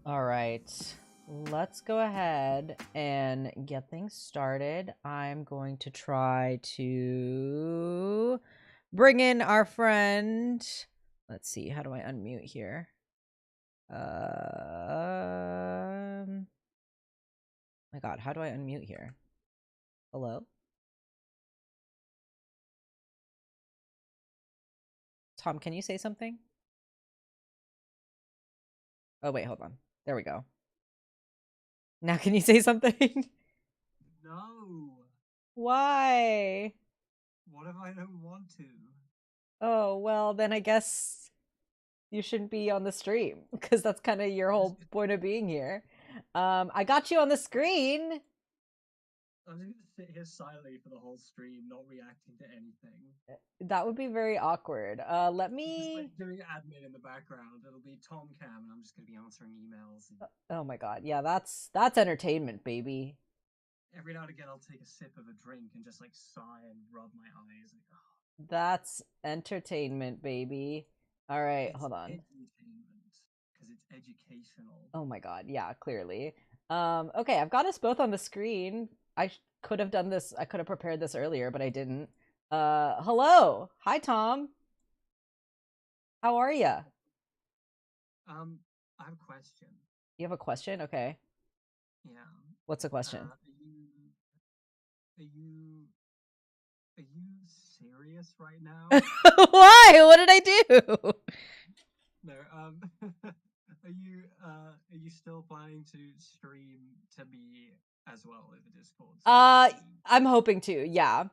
All right, let's go ahead and get things started. I'm going to try to bring in our friend. Let's see, how do I unmute here? My God, how do I unmute here? Hello? Tom, can you say something? Oh, wait, hold on. There we go. Now can you say something? No. Why? What if I don't want to? Oh, well, then I guess you shouldn't be on the stream because that's kind of your whole point of being here. I got you on the screen. I'm just gonna sit here silently for the whole stream, not reacting to anything. That would be very awkward. Let Just me. like doing admin in the background. It'll be Tom Cam, and I'm just gonna be answering emails. And Oh my God, yeah, that's entertainment, baby. every now and again, I'll take a sip of a drink and just like sigh and rub my eyes. Like, oh, That's entertainment, baby. All right, it's hold on. edutainment because it's educational. Oh my God, yeah, clearly. Okay, I've got us both on the screen. I could have done this. I could have prepared this earlier, but I didn't. Hello, hi Tom. How are you? I have a question. You have a question? Okay. Yeah. What's the question? Are you Are you serious right now? Why? What did I do? No. Are you still planning to stream to me as well in the Discord? So I'm hoping to. Yeah.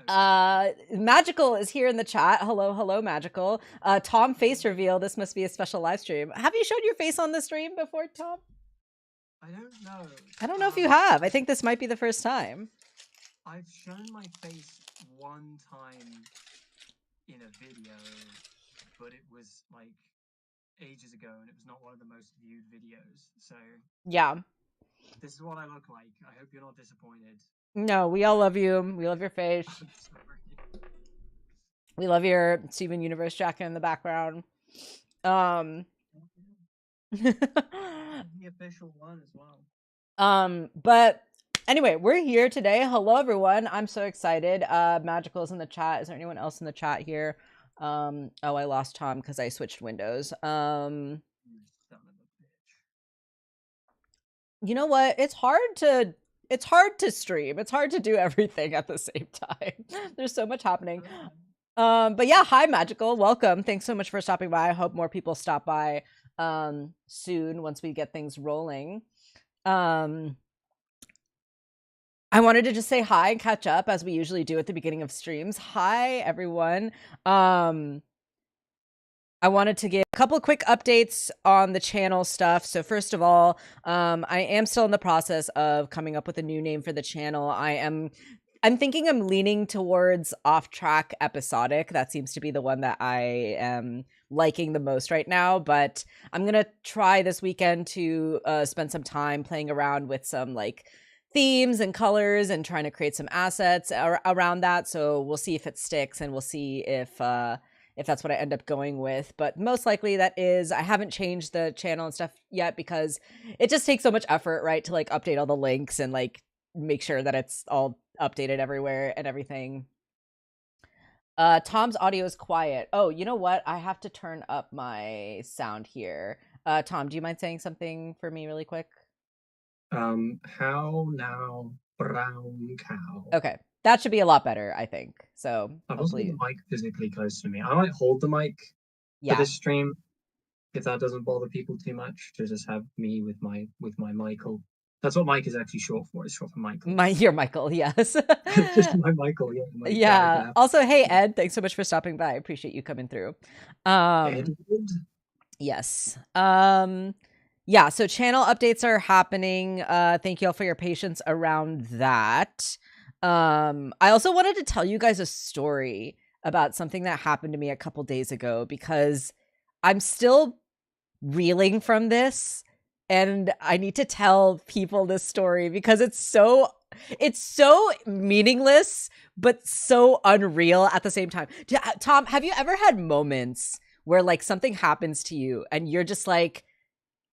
okay. Magical is here in the chat. Hello, hello, Magical. Tom face reveal. This must be a special live stream. Have you showed your face on the stream before, Tom? I don't know. I don't know if you have. I think this might be the first time. I've shown my face one time in a video, but it was like ages ago, and it was not one of the most viewed videos. So Yeah. this is what I look like. I hope you're not disappointed. No, we all love you. We love your face. I'm sorry. We love your Steven Universe jacket in the background. The official one as well. But anyway, we're here today. Hello everyone. I'm so excited. Magical's in the chat. Is there anyone else in the chat here? Oh, I lost Tom because I switched windows. You know what? It's hard to stream. It's hard to do everything at the same time. There's so much happening. But yeah, hi Magical. Welcome. Thanks so much for stopping by. I hope more people stop by soon once we get things rolling. I wanted to just say hi and catch up as we usually do at the beginning of streams. Hi everyone. I wanted to give a couple of quick updates on the channel stuff. So first of all, I am still in the process of coming up with a new name for the channel. I'm thinking I'm leaning towards off-track episodic. That seems to be the one that I am liking the most right now. But I'm gonna try this weekend to spend some time playing around with some like themes and colors and trying to create some assets around that. So we'll see if it sticks, and we'll see if that's what I end up going with. But most likely that is, I haven't changed the channel and stuff yet because it just takes so much effort, right? To like update all the links and like make sure that it's all updated everywhere and everything. Tom's audio is quiet. Oh, you know what? I have to turn up my sound here. Tom, do you mind saying something for me really quick? How now, brown cow? Okay. That should be a lot better, I think. So I've also hopefully, got the mic physically close to me. I might hold the mic for yeah. this stream if that doesn't bother people too much. To just have me with my Michael. That's what Mike is actually short for. It's short for Michael. You're Michael, yes. Just my Michael, yeah. Yeah. Also, hey Ed, thanks so much for stopping by. I appreciate you coming through. Edward? Yes. Yeah, so channel updates are happening. Thank you all for your patience around that. I also wanted to tell you guys a story about something that happened to me a couple days ago because I'm still reeling from this, and I need to tell people this story because it's so meaningless but so unreal at the same time. Tom, have you ever had moments where like something happens to you and you're just like,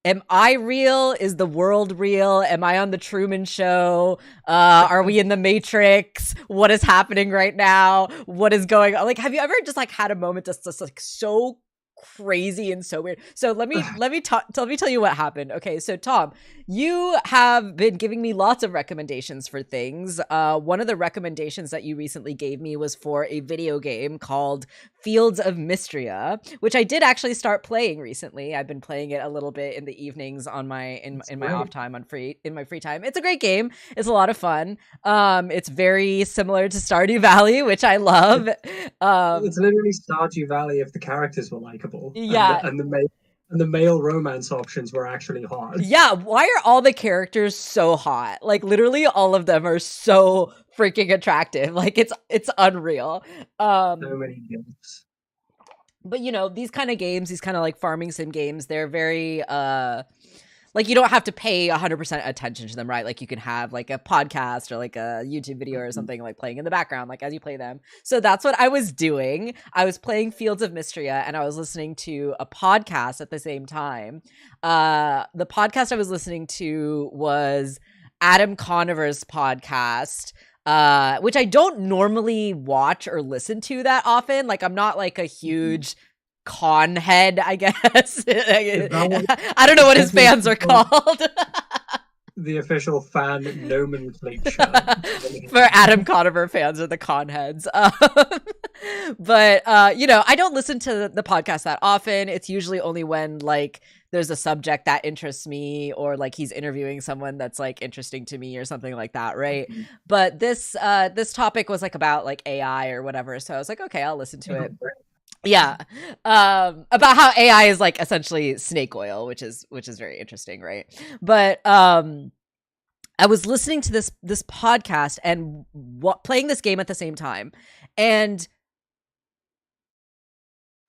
Am I real? Is the world real? Am I on the Truman Show? Are we in the Matrix? What is happening right now? What is going on? Like, have you ever just like had a moment just like so crazy and so weird? So let me tell you what happened. Okay, so Tom, you have been giving me lots of recommendations for things. One of the recommendations that you recently gave me was for a video game called Fields of Mystria, which I did actually start playing recently. I've been playing it a little bit in the evenings on my in my off time in my free time. It's a great game. It's a lot of fun. It's very similar to Stardew Valley, which I love. It's literally Stardew Valley if the characters were likable, Yeah. and the male romance options were actually hot. Yeah, why are all the characters so hot? Like literally all of them are so freaking attractive. Like it's unreal. So many gifts. But you know, these kind of games, these kind of like farming sim games, they're very like you don't have to pay 100% attention to them, right? Like you can have like a podcast or like a YouTube video or something like playing in the background, like as you play them. So that's what I was doing. I was playing Fields of Mystria and I was listening to a podcast at the same time. The podcast I was listening to was Adam Conover's podcast, which I don't normally watch or listen to that often. Like I'm not like a huge con head, I guess. I don't know what his fans are called. The official fan nomenclature For Adam Conover fans are the con heads. But you know, I don't listen to the podcast that often. It's usually only when like there's a subject that interests me or like he's interviewing someone that's like interesting to me or something like that, right? But this topic was like about like AI or whatever, so I was like, okay, I'll listen to it. Yeah. About how AI is like essentially snake oil, which is very interesting, right? But I was listening to this podcast and playing this game at the same time, and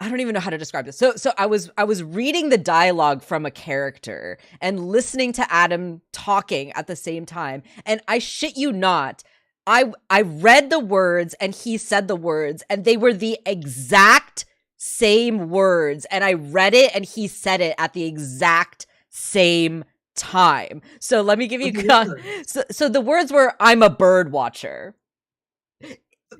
I don't even know how to describe this. So I was reading the dialogue from a character and listening to Adam talking at the same time, and I shit you not, I read the words and he said the words and they were the exact same words, and I read it and he said it at the exact same time. So let me give you so the words were, "I'm a bird watcher."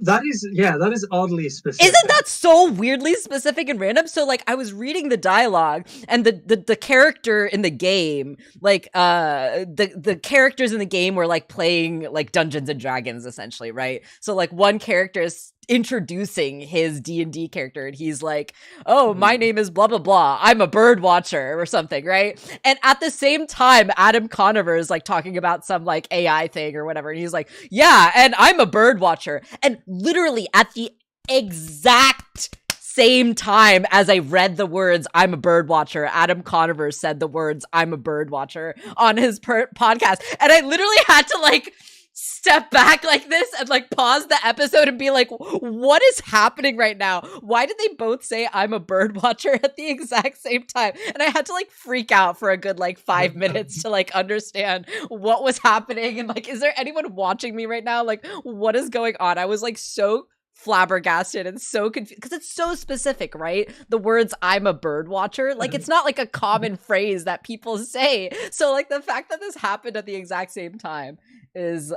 That is oddly specific. Isn't that so weirdly specific and random? So like I was reading the dialogue and the character in the game, like the characters in the game were like playing like Dungeons and Dragons essentially, right? So like one character is introducing his D&D character and he's like, "Oh, my name is blah blah blah. I'm a bird watcher," or something, right? And at the same time, Adam Conover is like talking about some like AI thing or whatever, and he's like, "Yeah, and I'm a bird watcher." And literally at the exact same time as I read the words, "I'm a bird watcher," Adam Conover said the words, "I'm a bird watcher," on his podcast. And I literally had to like step back like this and like pause the episode and be like, what is happening right now? Why did they both say "I'm a bird watcher" at the exact same time? And I had to like freak out for a good like 5 minutes to like understand what was happening and like, is there anyone watching me right now? Like, what is going on? I was like so flabbergasted and so confused because it's so specific, right? The words "I'm a bird watcher," like it's not like a common phrase that people say. So like the fact that this happened at the exact same time is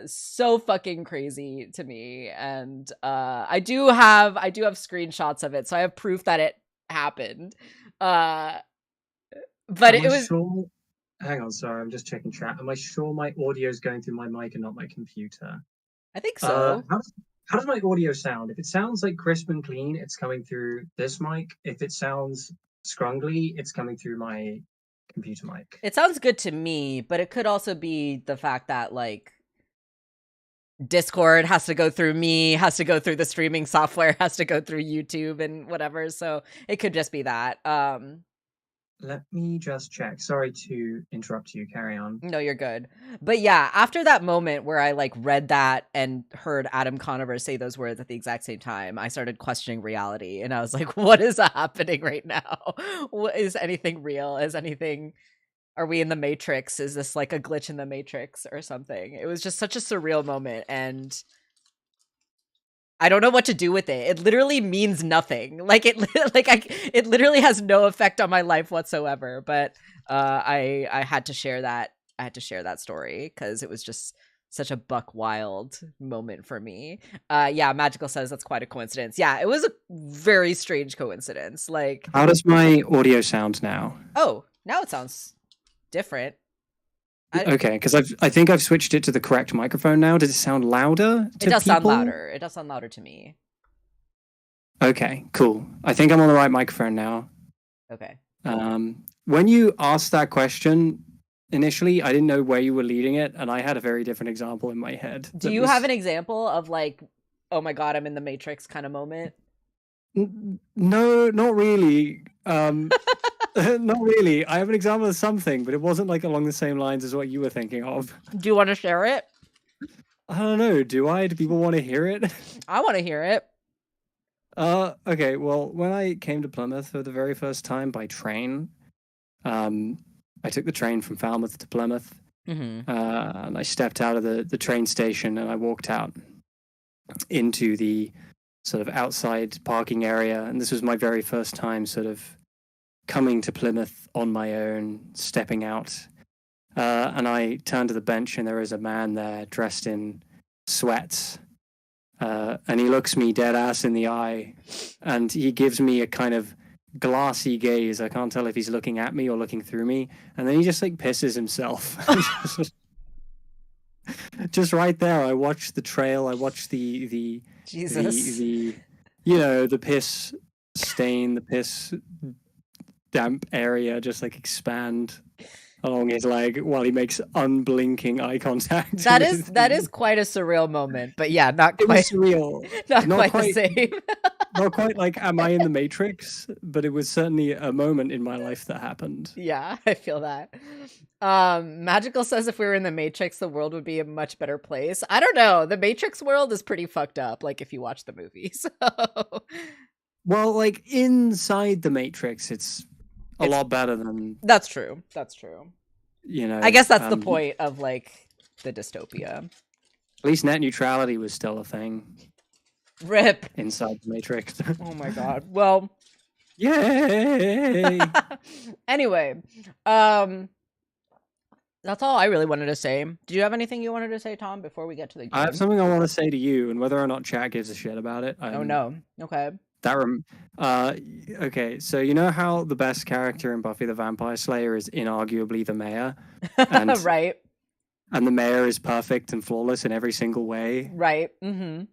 so fucking crazy to me. And I do have screenshots of it, so I have proof that it happened. But it was sure... Hang on, sorry, I'm just checking chat. Am I sure my audio is going through my mic and not my computer? I think so. How does my audio sound? If it sounds like crisp and clean, it's coming through this mic. If it sounds scrungly, it's coming through my computer mic. It sounds good to me, but it could also be the fact that like Discord has to go through me, has to go through the streaming software, has to go through YouTube and whatever. So it could just be that. Let me just check. Sorry to interrupt you. Carry on. No, you're good. But yeah, after that moment where I like read that and heard Adam Conover say those words at the exact same time, I started questioning reality. And I was like, what is happening right now? What is anything real? Are we in the Matrix? Is this like a glitch in the Matrix or something? It was just such a surreal moment, and I don't know what to do with it. It literally means nothing. Like it literally has no effect on my life whatsoever. But I had to share that. I had to share that story because it was just such a buck wild moment for me. Yeah, Magical says that's quite a coincidence. Yeah, it was a very strange coincidence. Like, How does my audio sound now? oh, now it sounds different. Okay, because I think I've switched it to the correct microphone now. Does it sound louder to It does people? sound louder. It does sound louder to me. Okay, cool. I think I'm on the right microphone now. Okay. When you asked that question initially, I didn't know where you were leading it, and I had a very different example in my head. Do you have an example of like, oh my god, I'm in the Matrix kind of moment? No, not really. Not really. I have an example of something, but it wasn't like along the same lines as what you were thinking of. Do you want to share it? I don't know. Do I? Do people want to hear it? I want to hear it. Okay. Well, when I came to Plymouth for the very first time by train, I took the train from Falmouth to Plymouth, and I stepped out of the train station and I walked out into the sort of outside parking area, and this was my very first time sort of coming to Plymouth on my own, stepping out. And I turned to the bench, and there is a man there dressed in sweats. And he looks me dead ass in the eye, and he gives me a kind of glassy gaze. I can't tell if he's looking at me or looking through me. And then he just like pisses himself. Just right there, I watched the trail. I watched the Jesus. the the piss stain, the piss damp area just like expand along his leg while he makes unblinking eye contact. That is quite a surreal moment, but yeah, not It quite was surreal. not quite the same. Not quite like am I in the Matrix, but it was certainly a moment in my life that happened. Yeah, I feel that. Magical says if we were in the Matrix, the world would be a much better place. I don't know. The Matrix world is pretty fucked up, like if you watch the movie. So Well, like inside the Matrix, it's a lot better than that's true. That's true. I guess that's the point of like the dystopia. At least net neutrality was still a thing. RIP. Inside the Matrix. Oh my god. Well, yay. Anyway, that's all I really wanted to say. Do you have anything you wanted to say, Tom, before we get to the game? I have something I want to say to you, and whether or not chat gives a shit about it. Oh no. Okay. Okay, so you know how the best character in Buffy the Vampire Slayer is inarguably the mayor? And, right. And the mayor is perfect and flawless in every single way. Right. Mm-hmm.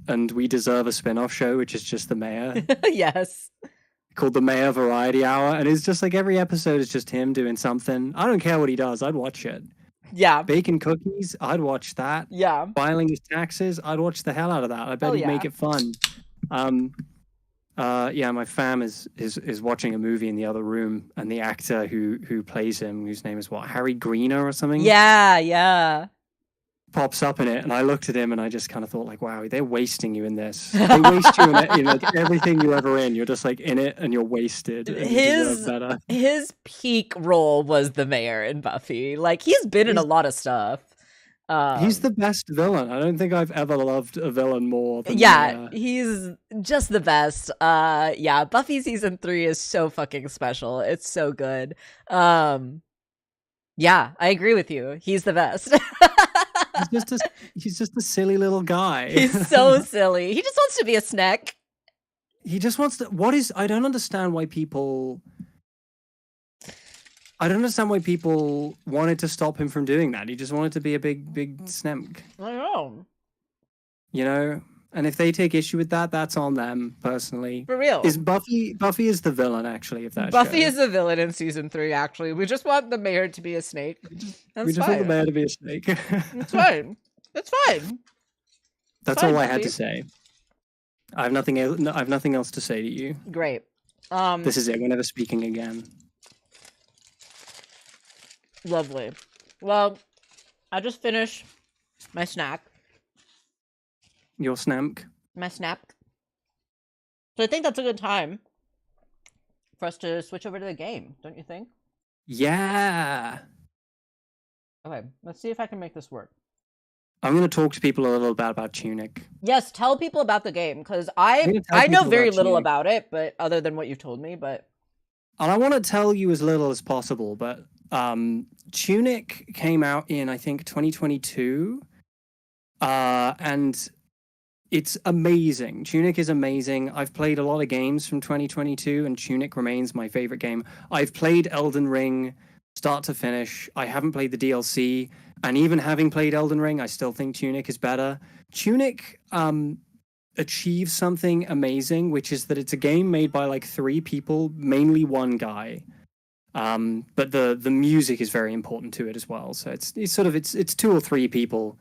And we deserve a spin-off show, which is just the mayor. Yes. Called the Mayor Variety Hour, and it's just like every episode is just him doing something. I don't care what he does, I'd watch it. Yeah. Baking cookies, I'd watch that. Yeah. Filing his taxes, I'd watch the hell out of that. I bet he'd make it fun. Yeah, my fam is watching a movie in the other room, and the actor who plays him, whose name is what, Harry Greener or something? Yeah. Pops up in it, and I looked at him and I just kind of thought like, wow, they're wasting you in this. They waste you in like everything you're ever in. You're just like in it and you're wasted. And you deserve better. His peak role was the mayor in Buffy. Like he's been in a lot of stuff. He's the best villain. I don't think I've ever loved a villain more than he's just the best. Yeah, Buffy season 3 is so fucking special. It's so good. Yeah, I agree with you. He's the best. He's just a silly little guy. He's so silly. He just wants to be a snack. He just wants to. I don't understand why people. I don't understand why people wanted to stop him from doing that. He just wanted to be a big snemk. I know. You know, and if they take issue with that, that's on them personally. For real. Is Buffy is the villain actually of that Buffy show. is the villain in season 3 actually. We just want the mayor to be a snake. We just want the mayor to be a snake. It's fine. It's fine. That's all I had to say. I have nothing else to say to you. Great. This is it. We're never speaking again. Lovely. Well, I just finished my snack. Your snack? My snack. So I think that's a good time for us to switch over to the game, don't you think? Yeah. Okay, let's see if I can make this work. I'm going to talk to people a little bit about Tunic. Yes, tell people about the game, because I know very little about it, but other than what you've told me, but... and I want to tell you as little as possible, but Tunic came out in, I think, 2022, and it's amazing. Tunic is amazing. I've played a lot of games from 2022, and Tunic remains my favorite game. I've played Elden Ring start to finish. I haven't played the DLC, and even having played Elden Ring, I still think Tunic is better. Tunic achieves something amazing, which is that it's a game made by like 3 people, mainly one guy. But the music is very important to it as well. So it's 2 or 3 people.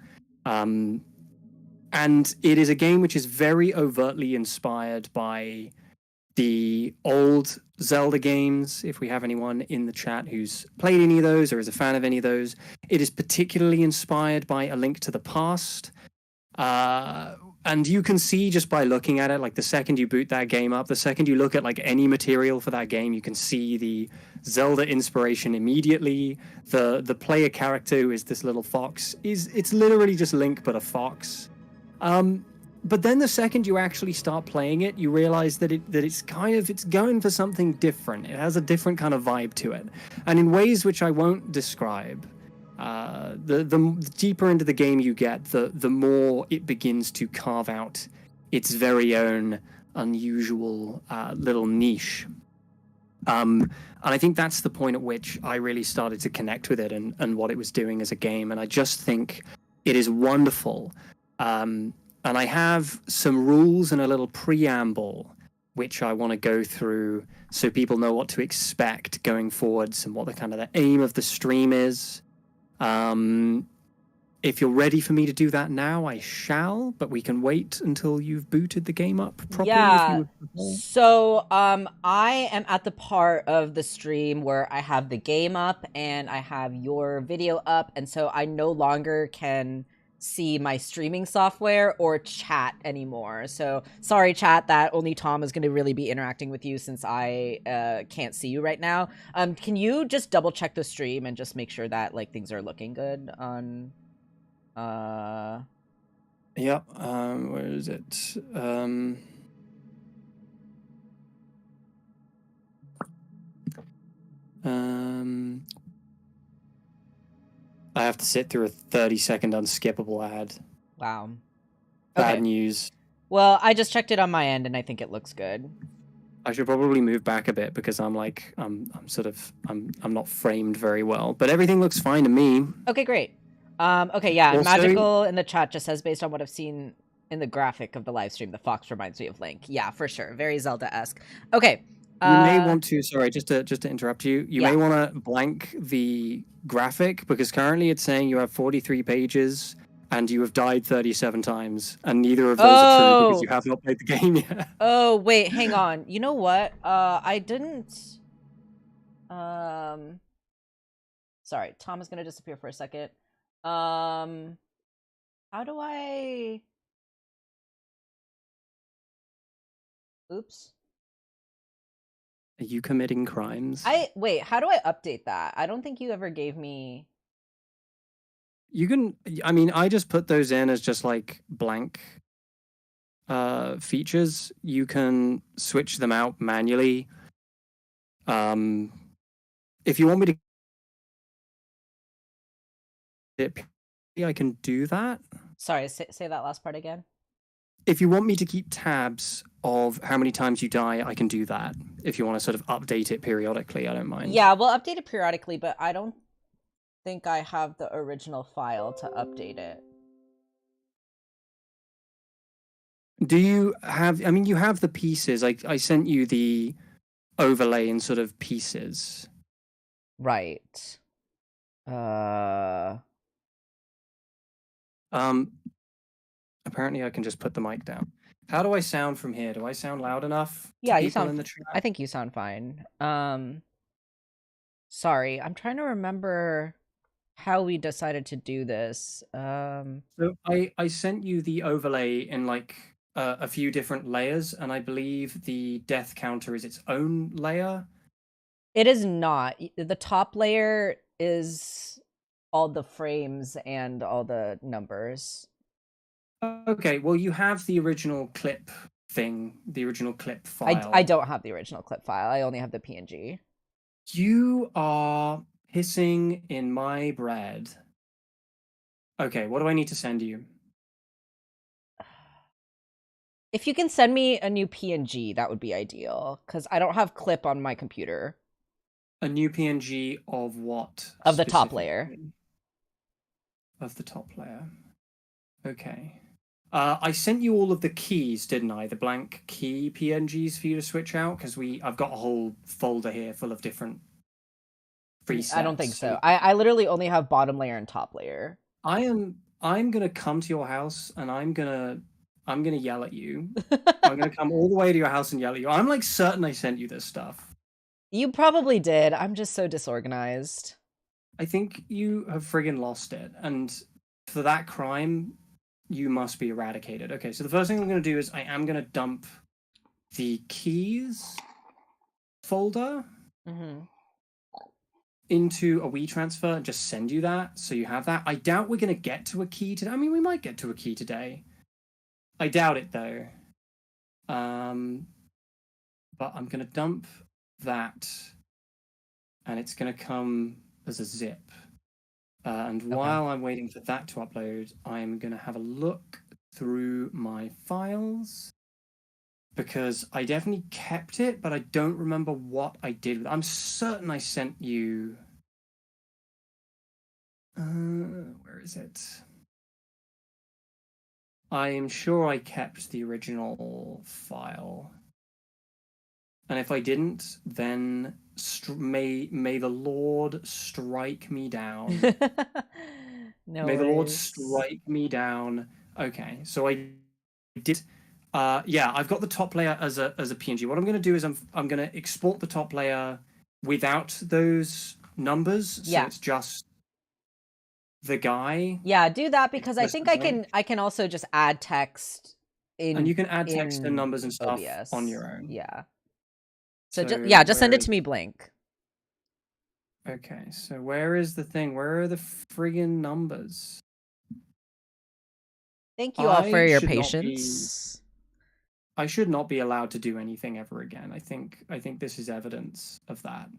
And it is a game which is very overtly inspired by the old Zelda games. If we have anyone in the chat who's played any of those or is a fan of any of those, it is particularly inspired by A Link to the Past. And you can see just by looking at it, like the second you boot that game up, the second you look at like any material for that game, you can see the Zelda inspiration immediately. The player character, who is this little fox, it's literally just Link but a fox. But then the second you actually start playing it, you realize that it's going for something different. It has a different kind of vibe to it, and in ways which I won't describe. The deeper into the game you get, the more it begins to carve out its very own unusual little niche. And I think that's the point at which I really started to connect with it and what it was doing as a game. And I just think it is wonderful. And I have some rules and a little preamble which I want to go through so people know what to expect going forwards and what the kind of the aim of the stream is. If you're ready for me to do that now, I shall, but we can wait until you've booted the game up properly. Yeah. So I am at the part of the stream where I have the game up and I have your video up, and so I no longer can see my streaming software or chat anymore. So sorry, chat, that only Tom is going to really be interacting with you since I can't see you right now. Can you just double check the stream and just make sure that like things are looking good on Yep. Where is it? I have to sit through a 30-second unskippable ad. Wow. Bad news. Well, I just checked it on my end and I think it looks good. I should probably move back a bit because I'm not framed very well, but everything looks fine to me. Okay, great. Okay, yeah, also, Magical in the chat just says, based on what I've seen in the graphic of the live stream, the fox reminds me of Link. Yeah, for sure. Very Zelda-esque. Okay. You may want to, sorry, just to interrupt you, you may want to blank the graphic because currently it's saying you have 43 pages and you have died 37 times, and neither of those are true because you have not played the game yet. Oh, wait, hang on. You know what? I didn't... Sorry, Tom is going to disappear for a second. How do I... Oops. Are you committing crimes? Wait, how do I update that? I don't think you ever gave me... You can, I mean, I just put those in as just like blank features. You can switch them out manually. If you want me to, I can do that. Sorry, say that last part again. If you want me to keep tabs of how many times you die, I can do that. If you want to sort of update it periodically, I don't mind. Yeah, we'll update it periodically, but I don't think I have the original file to update it. Do you have, I mean, you have the pieces. I sent you the overlay in sort of pieces. Right. Apparently I can just put the mic down. How do I sound from here? Do I sound loud enough? Yeah, you sound in the chat? I think you sound fine. Sorry, I'm trying to remember how we decided to do this. So I sent you the overlay in like a few different layers, and I believe the death counter is its own layer. It is not. The top layer is all the frames and all the numbers. Okay, well, you have the original clip thing, the original clip file. I don't have the original clip file. I only have the PNG. You are pissing in my bread. Okay, what do I need to send you? If you can send me a new PNG, that would be ideal, because I don't have clip on my computer. A new PNG of what? Of the top layer. Of the top layer. Okay. I sent you all of the keys, didn't I? The blank key PNGs for you to switch out, because I've got a whole folder here full of different presets. I don't think so. I literally only have bottom layer and top layer. I'm gonna come to your house and I'm gonna yell at you. I'm gonna come all the way to your house and yell at you. I'm like certain I sent you this stuff. You probably did. I'm just so disorganized. I think you have friggin' lost it, and for that crime, you must be eradicated. Okay, so the first thing I'm gonna do is I am gonna dump the keys folder into a WeTransfer and just send you that, so you have that. I doubt we're gonna get to a key today. I mean, we might get to a key today. I doubt it though. But I'm gonna dump that, and it's gonna come as a zip. And while I'm waiting for that to upload, I'm gonna have a look through my files, because I definitely kept it, but I don't remember what I did with it. I'm certain I sent you... where is it? I am sure I kept the original file. And if I didn't, then may the Lord strike me down. May the Lord strike me down. Okay, so I did... yeah, I've got the top layer as a PNG. What I'm going to do is I'm going to export the top layer without those numbers, so it's just the guy. Yeah, do that, because I think I can also just add text in. And you can add text and numbers and stuff OBS on your own. Yeah. So just send it to me blank. Okay, so where is the thing? Where are the friggin' numbers? Thank you all for your patience. I should not be allowed to do anything ever again. I think this is evidence of that.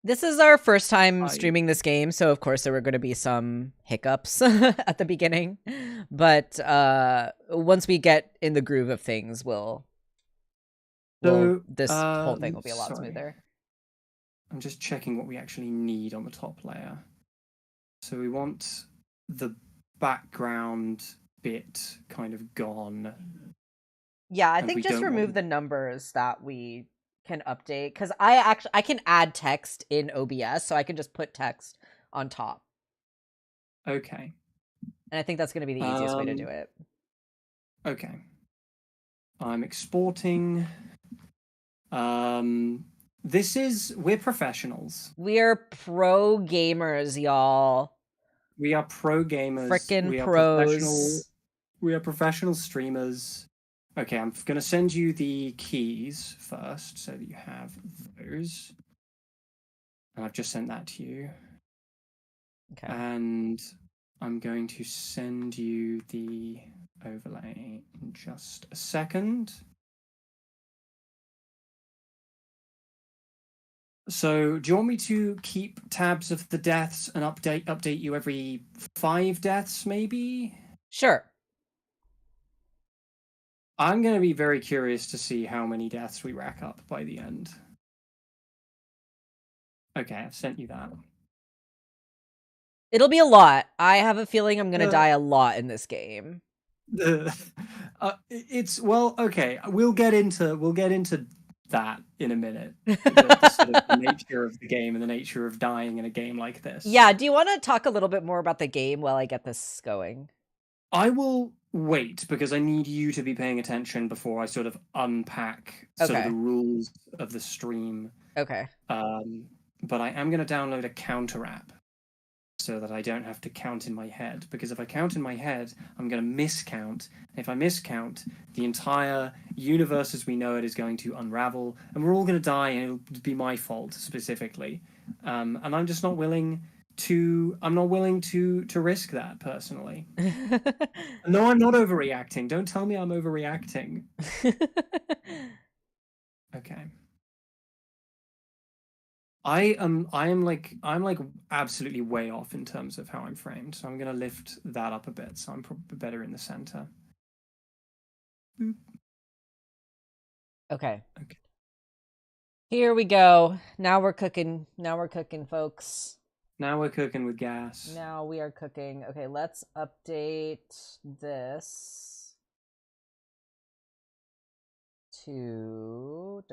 This is our first time streaming this game, so of course there were going to be some hiccups at the beginning. But once we get in the groove of things, this whole thing will be a lot smoother. I'm just checking what we actually need on the top layer. So we want the background bit kind of gone. Yeah, I think just remove the numbers that we can update, because I can add text in OBS, so I can just put text on top. Okay. And I think that's going to be the easiest way to do it. Okay. I'm exporting. We're professionals. We're pro gamers, y'all. We are pro gamers. Frickin' pros. We are professional streamers. Okay, I'm going to send you the keys first, so that you have those. And I've just sent that to you. Okay. And I'm going to send you the overlay in just a second. So, do you want me to keep tabs of the deaths and update you every 5 deaths, maybe? Sure. I'm going to be very curious to see how many deaths we rack up by the end. Okay, I've sent you that. It'll be a lot. I have a feeling I'm going to die a lot in this game. Okay. We'll get into that in a minute. The nature of the game and the nature of dying in a game like this. Yeah, do you want to talk a little bit more about the game while I get this going? I will wait, because I need you to be paying attention before I sort of unpack sort of the rules of the stream. Okay. But I am going to download a counter app so that I don't have to count in my head, because if I count in my head, I'm going to miscount. And if I miscount, the entire universe as we know it is going to unravel, and we're all going to die, and it'll be my fault specifically. And I'm just not willing to risk that personally. No, I'm not overreacting. Don't tell me I'm overreacting. Okay. I'm like absolutely way off in terms of how I'm framed, so I'm gonna lift that up a bit, so I'm probably better in the center. Boop. Okay. Okay. Here we go. Now we're cooking. Now we're cooking, folks. Now we're cooking with gas. Now we are cooking. Okay, let's update this to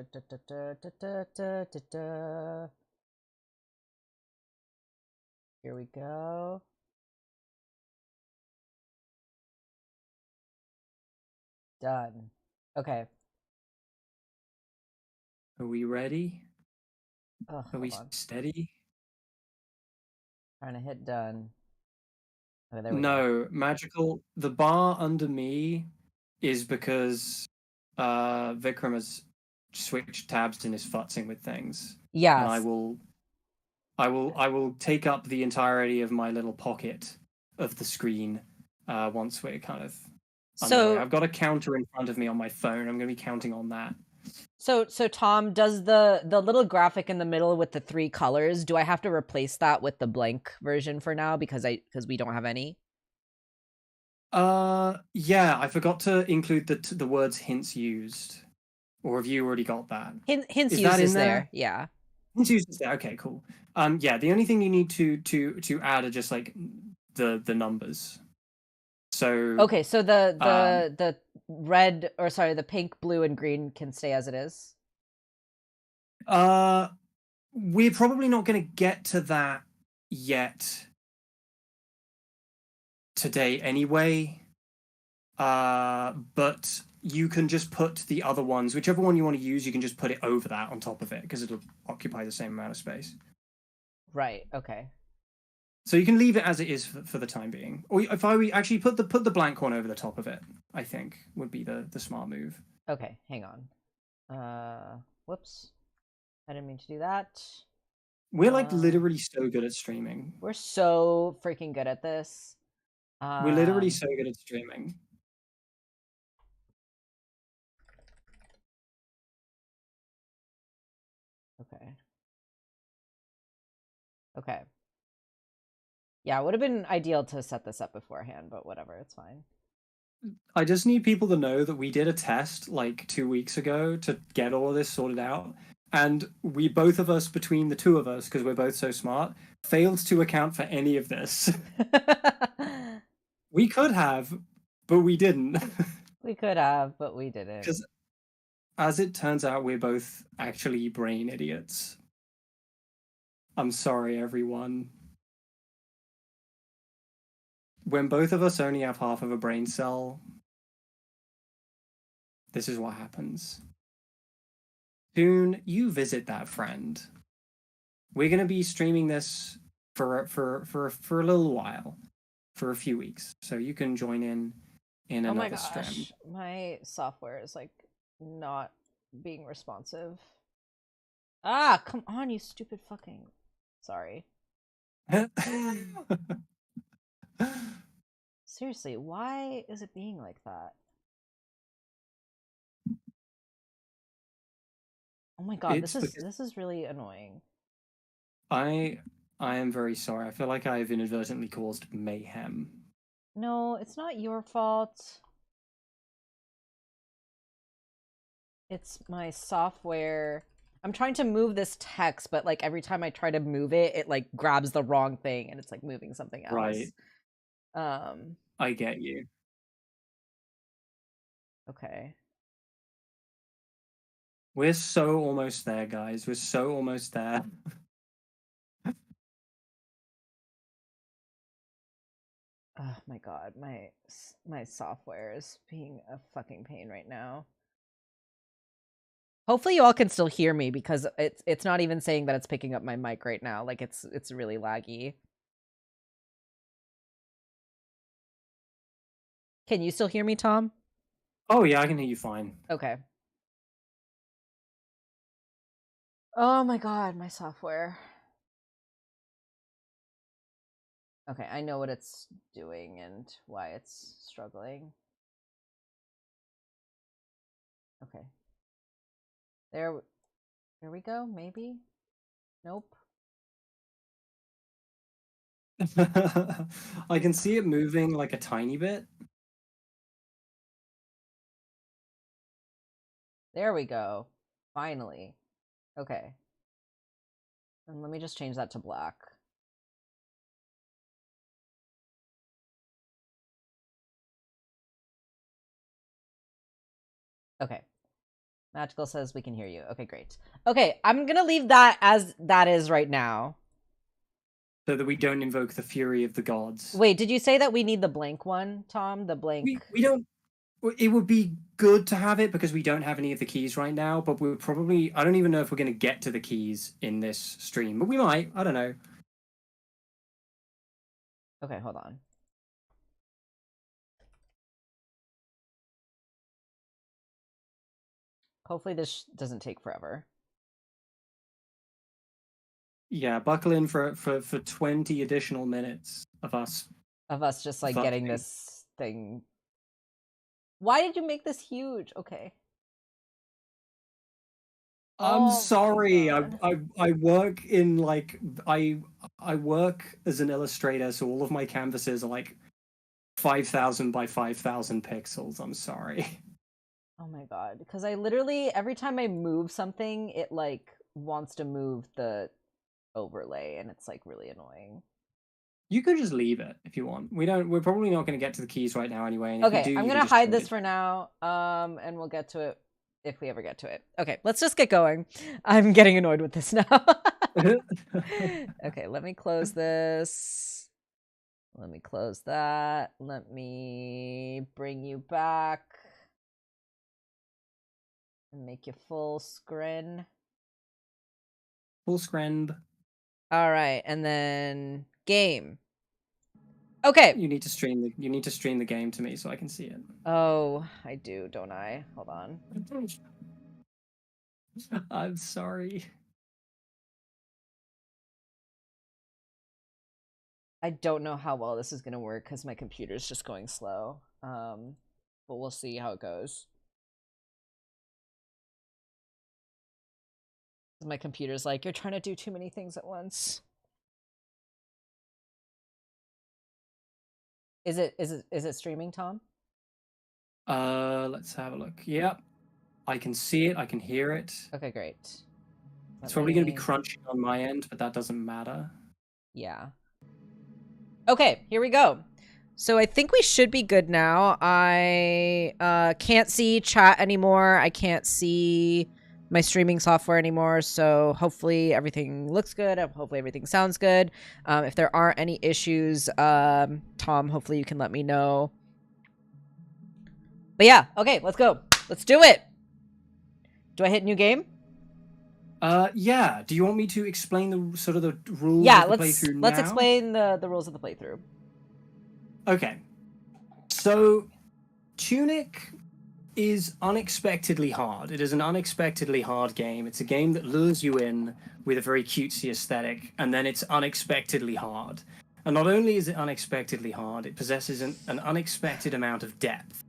Here we go. Done. Okay. Are we ready? Oh, Are we steady? Trying to hit done. Okay, there we go. No, magical. The bar under me is because Vikram has switched tabs and is futzing with things. Yes. And I will take up the entirety of my little pocket of the screen once we're kind of underway. I've got a counter in front of me on my phone. I'm going to be counting on that. So Tom, does the little graphic in the middle with the 3 colors, do I have to replace that with the blank version for now because we don't have any? Yeah, I forgot to include the words hints used. Or have you already got that? Hints used is there. Yeah. Hints used is there. Okay, cool. Yeah, the only thing you need to add are just like the numbers. So okay, so the red, or sorry, the pink, blue, and green can stay as it is. We're probably not going to get to that yet today anyway. But you can just put the other ones, whichever one you want to use, you can just put it over that on top of it because it'll occupy the same amount of space. Right. Okay. So you can leave it as it is for the time being. Or if I actually put the blank one over the top of it, I think would be the smart move. Okay, hang on. Whoops. I didn't mean to do that. We're like literally so good at streaming. We're so freaking good at this. We're literally so good at streaming. Okay. Okay. Yeah, it would have been ideal to set this up beforehand, but whatever, it's fine. I just need people to know that we did a test like 2 weeks ago to get all of this sorted out. And we, both of us, between the two of us, because we're both so smart, failed to account for any of this. We could have, but we didn't. We could have, but we didn't. Because as it turns out, we're both actually brain idiots. I'm sorry, everyone. When both of us only have half of a brain cell, this is what happens. Soon, you visit that friend. We're going to be streaming this for a little while, for a few weeks, so you can join in another stream. My software is like not being responsive. Ah, come on, you stupid fucking. Sorry. Seriously, why is it being like that? Oh my god, this is really annoying. I am very sorry. I feel like I've inadvertently caused mayhem. No, it's not your fault. It's my software. I'm trying to move this text, but like every time I try to move it, it like grabs the wrong thing and it's like moving something else. Right. I get you. Okay. We're so almost there, guys. We're so almost there. Oh my god, my software is being a fucking pain right now. Hopefully you all can still hear me because it's not even saying that it's picking up my mic right now. Like it's really laggy. Can you still hear me, Tom? Oh yeah, I can hear you fine. Okay. Oh my god, my software. Okay, I know what it's doing and why it's struggling. Okay. There we go, maybe? Nope. I can see it moving like a tiny bit. There we go. Finally. Okay. And let me just change that to black. Okay. Magical says we can hear you. Okay, great. Okay, I'm gonna leave that as that is right now. So that we don't invoke the fury of the gods. Wait, did you say that we need the blank one, Tom? The blank... We don't... It would be good to have it because we don't have any of the keys right now, but we're probably... I don't even know if we're going to get to the keys in this stream, but we might. I don't know. Okay, hold on. Hopefully this doesn't take forever. Yeah, buckle in for 20 additional minutes of us. Of us just, like, getting this thing... Why did you make this huge? Okay. I'm sorry. I work in, like... I work as an illustrator, so all of my canvases are, like, 5,000 by 5,000 pixels. I'm sorry. Oh my god. Because I literally, every time I move something, it, like, wants to move the overlay, and it's, like, really annoying. You could just leave it if you want. We're probably not going to get to the keys right now anyway. And if Okay, we do, I'm gonna hide this for now, and we'll get to it if we ever get to it. Okay, let's just get going. I'm getting annoyed with this now. Okay, let me close this. Let me close that. Let me bring you back and make you full screen. Full screen. All right, and then game. Okay. You need to stream the game to me so I can see it. Oh, I do, don't I? Hold on. I'm sorry. I don't know how well this is going to work because my computer's just going slow. But we'll see how it goes. My computer's like, you're trying to do too many things at once. Is it streaming, Tom? Let's have a look. Yep. I can see it, I can hear it. Okay, great. It's probably going to be crunching on my end, but that doesn't matter. Yeah. Okay, here we go. So I think we should be good now. I can't see chat anymore. I can't see my streaming software anymore. So hopefully everything looks good. Hopefully everything sounds good. If there aren't any issues, Tom, hopefully you can let me know. But yeah, okay, let's go. Let's do it. Do I hit new game? Yeah. Do you want me to explain the sort of the rules of the playthrough now? Let's explain the rules of the playthrough. Okay. So, Tunic is unexpectedly hard. It is an unexpectedly hard game. It's a game that lures you in with a very cutesy aesthetic, and then it's unexpectedly hard. And not only is it unexpectedly hard, it possesses an unexpected amount of depth.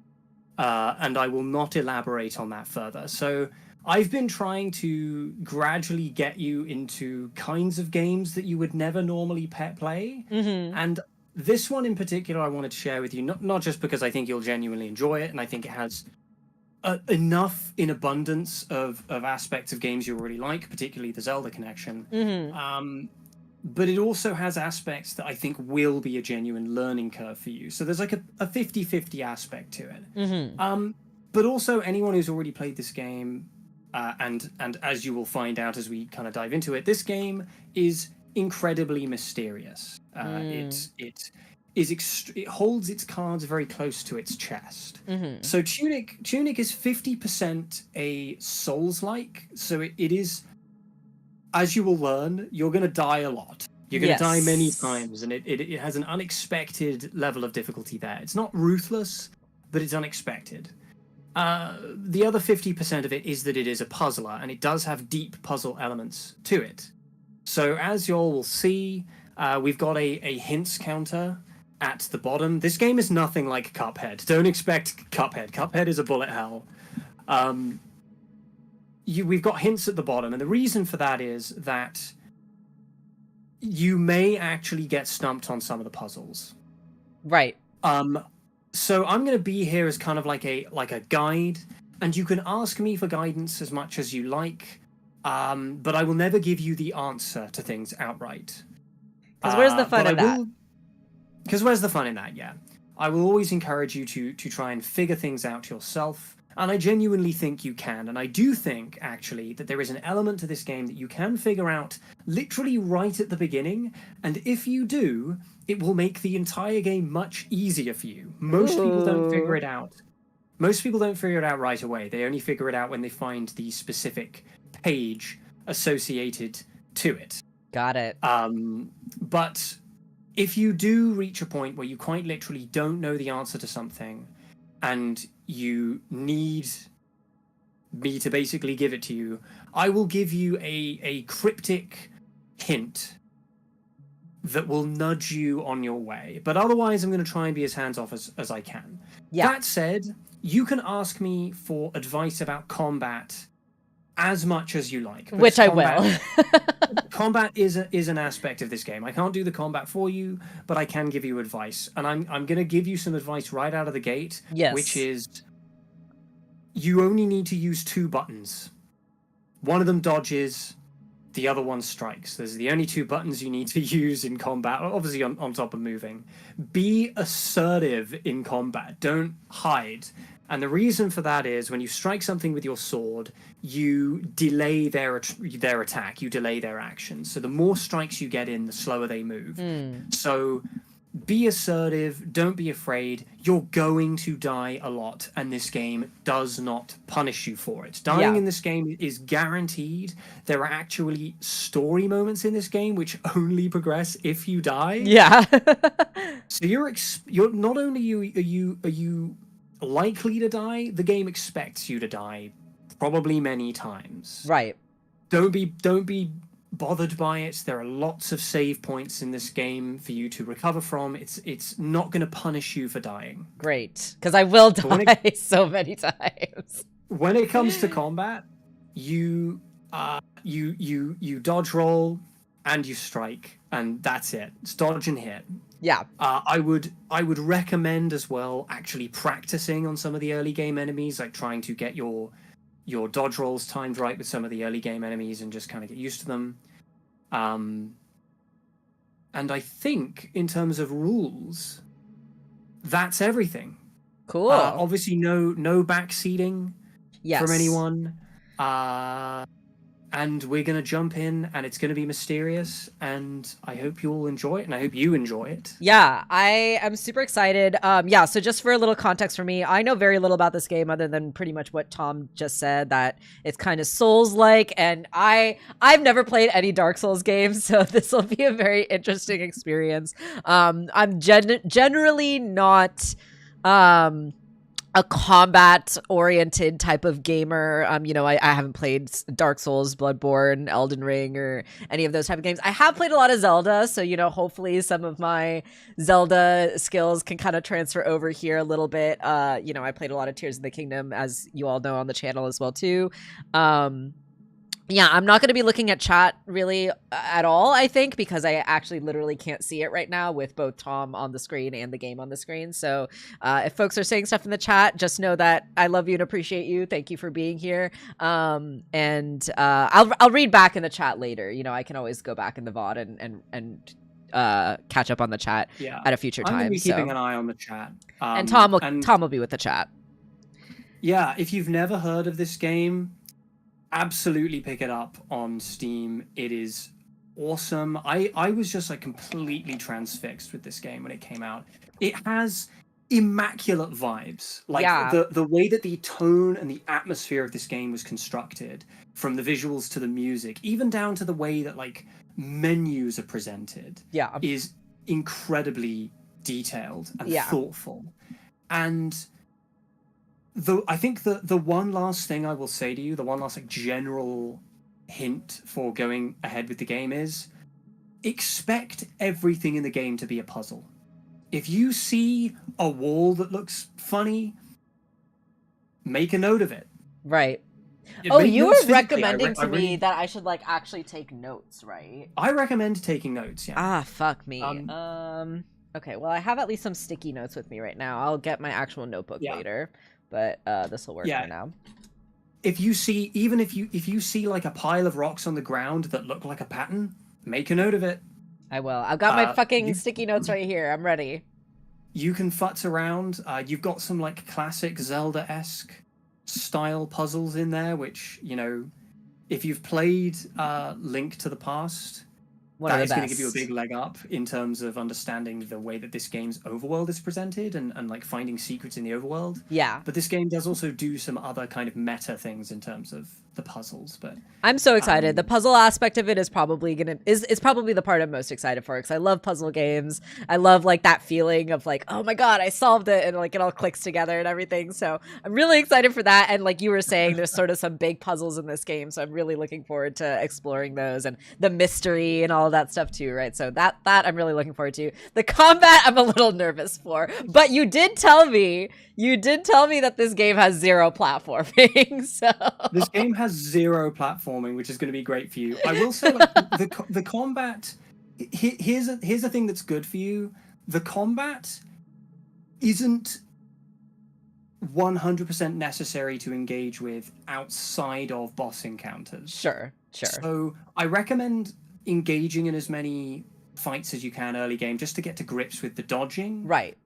And I will not elaborate on that further. So, I've been trying to gradually get you into kinds of games that you would never normally play. Mm-hmm. And this one in particular I wanted to share with you, not just because I think you'll genuinely enjoy it, and I think it has enough in abundance of aspects of games you already like, particularly the Zelda connection. Mm-hmm. But it also has aspects that I think will be a genuine learning curve for you. So there's like a 50-50 aspect to it. Mm-hmm. But also anyone who's already played this game, and as you will find out as we kind of dive into it, this game is incredibly mysterious. It holds its cards very close to its chest. Mm-hmm. So Tunic is 50% a Souls-like. So it is, as you will learn, you're going to die a lot. You're going to die many times, and it has an unexpected level of difficulty there. It's not ruthless, but it's unexpected. The other 50% of it is that it is a puzzler, and it does have deep puzzle elements to it. So as y'all will see, We've got a hints counter at the bottom. This game is nothing like Cuphead. Don't expect Cuphead. Cuphead is a bullet hell. We've got hints at the bottom, and the reason for that is that you may actually get stumped on some of the puzzles. Right. So I'm going to be here as kind of like a guide, and you can ask me for guidance as much as you like, but I will never give you the answer to things outright. Because where's the fun in that? Because where's the fun in that? Yeah, I will always encourage you to try and figure things out yourself. And I genuinely think you can. And I do think, actually, that there is an element to this game that you can figure out literally right at the beginning. And if you do, it will make the entire game much easier for you. Most people don't figure it out. Most people don't figure it out right away. They only figure it out when they find the specific page associated to it. Got it. But if you do reach a point where you quite literally don't know the answer to something, and you need me to basically give it to you, I will give you a cryptic hint that will nudge you on your way. But otherwise, I'm going to try and be as hands-off as I can. Yeah. That said, you can ask me for advice about combat as much as you like. Which I will. Combat is an aspect of this game. I can't do the combat for you, but I can give you advice. And I'm going to give you some advice right out of the gate, yes. Which is you only need to use 2 buttons. One of them dodges, the other one strikes. Those are the only 2 buttons you need to use in combat, obviously on top of moving. Be assertive in combat. Don't hide. And the reason for that is when you strike something with your sword, you delay their attack, you delay their action. So the more strikes you get in, the slower they move. So be assertive, don't be afraid. You're going to die a lot, and this game does not punish you for it. Dying in this game is guaranteed. There are actually story moments in this game which only progress if you die. Yeah. So you're not only are you likely to die, the game expects you to die probably many times. Right. Don't be bothered by it. There are lots of save points in this game for you to recover from. It's not going to punish you for dying. Great, because I will die so many times. When it comes to combat, you dodge roll and you strike, and that's it. It's dodge and hit. Yeah. I would recommend as well actually practicing on some of the early game enemies, like trying to get your dodge rolls timed right with some of the early game enemies and just kind of get used to them. And I think in terms of rules, that's everything. Cool. Obviously no backseating from anyone. And we're going to jump in, and it's going to be mysterious, and I hope you all enjoy it, and I hope you enjoy it. Yeah, I am super excited. So just for a little context for me, I know very little about this game other than pretty much what Tom just said, that it's kind of Souls-like, and I've never played any Dark Souls games, so this will be a very interesting experience. I'm generally not a combat-oriented type of gamer. I haven't played Dark Souls, Bloodborne, Elden Ring, or any of those type of games. I have played a lot of Zelda, so, hopefully some of my Zelda skills can kind of transfer over here a little bit. I played a lot of Tears of the Kingdom, as you all know, on the channel as well, too. Yeah, I'm not going to be looking at chat really at all, I think, because I actually literally can't see it right now with both Tom on the screen and the game on the screen. So if folks are saying stuff in the chat, just know that I love you and appreciate you. Thank you for being here. And I'll read back in the chat later. I can always go back in the VOD and catch up on the chat at a future time. I'm going to be keeping an eye on the chat. And Tom will be with the chat. Yeah, if you've never heard of this game, absolutely pick it up on Steam. It is awesome. I was just completely transfixed with this game when it came out. It has immaculate vibes. The way that the tone and the atmosphere of this game was constructed, from the visuals to the music, even down to the way that menus are presented, is incredibly detailed and thoughtful. And I think the one last thing I will say to you, the one last general hint for going ahead with the game is, expect everything in the game to be a puzzle. If you see a wall that looks funny, make a note of it. Right. Yeah, Oh, make you notes were physically. recommending I to me really- that I should like actually take notes, right? I recommend taking notes, yeah. Ah, fuck me. Okay, well, I have at least some sticky notes with me right now. I'll get my actual notebook later, but this will work for now. If you see, even if you see like a pile of rocks on the ground that look like a pattern, make a note of it. I will. I've got my fucking sticky notes right here. I'm ready. You can futz around. You've got some like classic Zelda-esque style puzzles in there, which, you know, if you've played Link to the Past, that is going to give you a big leg up in terms of understanding the way that this game's overworld is presented and like finding secrets in the overworld. Yeah. But this game does also do some other kind of meta things in terms of the puzzles. But I'm so excited. The puzzle aspect of it is probably is probably the part I'm most excited for, because I love puzzle games. I love like that feeling of like, oh my god, I solved it, and like it all clicks together and everything. So I'm really excited for that. And like you were saying, there's sort of some big puzzles in this game, so I'm really looking forward to exploring those and the mystery and all of that stuff too, right? So that I'm really looking forward to. The combat I'm a little nervous for, but you did tell me that this game has zero platforming. So this game has zero platforming, which is going to be great for you. I will say, like, the combat. Here's a thing that's good for you. The combat isn't 100% necessary to engage with outside of boss encounters. Sure. So I recommend engaging in as many fights as you can early game, just to get to grips with the dodging. Right.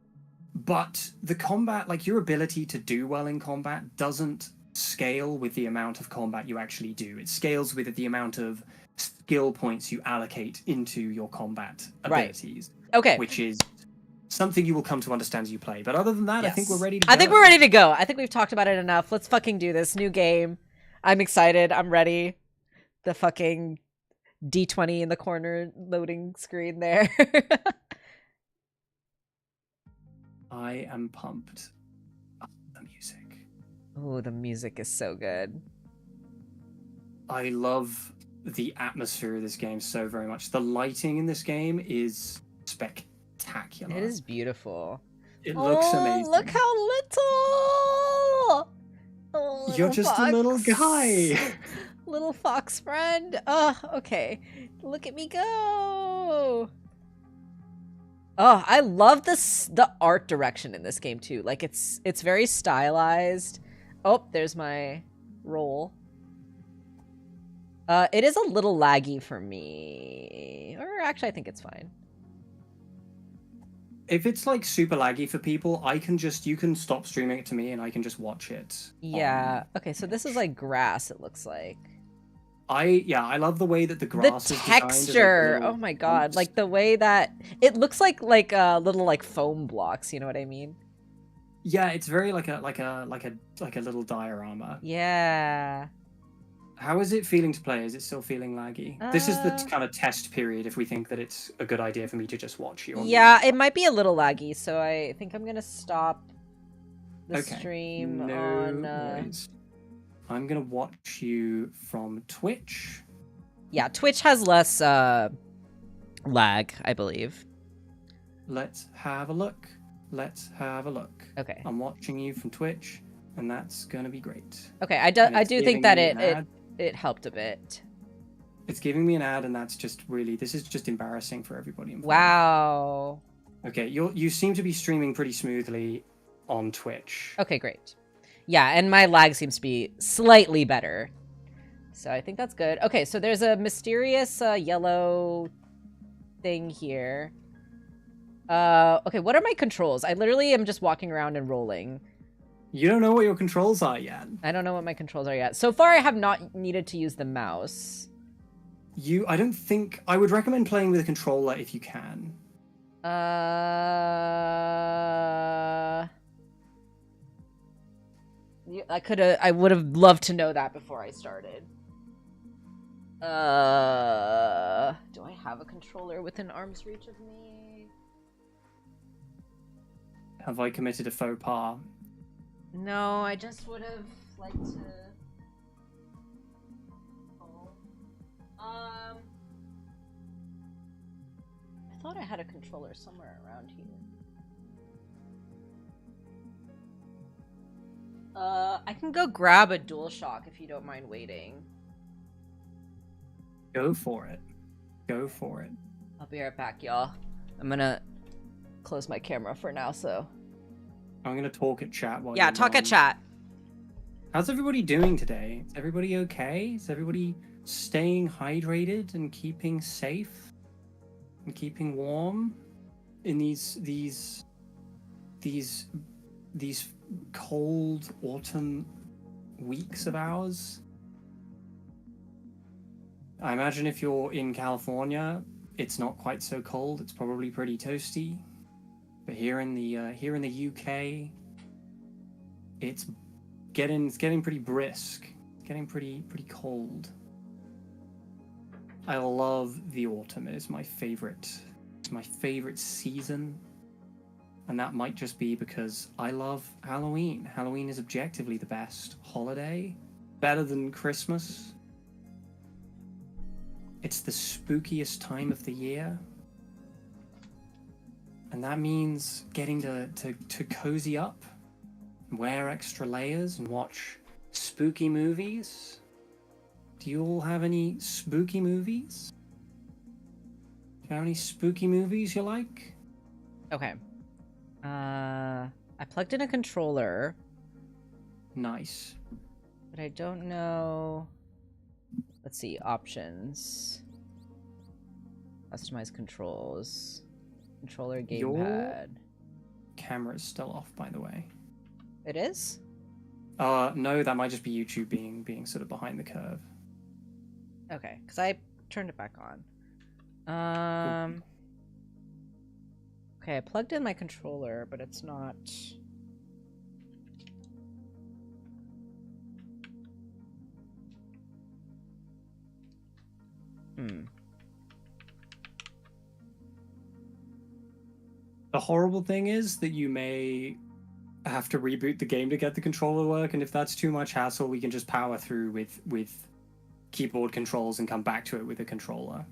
But the combat, like your ability to do well in combat, doesn't scale with the amount of combat you actually do. It scales with the amount of skill points you allocate into your combat abilities. Right. Okay. Which is something you will come to understand as you play. But other than that, yes. I think we're ready to go. I think we're ready to go. I think we've talked about it enough. Let's fucking do this. New game. I'm excited. I'm ready. The fucking D20 in the corner loading screen there. I am pumped. Oh, the music. Oh, the music is so good. I love the atmosphere of this game so very much. The lighting in this game is spectacular. It is beautiful. It looks amazing. Look how little! Oh, you're just a little guy. Little fox friend. Oh, okay. Look at me go. Oh, I love the art direction in this game too. Like it's very stylized. Oh, there's my roll. It is a little laggy for me. Or actually, I think it's fine. If it's like super laggy for people, you can stop streaming it to me and I can just watch it. Yeah. Okay, so this is like grass, it looks like. I love the way that the grass the is designed. texture. Oh my god, like the way that it looks like little like foam blocks, you know what I mean? Yeah, it's very like a little diorama. Yeah. How is it feeling to play? Is it still feeling laggy? This is the kind of test period if we think that it's a good idea for me to just watch you. Yeah, it might be a little laggy, so I think I'm gonna stop the stream on. Worries. I'm gonna watch you from Twitch. Yeah, Twitch has less lag, I believe. Let's have a look. Okay. I'm watching you from Twitch, and that's gonna be great. Okay, I do think that it helped a bit. It's giving me an ad, and that's just really, this is just embarrassing for everybody involved. Wow. Okay, you seem to be streaming pretty smoothly on Twitch. Okay, great. Yeah, and my lag seems to be slightly better. So I think that's good. Okay, so there's a mysterious yellow thing here. Okay, what are my controls? I literally am just walking around and rolling. You don't know what your controls are yet. I don't know what my controls are yet. So far, I have not needed to use the mouse. I don't think... I would recommend playing with a controller if you can. I would have loved to know that before I started. Do I have a controller within arm's reach of me? Have I committed a faux pas? No, I just would have liked to... thought I had a controller somewhere around here. I can go grab a DualShock if you don't mind waiting. Go for it. Go for it. I'll be right back, y'all. I'm gonna close my camera for now, so... I'm gonna talk at chat while Yeah, you're talk gone. at chat. How's everybody doing today? Is everybody okay? Is everybody staying hydrated and keeping safe? And keeping warm in these cold autumn weeks of ours? I imagine if you're in California, it's not quite so cold. It's probably pretty toasty. But here in the UK, it's getting pretty brisk. It's getting pretty cold. I love the autumn. It is my favorite. It's my favorite season. And that might just be because I love Halloween. Halloween is objectively the best holiday. Better than Christmas. It's the spookiest time of the year. And that means getting to cozy up, wear extra layers, and watch spooky movies. Do you all have any spooky movies? Do you have any spooky movies you like? Okay. I plugged in a controller. Nice. But I don't know... Let's see, options. Customize controls. Controller gamepad. Camera's still off, by the way. It is? No, that might just be YouTube being sort of behind the curve. Okay, because I turned it back on. Okay, I plugged in my controller, but it's not... The horrible thing is that you may have to reboot the game to get the controller to work, and if that's too much hassle, we can just power through with keyboard controls and come back to it with a controller.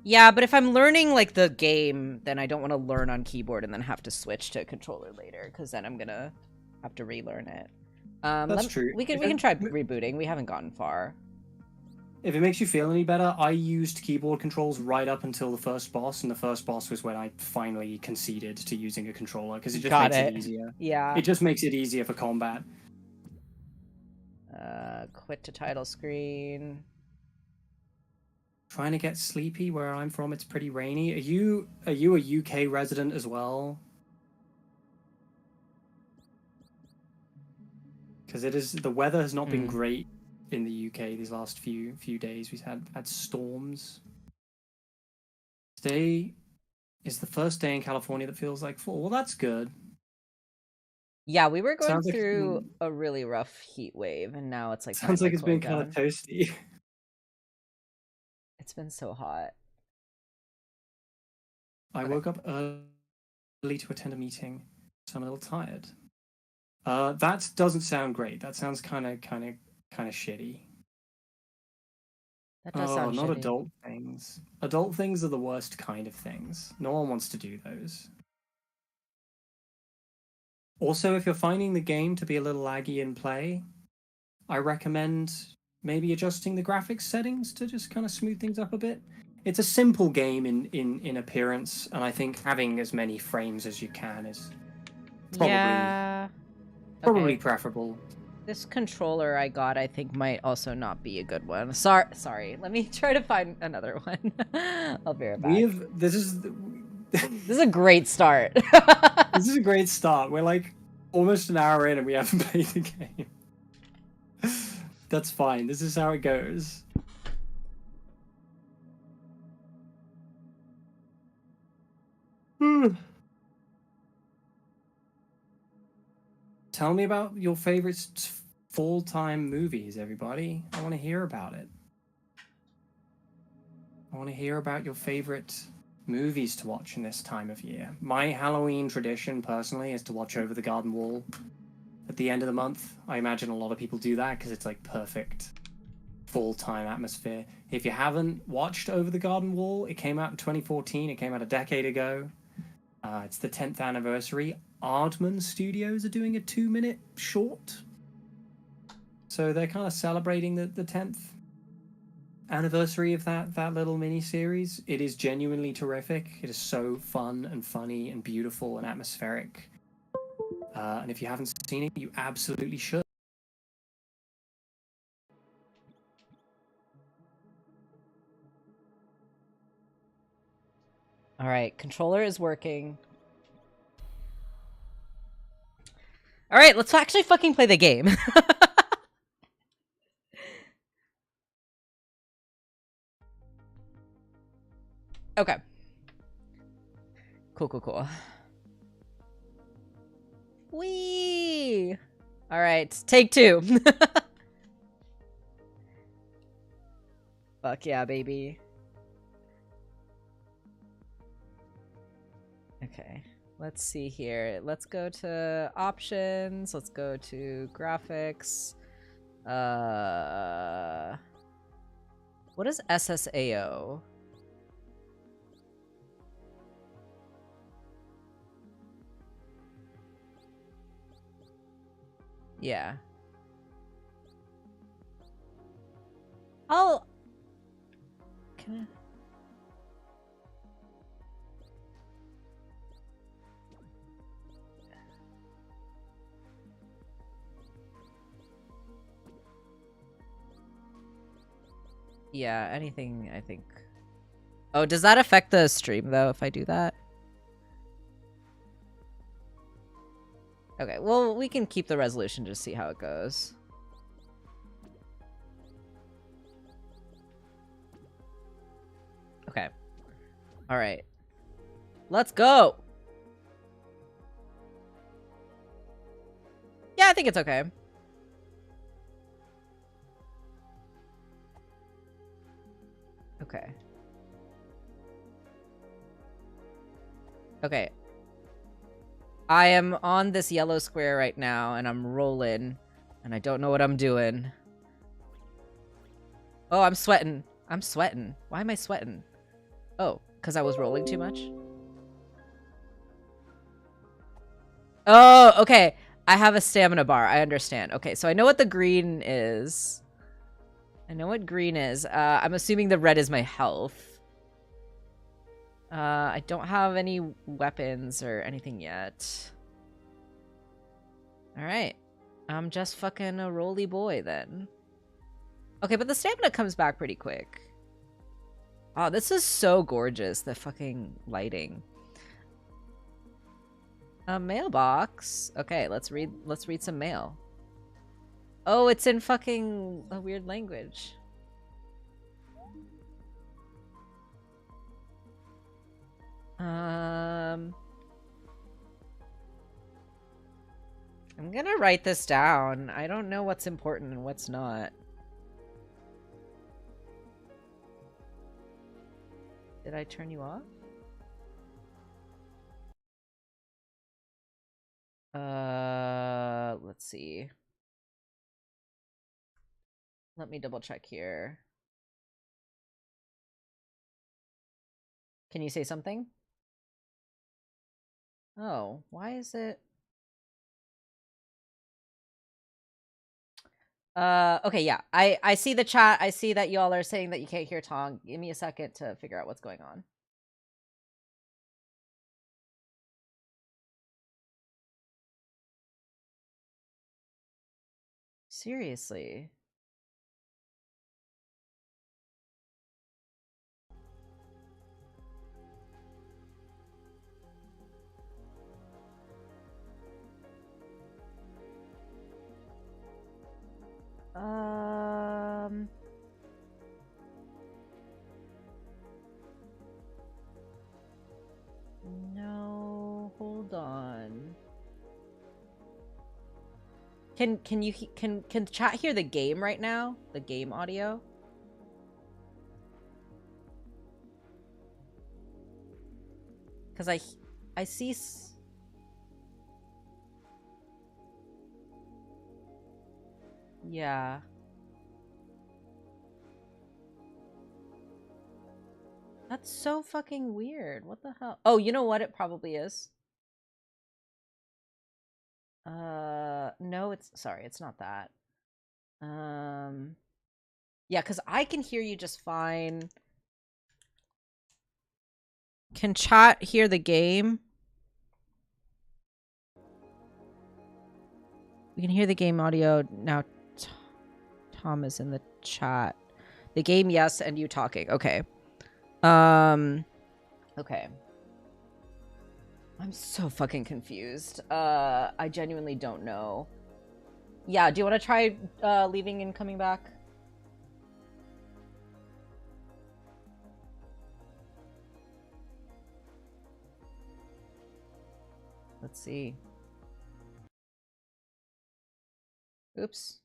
Yeah, but if I'm learning, like, the game, then I don't want to learn on keyboard and then have to switch to controller later, because then I'm gonna have to relearn it. That's true. We can try rebooting. We haven't gotten far. If it makes you feel any better, I used keyboard controls right up until the first boss, and the first boss was when I finally conceded to using a controller, because it just makes it easier. Yeah. It just makes it easier for combat. Quit to title screen. Trying to get sleepy. Where I'm from, it's pretty rainy. Are you a UK resident as well? Because the weather has not been great in the UK these last few days. We've had storms. Today is the first day in California that feels like fall. Well, that's good. Yeah, we were going Sounds like through a really rough heat wave, and now it's like sounds like it's been kind down. of toasty. It's been so hot. I woke up early to attend a meeting, so I'm a little tired. That doesn't sound great. That sounds kind of shitty. That does sound not shitty. adult things. Adult things are the worst kind of things. No one wants to do those. Also, if you're finding the game to be a little laggy in play, I recommend maybe adjusting the graphics settings to just kind of smooth things up a bit. It's a simple game in appearance, and I think having as many frames as you can is probably preferable. This controller I got, I think, might also not be a good one. Sorry. Let me try to find another one. I'll be right back. This is a great start. This is a great start. We're like almost an hour in and we haven't played the game. That's fine. This is how it goes. Tell me about your favorite full-time movies, everybody. I want to hear about it. I want to hear about your favorite movies to watch in this time of year. My Halloween tradition, personally, is to watch Over the Garden Wall at the end of the month. I imagine a lot of people do that because it's like perfect full-time atmosphere. If you haven't watched Over the Garden Wall, it came out in 2014. It came out a decade ago. It's the 10th anniversary. Aardman Studios are doing a 2-minute short. So they're kind of celebrating the 10th anniversary of that little mini-series. It is genuinely terrific. It is so fun and funny and beautiful and atmospheric. And if you haven't seen it, you absolutely should. All right, controller is working. All right, let's actually fucking play the game. Okay. Cool. Whee! All right, take 2. Fuck yeah, baby. Okay, let's see here. Let's go to options. Let's go to graphics. What is SSAO? Yeah. Can I... Yeah, anything, I think. Oh, does that affect the stream, though, if I do that? Okay, well, we can keep the resolution to see how it goes. Okay. All right. Let's go! Yeah, I think it's okay. Okay. Okay. I am on this yellow square right now, and I'm rolling, and I don't know what I'm doing. Oh, I'm sweating. I'm sweating. Why am I sweating? Oh, because I was rolling too much? Oh, okay. I have a stamina bar. I understand. Okay, so I know what the green is. I know what green is. I'm assuming the red is my health. I don't have any weapons or anything yet. Alright. I'm just fucking a roly boy then. Okay, but the stamina comes back pretty quick. Oh, this is so gorgeous, the fucking lighting. A mailbox. Okay, let's read some mail. Oh, it's in fucking a weird language. I'm gonna write this down. I don't know what's important and what's not. Did I turn you off? Let's see. Let me double check here. Can you say something? Oh, why is it? Okay, yeah. I see the chat. I see that y'all are saying that you can't hear Tong. Give me a second to figure out what's going on. Seriously. No, hold on. Can chat hear the game right now? The game audio? Cuz I see yeah. That's so fucking weird. What the hell? Oh, you know what? It probably is. No, it's not that. Yeah, because I can hear you just fine. Can chat hear the game? We can hear the game audio now. Tom is in the chat. The game, yes, and you talking. Okay. Okay. I'm so fucking confused. I genuinely don't know. Yeah, do you want to try leaving and coming back? Let's see. Oops.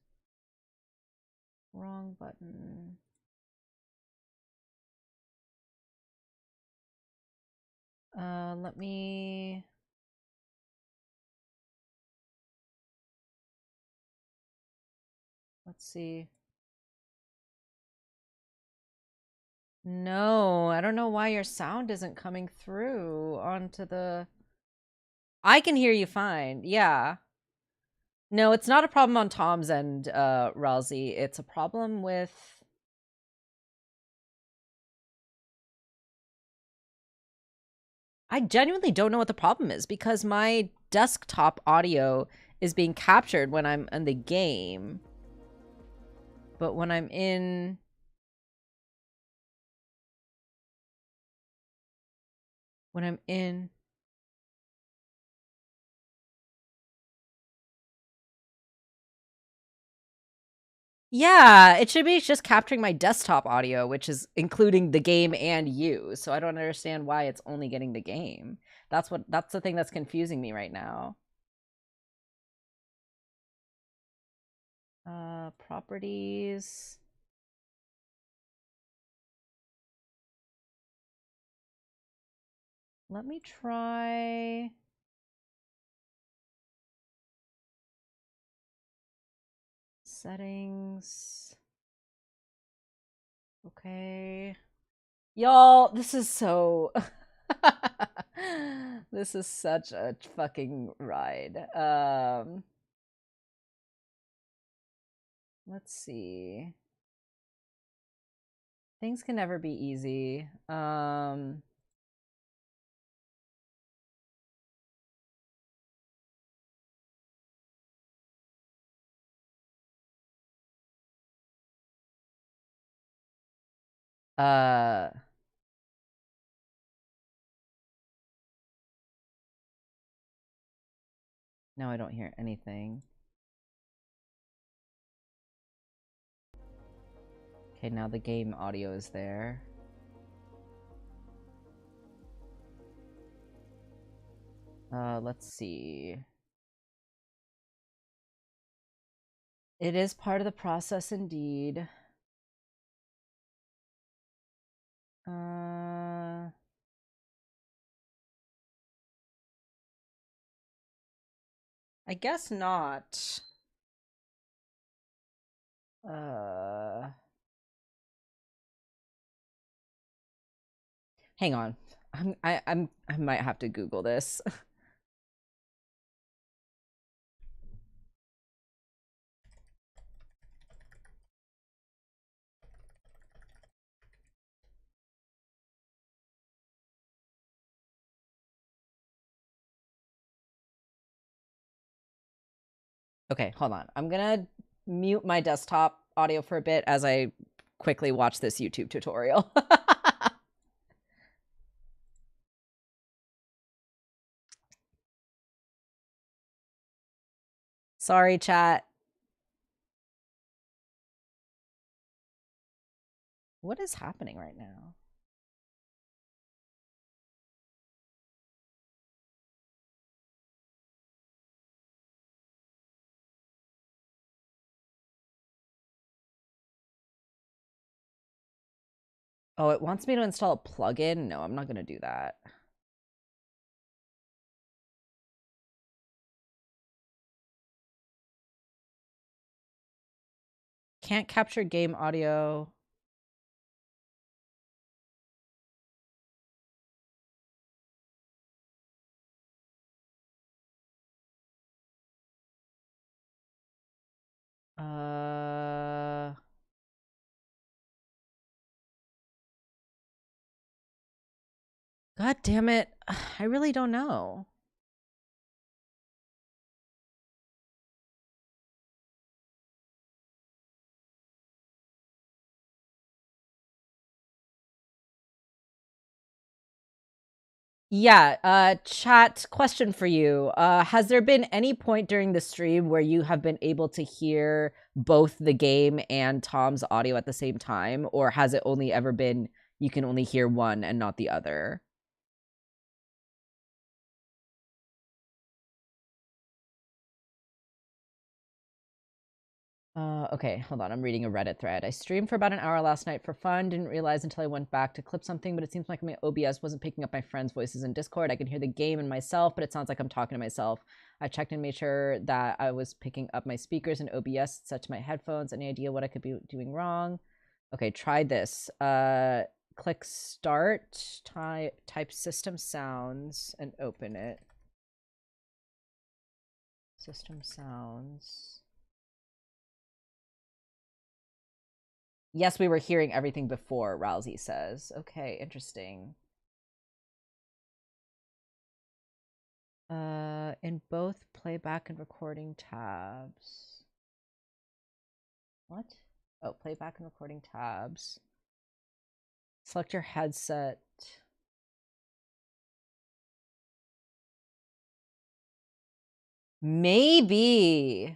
Wrong button. Let me... Let's see. No, I don't know why your sound isn't coming through onto the... I can hear you fine. Yeah. No, it's not a problem on Tom's end, Ralsei. It's a problem with... I genuinely don't know what the problem is because my desktop audio is being captured when I'm in the game. But when I'm in... When I'm in... Yeah, it should be just capturing my desktop audio, which is including the game and you. So I don't understand why it's only getting the game. That's the thing that's confusing me right now. Properties. Let me try... Settings. Okay. Y'all, this is so... This is such a fucking ride. Let's see. Things can never be easy. No, I don't hear anything. Okay, now the game audio is there. Let's see. It is part of the process indeed. I guess not. Hang on. I might have to Google this. Okay, hold on. I'm gonna mute my desktop audio for a bit as I quickly watch this YouTube tutorial. Sorry, chat. What is happening right now? Oh, it wants me to install a plugin? No, I'm not gonna do that. Can't capture game audio. God damn it. I really don't know. Yeah, chat question for you. Has there been any point during the stream where you have been able to hear both the game and Tom's audio at the same time? Or has it only ever been you can only hear one and not the other? Okay, hold on. I'm reading a Reddit thread. I streamed for about an hour last night for fun. Didn't realize until I went back to clip something, but it seems like my OBS wasn't picking up my friends' voices in Discord. I can hear the game and myself, but it sounds like I'm talking to myself. I checked and made sure that I was picking up my speakers and OBS set to my headphones. Any idea what I could be doing wrong? Okay, try this. Click start, type system sounds, and open it. System sounds. Yes, we were hearing everything before, Rousey says. Okay, interesting. In both playback and recording tabs. What? Oh, playback and recording tabs. Select your headset. Maybe.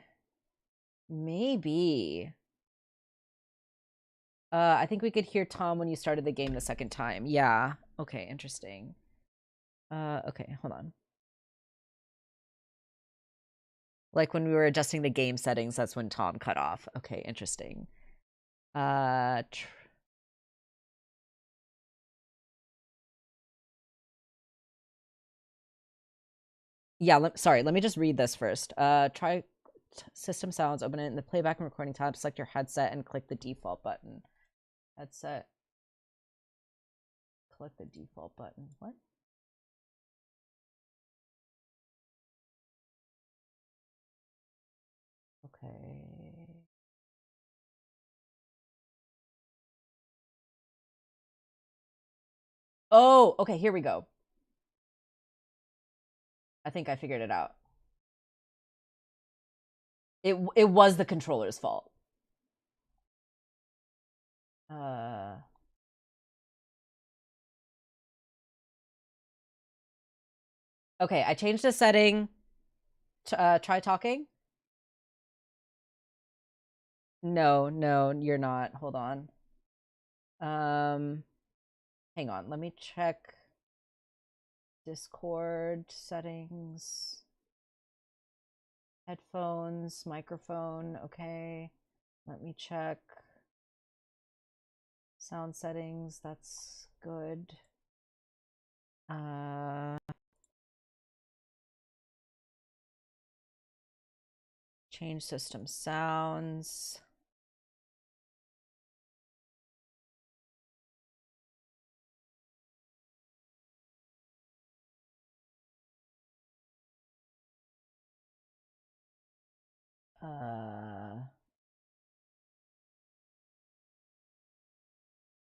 I think we could hear Tom when you started the game the second time. Yeah. Okay, interesting. Okay, hold on. Like when we were adjusting the game settings, that's when Tom cut off. Okay, interesting. Yeah, sorry, let me just read this first. Try system sounds, open it in the playback and recording tab, select your headset, and click the default button. Headset. Click the default button. What? Okay. Oh, okay, here we go. I think I figured it out. It was the controller's fault. Okay, I changed the setting. Try talking. No, you're not. Hold on. Hang on. Let me check Discord settings. Headphones, microphone. Okay. Let me check sound settings. That's good. Change system sounds.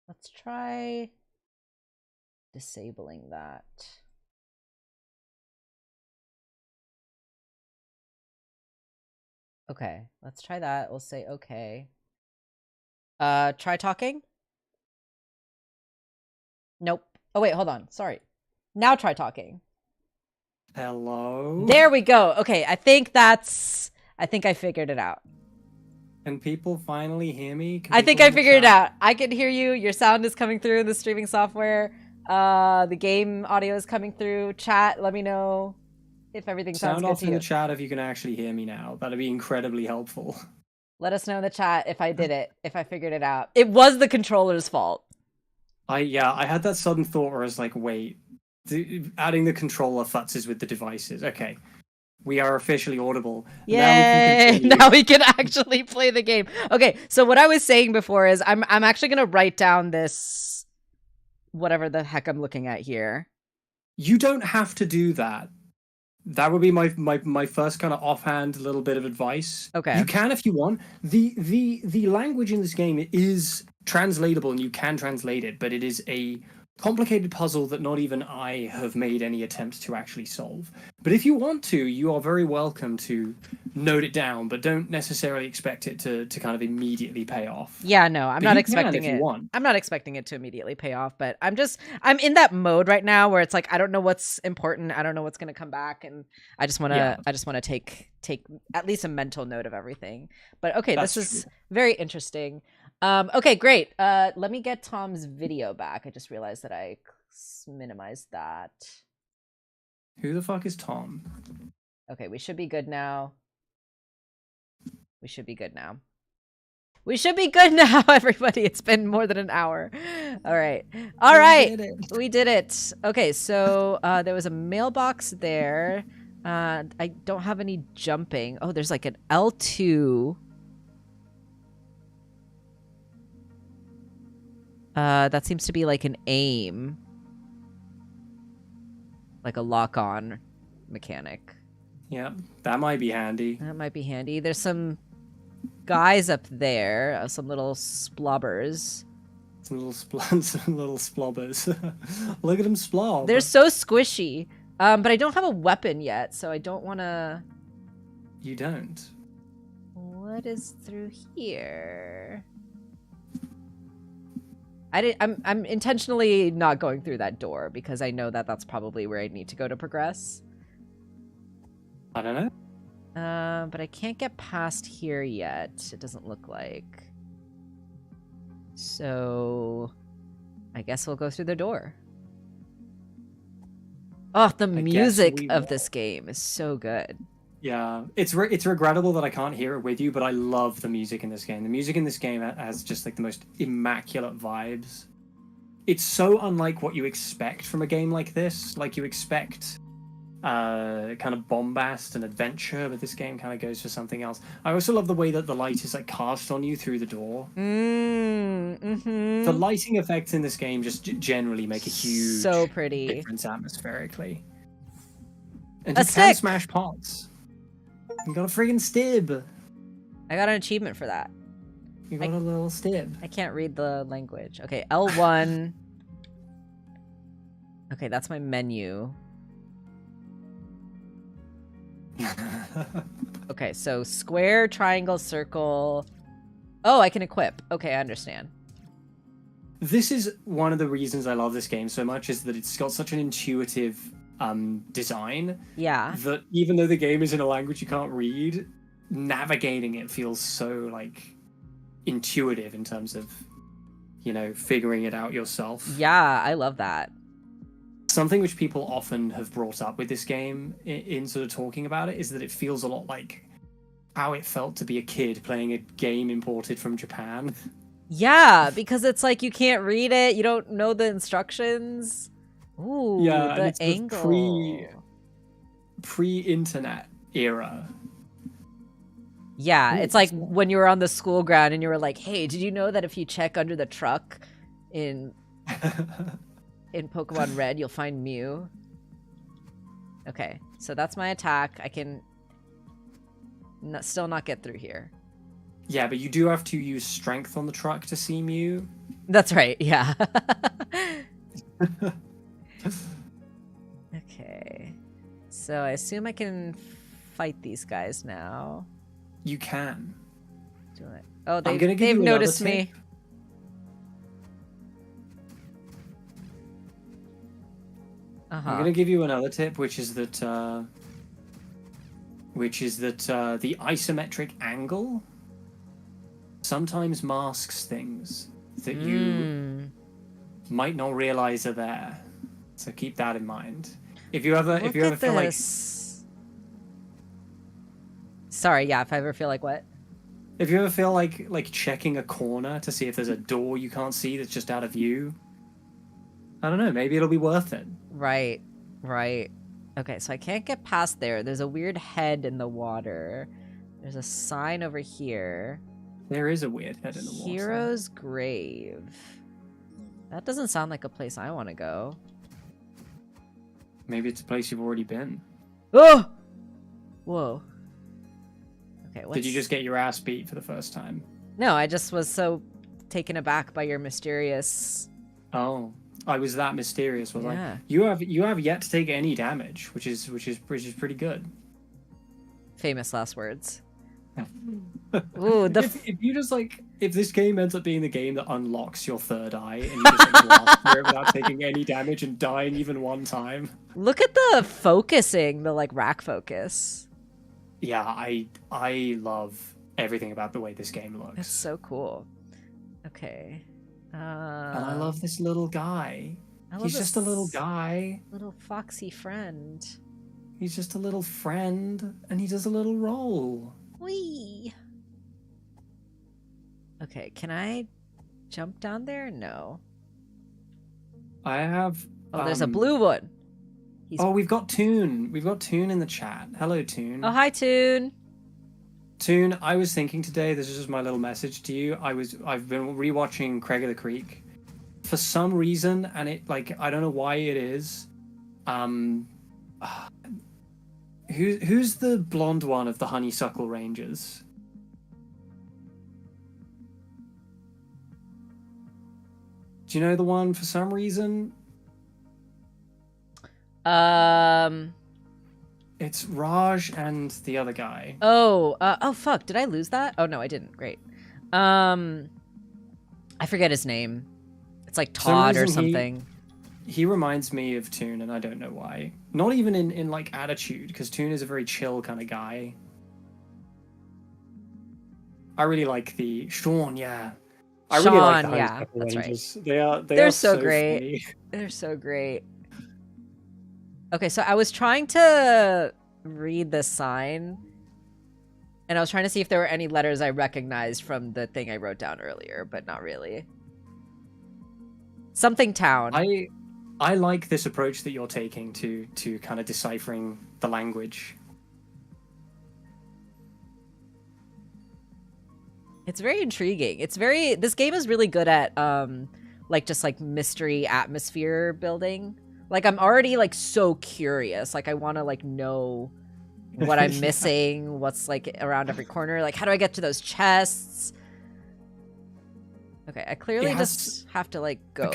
Let's try disabling that. Okay, let's try that. We'll say okay. Try talking. Nope. Oh wait, hold on. Sorry. Now try talking. Hello? There we go. Okay, I think I figured it out. Can people finally hear me? I think I figured it out. I can hear you. Your sound is coming through in the streaming software. The game audio is coming through. Chat, let me know if everything sounds good to you. Sound off in the chat if you can actually hear me now. That'd be incredibly helpful. Let us know in the chat if I did it, if I figured it out. It was the controller's fault. I had that sudden thought where I was like, wait, adding the controller futzes with the devices. Okay. We are officially audible. Yay! Now we can actually play the game. Okay, so what I was saying before is I'm actually gonna write down this whatever the heck I'm looking at here. You don't have to do that. That would be my first kind of offhand little bit of advice. Okay. You can if you want. The language in this game is translatable and you can translate it, but it is a complicated puzzle that not even I have made any attempt to actually solve. But if you want to, you are very welcome to note it down, but don't necessarily expect it to kind of immediately pay off. Yeah, no, I'm But not you expecting can if it. you want. I'm not expecting it to immediately pay off, but I'm in that mode right now where it's like I don't know what's important, I don't know what's going to come back, and I just want to take at least a mental note of everything. But okay, That's this is true. very interesting. Okay, great. Let me get Tom's video back. I just realized that I minimized that. Who the fuck is Tom? Okay, we should be good now. We should be good now. We should be good now, everybody. It's been more than an hour. All right. All right. We did it. Okay, so there was a mailbox there. I don't have any jumping. Oh, there's like an L2. That seems to be like an aim. Like a lock-on mechanic. Yeah, that might be handy. That might be handy. There's some guys up there, some little splobbers. Some little splobbers. Look at them splob. They're so squishy. But I don't have a weapon yet, so I don't want to... You don't? What is through here? I'm intentionally not going through that door because I know that that's probably where I need to go to progress. I don't know. But I can't get past here yet. It doesn't look like. So I guess we'll go through the door. Oh, the music of this game is so good. Yeah, it's regrettable that I can't hear it with you, but I love the music in this game. The music in this game has just like the most immaculate vibes. It's so unlike what you expect from a game like this. Like you expect kind of bombast and adventure, but this game kind of goes for something else. I also love the way that the light is like cast on you through the door. The lighting effects in this game just generally make a huge difference atmospherically. And you can smash pots. You got a friggin' stib. I got an achievement for that. You got a little stib. I can't read the language. Okay, L1. Okay, that's my menu. Okay, so square, triangle, circle. Oh, I can equip. Okay, I understand. This is one of the reasons I love this game so much, is that it's got such an intuitive design. Yeah. That even though the game is in a language you can't read, navigating it feels so like intuitive in terms of, you know, figuring it out yourself. Yeah, I love that. Something which people often have brought up with this game in sort of talking about it is that it feels a lot like how it felt to be a kid playing a game imported from Japan. Yeah, because it's like you can't read it, you don't know the instructions. Ooh, yeah, the and it's angle. Pre-internet era. Yeah, it's like when you were on the school ground and you were like, hey, did you know that if you check under the truck in Pokemon Red, you'll find Mew? Okay, so that's my attack. I can still not get through here. Yeah, but you do have to use strength on the truck to see Mew. That's right, yeah. Okay. So I assume I can fight these guys now. You can. Do it. Oh, they've noticed me. I'm gonna give you another tip, which is that the isometric angle sometimes masks things that you might not realize are there. So keep that in mind. If you ever feel like... Sorry, yeah, if I ever feel like what? If you ever feel like checking a corner to see if there's a door you can't see that's just out of view, I don't know, maybe it'll be worth it. Right. Okay, so I can't get past there. There's a weird head in the water. There's a sign over here. There is a weird head in the water. Hero's Grave. That doesn't sound like a place I want to go. Maybe it's a place you've already been. Oh! Whoa. Okay, Did you just get your ass beat for the first time? No, I just was so taken aback by your mysterious... Oh, I was that mysterious, was Yeah. I? You have yet to take any damage, which is pretty good. Famous last words. Ooh, if you just like, if this game ends up being the game that unlocks your third eye and you just like blast through it without taking any damage and dying even one time. Look at the focusing, the like rack focus. Yeah, I love everything about the way this game looks. It's so cool. Okay. And I love this little guy. He's just a little guy. Little foxy friend. He's just a little friend, and he does a little roll. Whee! Okay, can I jump down there? No. I have... Oh, there's a blue one. Oh, we've got Toon. We've got Toon in the chat. Hello, Toon. Oh, hi, Toon. Toon, I was thinking today, this is just my little message to you. I've been rewatching Craig of the Creek. For some reason, and it, like, I don't know why it is. Who's the blonde one of the Honeysuckle Rangers? Do you know the one for some reason? It's Raj and the other guy. Oh, fuck. Did I lose that? Oh, no, I didn't. Great. I forget his name. It's like Todd or something. He reminds me of Toon, and I don't know why. Not even in like attitude, because Toon is a very chill kind of guy. I really like the Sean, yeah. I really like the yeah, that's Rangers. Right. They're so great. Funny. They're so great. Okay, so I was trying to read this sign, and I was trying to see if there were any letters I recognized from the thing I wrote down earlier, but not really. Something town. I like this approach that you're taking to kind of deciphering the language. It's very intriguing. This game is really good at like just like mystery atmosphere building. Like I'm already like so curious. Like I want to like know what I'm missing, what's like around every corner. Like how do I get to those chests? Okay, I clearly just have to like go.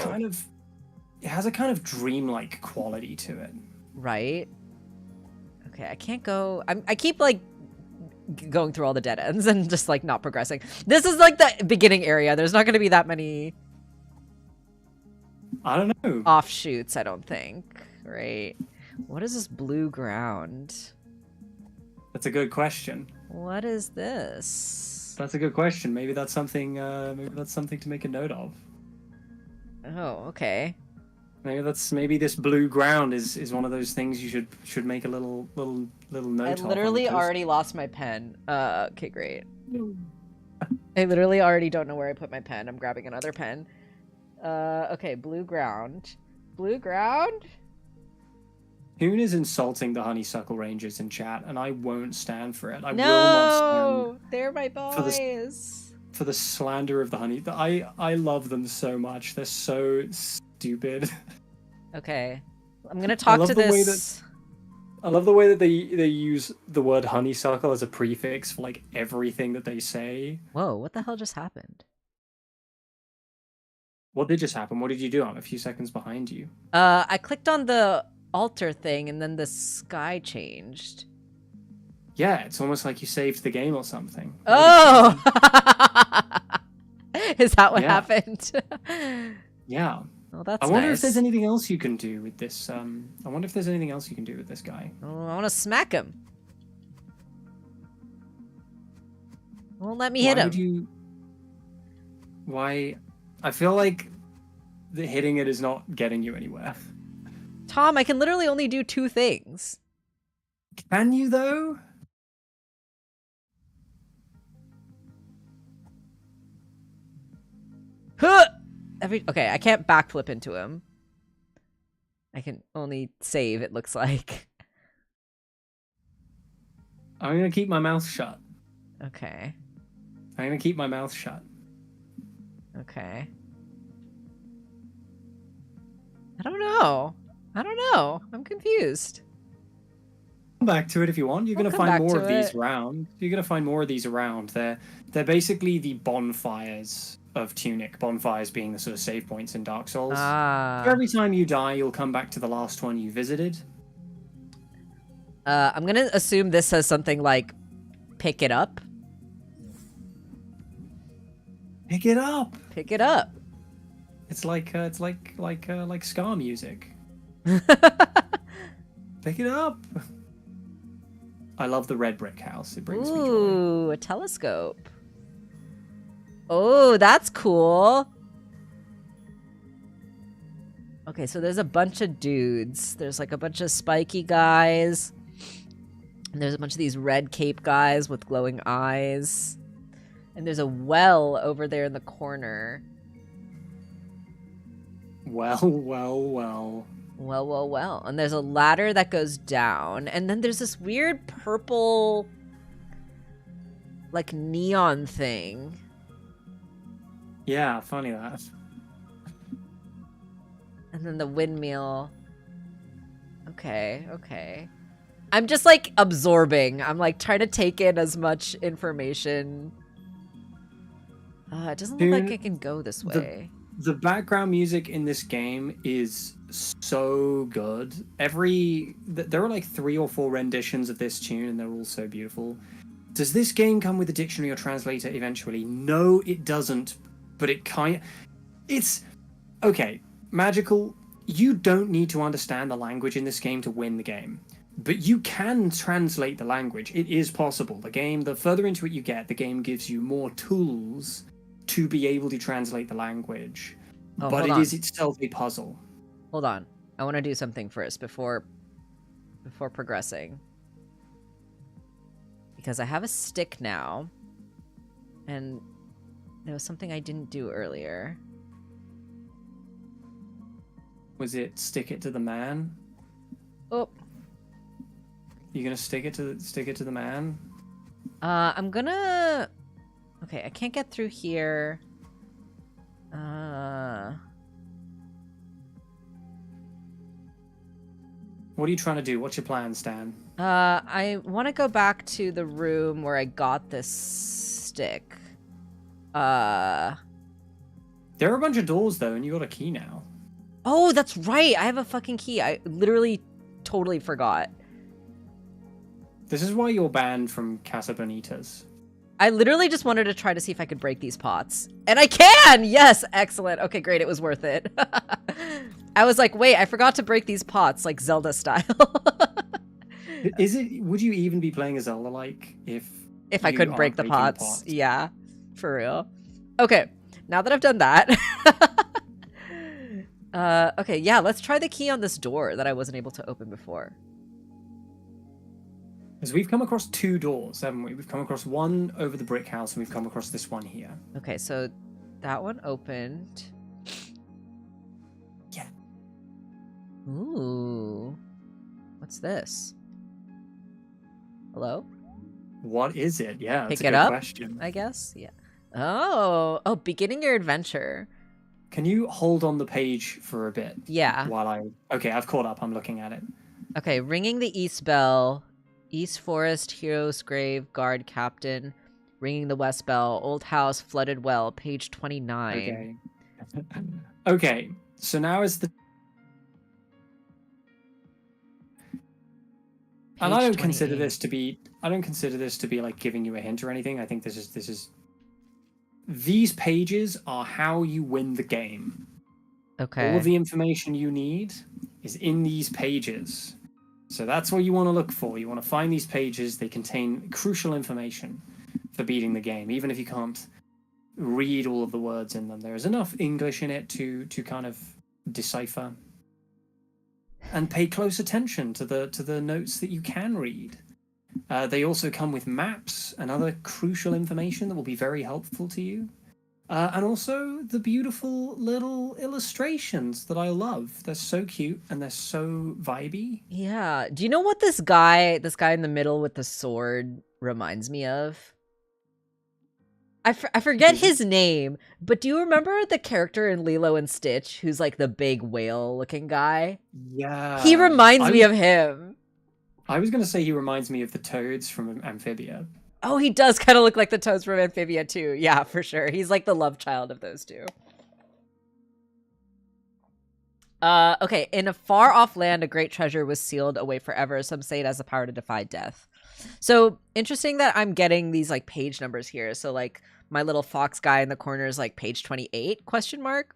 It has a kind of dreamlike quality to it. Right? Okay, I can't go. I keep like going through all the dead ends and just like not progressing. This is like the beginning area. There's not going to be that many I don't know. Offshoots, I don't think. Right? What is this blue ground? That's a good question. What is this? That's a good question. Maybe that's something to make a note of. Oh, okay. Maybe this blue ground is one of those things you should make a little note of. I literally already lost my pen. Okay, great. I literally already don't know where I put my pen. I'm grabbing another pen. Okay, blue ground. Blue ground? Hoon is insulting the Honeysuckle Rangers in chat, and I won't stand for it. I will not No, they're my boys. For the slander of the honey. I love them so much. They're so stupid. Okay, I'm gonna talk to this. I love the way that they use the word honeysuckle as a prefix for like everything that they say. Whoa, what the hell just happened? What did just happen? What did you do? I'm a few seconds behind you. I clicked on the altar thing and then the sky changed. Yeah, it's almost like you saved the game or something. Oh! Is that what happened? Yeah. Well, that's I wonder nice. if there's anything else you can do with this. I wonder if there's anything else you can do with this guy. Oh, I want to smack him. Won't let me hit him. Why? I feel like hitting it is not getting you anywhere. Tom, I can literally only do 2 things. Can you, though? Huh! Okay, I can't backflip into him. I can only save, it looks like. I'm gonna keep my mouth shut. Okay. I'm gonna keep my mouth shut. Okay. I don't know. I'm confused. back to it if you want. You're We'll going to come find back more to of these it. around. You're going to find more of these around. They're basically the bonfires of Tunic. Bonfires being the sort of save points in Dark Souls. Ah. So every time you die, you'll come back to the last one you visited. I'm gonna assume this says something like, pick it up. Pick it up. Pick it up. It's like ska music. Pick it up. I love the red brick house. It brings me joy. Ooh, a telescope. Oh, that's cool. Okay, so there's a bunch of dudes. There's like a bunch of spiky guys. And there's a bunch of these red cape guys with glowing eyes. And there's a well over there in the corner. Well, well, well. Well, well, well. And there's a ladder that goes down. And then there's this weird purple, like, neon thing. Yeah, funny that. And then the windmill. Okay, okay. I'm just, like, absorbing. I'm, like, trying to take in as much information. It doesn't look like I can go this way. The background music in this game is so good. There are like 3 or 4 renditions of this tune, and they're all so beautiful. Does this game come with a dictionary or translator eventually? No, it doesn't. But it's okay. Magical. You don't need to understand the language in this game to win the game, but you can translate the language. It is possible. The further into it you get, the game gives you more tools to be able to translate the language, but it is itself a puzzle. Hold on. I want to do something first before progressing. Because I have a stick now, and there was something I didn't do earlier. Was it stick it to the man? Oh. You gonna stick it to the man? I'm gonna... Okay, I can't get through here. What are you trying to do? What's your plan, Stan? I want to go back to the room where I got this stick. There are a bunch of doors, though, and you got a key now. Oh, that's right! I have a fucking key. I literally totally forgot. This is why you're banned from Casa Bonitas. I literally just wanted to try to see if I could break these pots. And I can! Yes! Excellent. Okay, great. It was worth it. I was like, wait, I forgot to break these pots, like Zelda style. Would you even be playing a Zelda-like if I couldn't break the pots? Yeah, for real. Okay, now that I've done that. Okay, yeah, let's try the key on this door that I wasn't able to open before. Because we've come across 2 doors, haven't we? We've come across one over the brick house, and we've come across this one here. Okay, so that one opened. Yeah. Ooh. What's this? Hello? What is it? Yeah, that's Pick a it good up, question. I guess? Yeah. Oh, beginning your adventure. Can you hold on the page for a bit? Yeah. Okay, I've caught up. I'm looking at it. Okay, ringing the East Bell. East Forest, Hero's Grave, Guard Captain. Ringing the West Bell, Old House, Flooded Well, page 29. Okay. Okay, so now is the... And I don't consider this to be... I don't consider this to be, like, giving you a hint or anything. I think this is... These pages are how you win the game. Okay. All of the information you need is in these pages. So that's what you want to look for. You want to find these pages. They contain crucial information for beating the game, even if you can't read all of the words in them. There is enough English in it to kind of decipher and pay close attention to the notes that you can read. They also come with maps and other crucial information that will be very helpful to you. And also the beautiful little illustrations that I love. They're so cute and they're so vibey. Yeah. Do you know what this guy in the middle with the sword reminds me of? I forget his name, but do you remember the character in Lilo and Stitch who's like the big whale looking guy? Yeah. He reminds me of him. I was going to say he reminds me of the toads from Amphibia. Oh, he does kind of look like the toads from Amphibia too. Yeah, for sure. He's like the love child of those two. Okay. In a far off land, a great treasure was sealed away forever. Some say it has the power to defy death. So interesting that I'm getting these like page numbers here. So like my little fox guy in the corner is like page 28 question mark.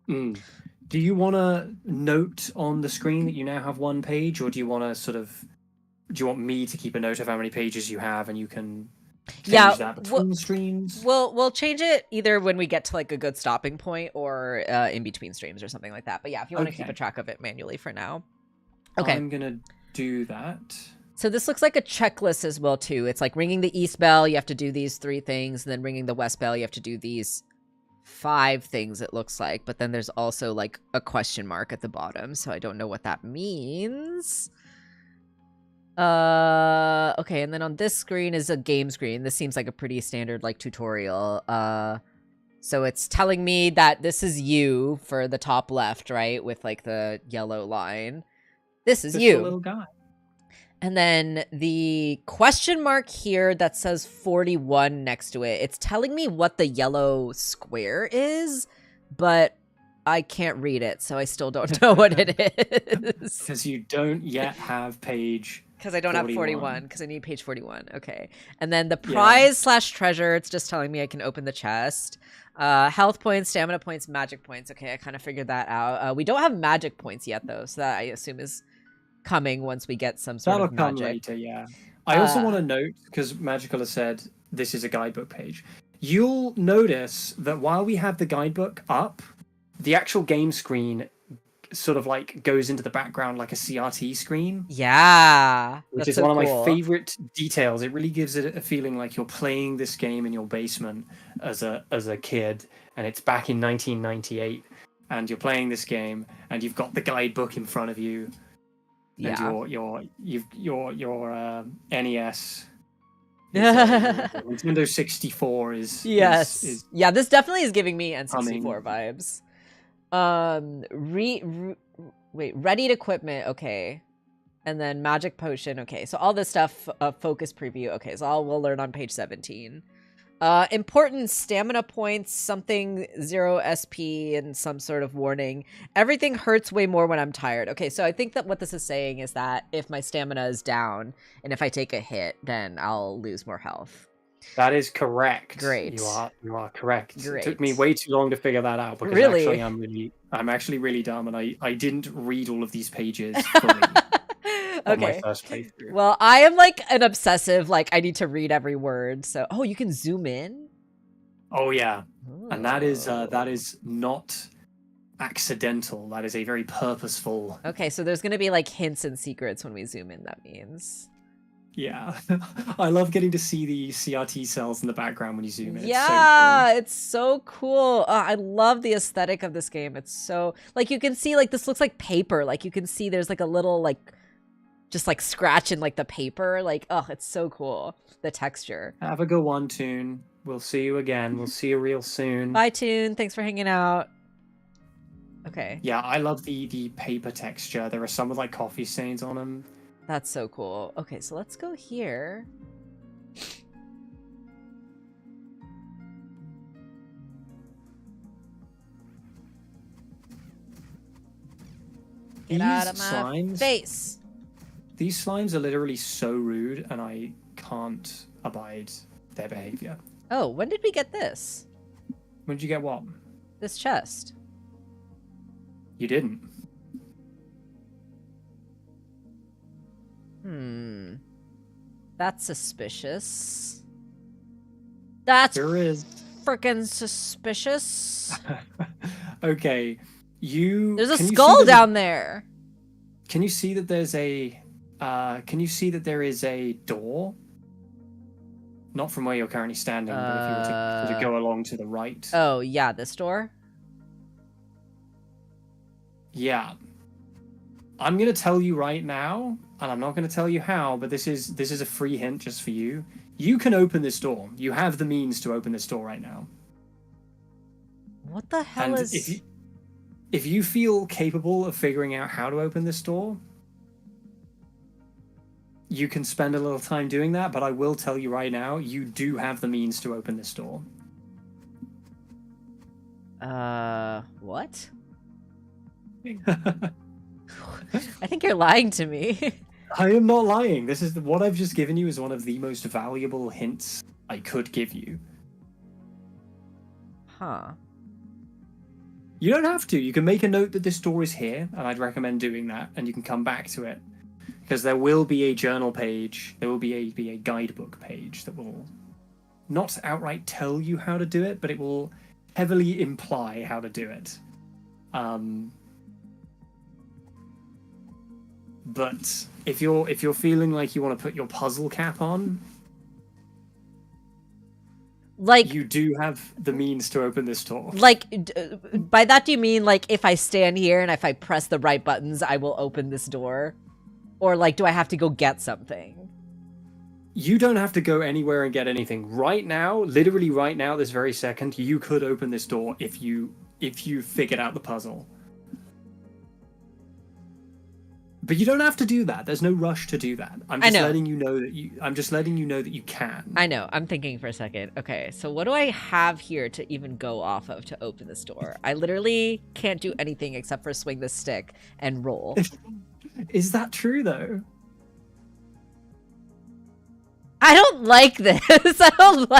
Mm. Do you want to note on the screen that you now have one page, or do you want me to keep a note of how many pages you have and you can change that between streams? We'll change it either when we get to like a good stopping point or in between streams or something like that. But yeah, if you want to keep a track of it manually for now. Okay. I'm going to do that. So this looks like a checklist as well too. It's like ringing the east bell, you have to do these 3 things, and then ringing the west bell, you have to do these 5 things it looks like. But then there's also like a question mark at the bottom, so I don't know what that means. Okay, and then on this screen is a game screen. This seems like a pretty standard like tutorial. So it's telling me that this is you for the top left, right, with like the yellow line. This is you. Little guy. And then the question mark here that says 41 next to it. It's telling me what the yellow square is, but I can't read it, so I still don't know what it is. Because you don't yet have page. Because I don't have 41, because I need page 41. Okay. And then the prize / treasure, it's just telling me I can open the chest. Health points, stamina points, magic points. Okay, I kind of figured that out. We don't have magic points yet, though, so that I assume is coming once we get some sort of magic. That'll come later, yeah. I also want to note, because Magical has said this is a guidebook page, you'll notice that while we have the guidebook up, the actual game screen sort of like goes into the background like a CRT screen. Yeah. Which is one of my favorite details. It really gives it a feeling like you're playing this game in your basement as a kid, and it's back in 1998, and you're playing this game, and you've got the guidebook in front of you. Yeah. And your NES. Nintendo 64 is yeah, this definitely is giving me N64 vibes. Readied equipment, okay, and then magic potion, okay, so all this stuff, focus preview, okay, so we'll learn on page 17. Important stamina points, something 0 SP and some sort of warning. Everything hurts way more when I'm tired. Okay, so I think that what this is saying is that if my stamina is down and if I take a hit, then I'll lose more health. That is correct. Great. You are correct. Great. It took me way too long to figure that out because actually I'm actually really dumb, and I didn't read all of these pages fully. On my first playthrough. Well, I am like an obsessive, like I need to read every word. So, you can zoom in. Oh yeah, and that is not accidental. That is a very purposeful. Okay, so there's gonna be like hints and secrets when we zoom in. That means. Yeah, I love getting to see the CRT cells in the background when you zoom in. Yeah, it's so cool. I love the aesthetic of this game. It's so like you can see like this looks like paper. Like you can see there's like a little like. Just like scratch in like the paper, like it's so cool, the texture. Have a good one, Toon. We'll see you again. We'll see you real soon. Bye, Toon. Thanks for hanging out. Okay. Yeah, I love the paper texture. There are some with like coffee stains on them. That's so cool. Okay, so let's go here. Get out of my face. These slimes are literally so rude, and I can't abide their behavior. Oh, when did we get this? When did you get what? This chest. You didn't. That's suspicious. That's freaking suspicious. Okay, There's a skull down there. Can you see that there's a? Can you see that there is a door? Not from where you're currently standing, but if you were to go along to the right. Oh, yeah, this door? Yeah. I'm going to tell you right now, and I'm not going to tell you how, but this is a free hint just for you. You can open this door. You have the means to open this door right now. What the hell and if you feel capable of figuring out how to open this door, you can spend a little time doing that, but I will tell you right now, you do have the means to open this door. What? I think you're lying to me. I am not lying. This is what I've just given you is one of the most valuable hints I could give you. Huh. You don't have to. You can make a note that this door is here, and I'd recommend doing that, and you can come back to it. Because there will be a journal page, there will be a guidebook page that will not outright tell you how to do it, but it will heavily imply how to do it. But if you're feeling like you want to put your puzzle cap on, like you do have the means to open this door. Like, by that do you mean like if I stand here and if I press the right buttons, I will open this door? Or, like, do I have to go get something? You don't have to go anywhere and get anything. Right now, literally right now, this very second, you could open this door if you figured out the puzzle. But you don't have to do that. There's no rush to do that. I'm just letting you know that you can. I know. I'm thinking for a second. Okay, so what do I have here to even go off of to open this door? I literally can't do anything except for swing the stick and roll. Is that true, though? I don't like this. I don't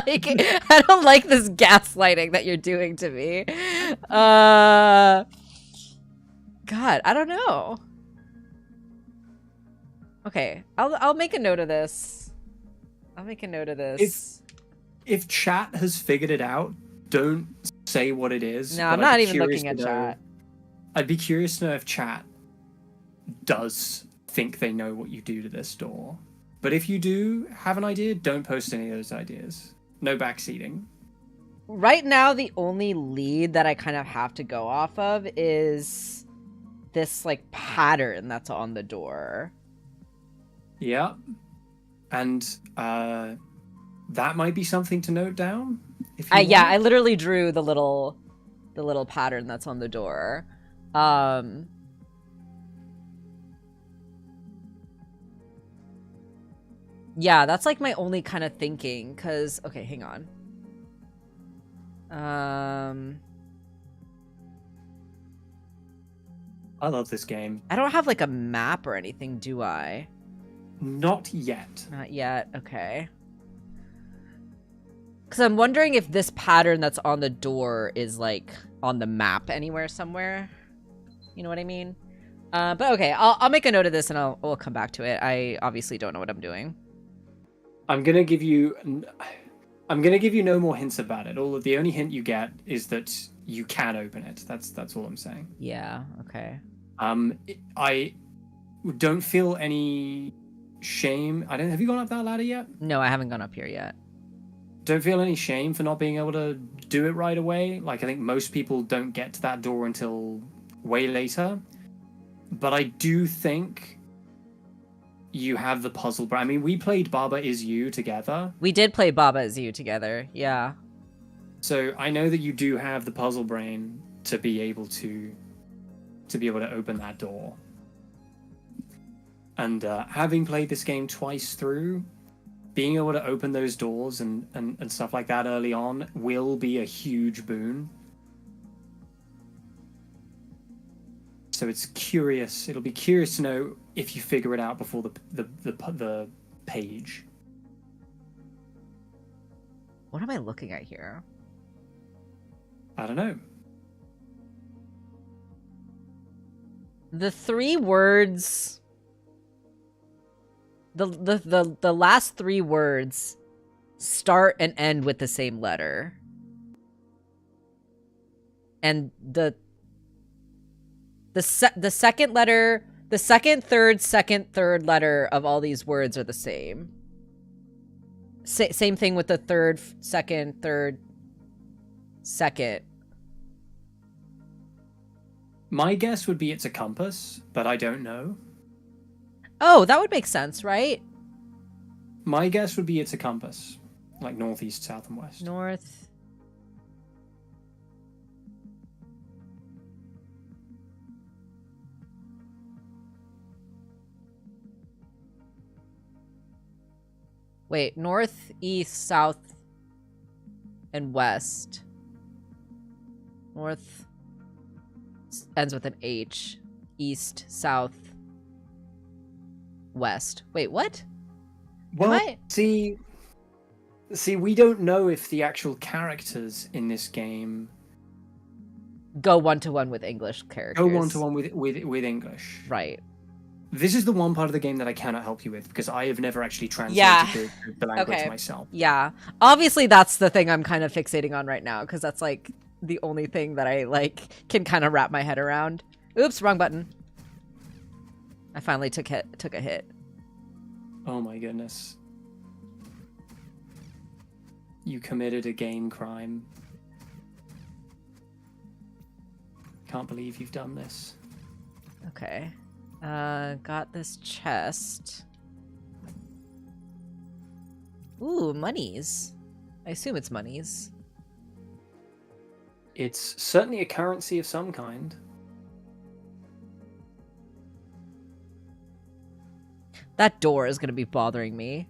like this gaslighting that you're doing to me. God, I don't know. Okay, I'll make a note of this. If chat has figured it out, don't say what it is. No, I'm not even looking at chat. I'd be curious to know if chat does think they know what you do to this door. But if you do have an idea, don't post any of those ideas. No backseating. Right now, the only lead that I kind of have to go off of is this, like, pattern that's on the door. Yeah. And that might be something to note down. If you yeah, I literally drew the little pattern that's on the door. Yeah, that's like my only kind of thinking, because okay, hang on. I love this game. I don't have like a map or anything, do I? Not yet. Not yet. Okay. Because I'm wondering if this pattern that's on the door is like on the map anywhere somewhere. You know what I mean? But okay, I'll make a note of this and we'll come back to it. I obviously don't know what I'm doing. I'm gonna give you no more hints about it. The only hint you get is that you can open it. That's all I'm saying. Yeah. Okay. I don't feel any shame. Have you gone up that ladder yet? No, I haven't gone up here yet. Don't feel any shame for not being able to do it right away. Like, I think most people don't get to that door until way later. But I do think you have the puzzle. I mean, we played Baba Is You together. We did play Baba Is You together, yeah. So I know that you do have the puzzle brain to be able to open that door. And having played this game twice through, being able to open those doors and stuff like that early on will be a huge boon. So it's curious. It'll be curious to know if you figure it out before the page. What am I looking at here? I don't know. The three words. The last three words start and end with the same letter. And the second letter, the second, third letter of all these words are the same. Same thing with the third, second, third, second. My guess would be it's a compass, but I don't know. Oh, that would make sense, right? My guess would be it's a compass. Like north, east, south, and west. North. Wait, north, east, south, and west. North ends with an H. East, south, west. Wait, what? Well, see, we don't know if the actual characters in this game go one-to-one with English characters. Go one-to-one with English. Right. This is the one part of the game that I cannot help you with, because I have never actually translated the language myself. Yeah. Obviously, that's the thing I'm kind of fixating on right now, because that's, like, the only thing that I, like, can kind of wrap my head around. Oops, wrong button. I finally took a hit. Oh my goodness. You committed a game crime. Can't believe you've done this. Okay. Got this chest. Ooh, monies. I assume it's monies. It's certainly a currency of some kind. That door is going to be bothering me.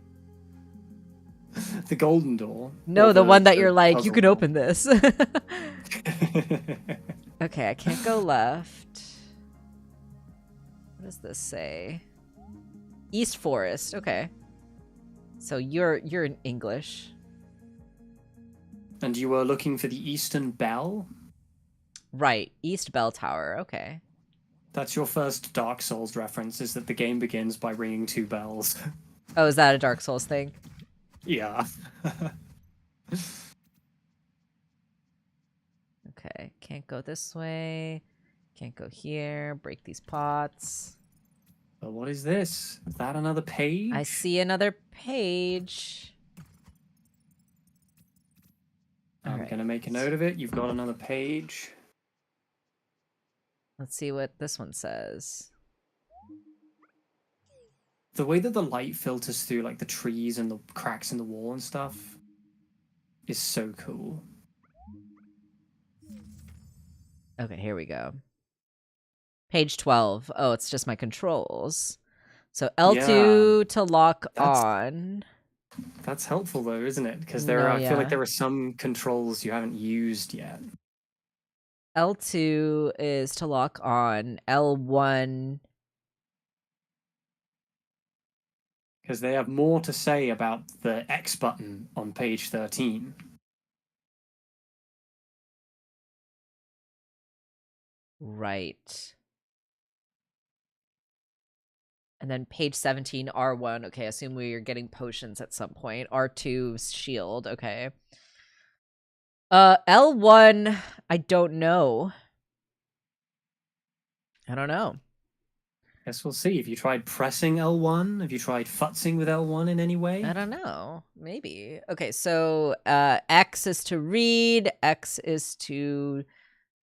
The golden door? No, the one that you're like, you can door. open this. Okay, I can't go left. What does this say? East Forest. Okay. So you're in English. And you were looking for the Eastern Bell? Right. East Bell Tower. Okay. That's your first Dark Souls reference, is that the game begins by ringing 2 bells. Oh, is that a Dark Souls thing? Yeah. Okay. Can't go this way. Can't go here. Break these pots. But what is this? Is that another page? I see another page. I'm going to make a note of it. You've got another page. Let's see what this one says. The way that the light filters through, like, the trees and the cracks in the wall and stuff is so cool. Okay, here we go. Page 12. Oh, it's just my controls. So L2 to lock on. That's helpful, though, isn't it? Because I feel like there are some controls you haven't used yet. L2 is to lock on. L1... Because they have more to say about the X button on page 13. Right. And then page 17, R1. Okay, assume we're getting potions at some point. R2, shield. Okay. L1, I don't know. Guess we'll see. Have you tried pressing L1? Have you tried futzing with L1 in any way? I don't know. Maybe. Okay, so X is to read. X is to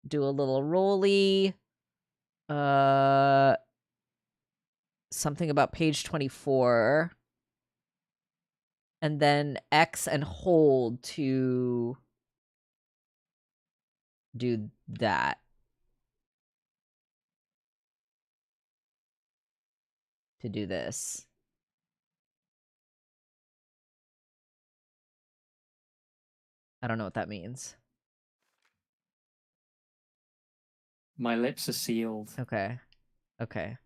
do a little rolly. Something about page 24. And then X and hold to do that. To do this. I don't know what that means. My lips are sealed. Okay. Okay.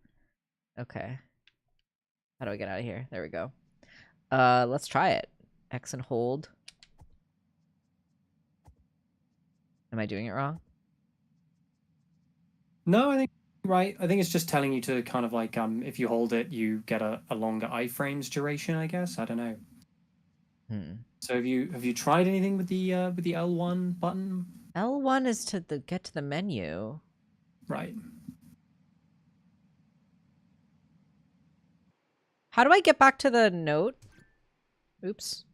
Okay. How do I get out of here? There we go. Let's try it. X and hold. Am I doing it wrong? No, I think right. I think it's just telling you to kind of like if you hold it, you get a longer iframes duration, I guess. I don't know. So have you tried anything with the L1 button? L1 is to get to the menu. Right. How do I get back to the note? Oops.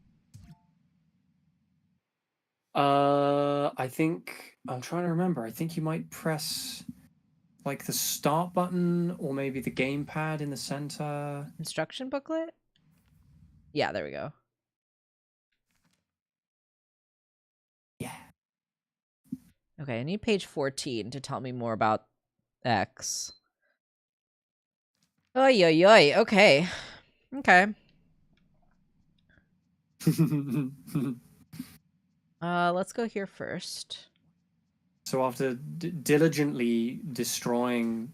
I think I'm trying to remember. I think you might press like the start button or maybe the gamepad in the center. Instruction booklet? Yeah, there we go. Yeah. Okay, I need page 14 to tell me more about X. Oy, oy, oy. Okay. Okay. Let's go here first. So after diligently destroying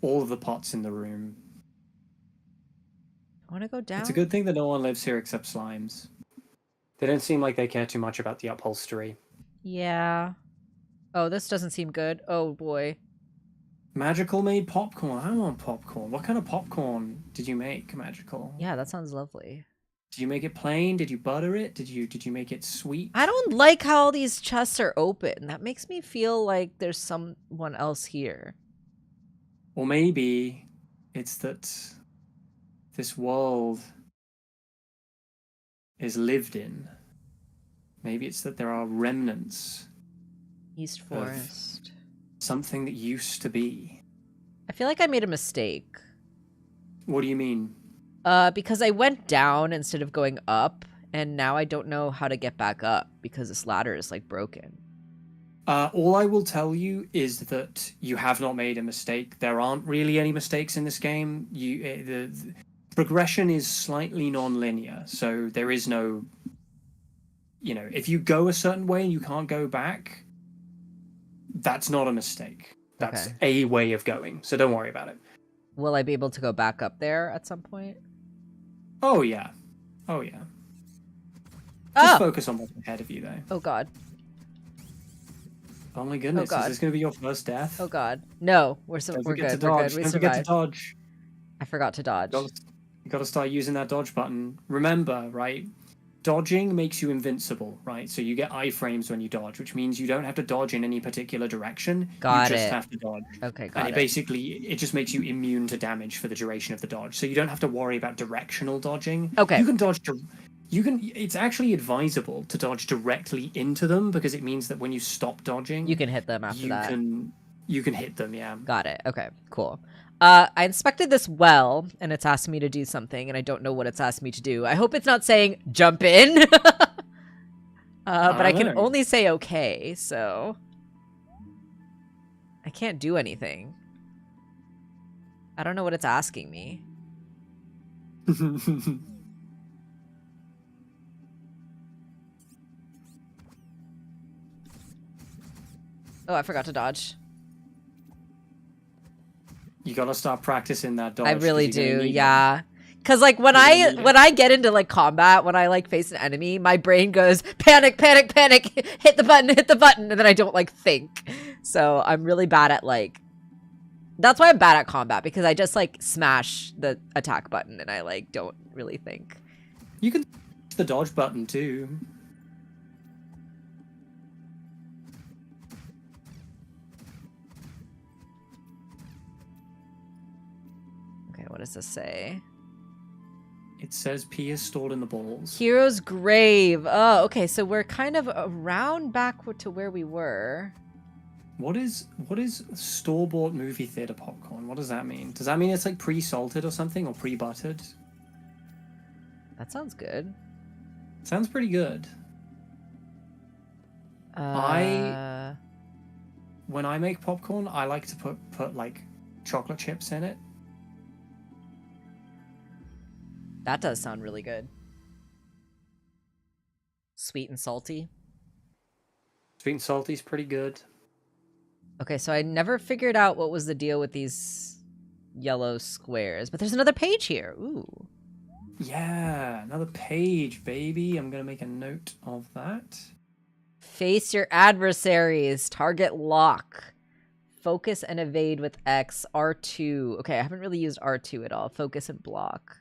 all of the pots in the room, I want to go down. it's a good thing that no one lives here except slimes. They don't seem like they care too much about the upholstery. Yeah. Oh, this doesn't seem good. Oh boy. Magical made popcorn. I want popcorn. What kind of popcorn did you make, Magical? Yeah, that sounds lovely. Did you make it plain? Did you butter it? Did you make it sweet? I don't like how all these chests are open. That makes me feel like there's someone else here. Or maybe it's that this world is lived in. Maybe it's that there are remnants. East Forest. Something that used to be. I feel like I made a mistake. What do you mean? Because I went down instead of going up, and now I don't know how to get back up because this ladder is like broken. All I will tell you is that you have not made a mistake. There aren't really any mistakes in this game. The progression is slightly non-linear, so there is no... if you go a certain way and you can't go back, that's not a mistake. That's a way of going, so don't worry about it. Will I be able to go back up there at some point? Oh, yeah. Oh, yeah. Just focus on what's ahead of you, though. Oh, God. Oh, my goodness. Is this going to be your first death? Oh, God. No. We're good. We're good. We Don't forget to dodge. I forgot to dodge. You got to start using that dodge button. Remember, right? Dodging makes you invincible, right? So you get iframes when you dodge, which means you don't have to dodge in any particular direction. You just have to dodge. Okay, got it. And it just makes you immune to damage for the duration of the dodge. So you don't have to worry about directional dodging. Okay. You can dodge it's actually advisable to dodge directly into them because it means that when you stop dodging, you can hit them after that. You can hit them, yeah. Got it. Okay, cool. I inspected this well, and it's asked me to do something, and I don't know what it's asked me to do. I hope it's not saying jump in. But I can only say okay, so I can't do anything. I don't know what it's asking me. Oh, I forgot to dodge. You gotta start practicing that dodge. I really do, yeah. Because like when I get into like combat, when I like face an enemy, my brain goes panic, panic, panic, hit the button, and then I don't like think. So I'm really bad at like. That's why I'm bad at combat, because I just like smash the attack button and I like don't really think. You can the dodge button too. What does this say? It says P is stored in the balls. Hero's grave. Oh, okay. So we're kind of around back to where we were. What is store-bought movie theater popcorn? What does that mean? Does that mean it's like pre-salted or something, or pre-buttered? That sounds good. Sounds pretty good. When I make popcorn, I like to put like chocolate chips in it. That does sound really good. Sweet and salty. Sweet and salty is pretty good. Okay, so I never figured out what was the deal with these yellow squares, but there's another page here. Ooh. Yeah, another page, baby. I'm gonna make a note of that. Face your adversaries. Target lock. Focus and evade with X. R2. Okay, I haven't really used R2 at all. Focus and block.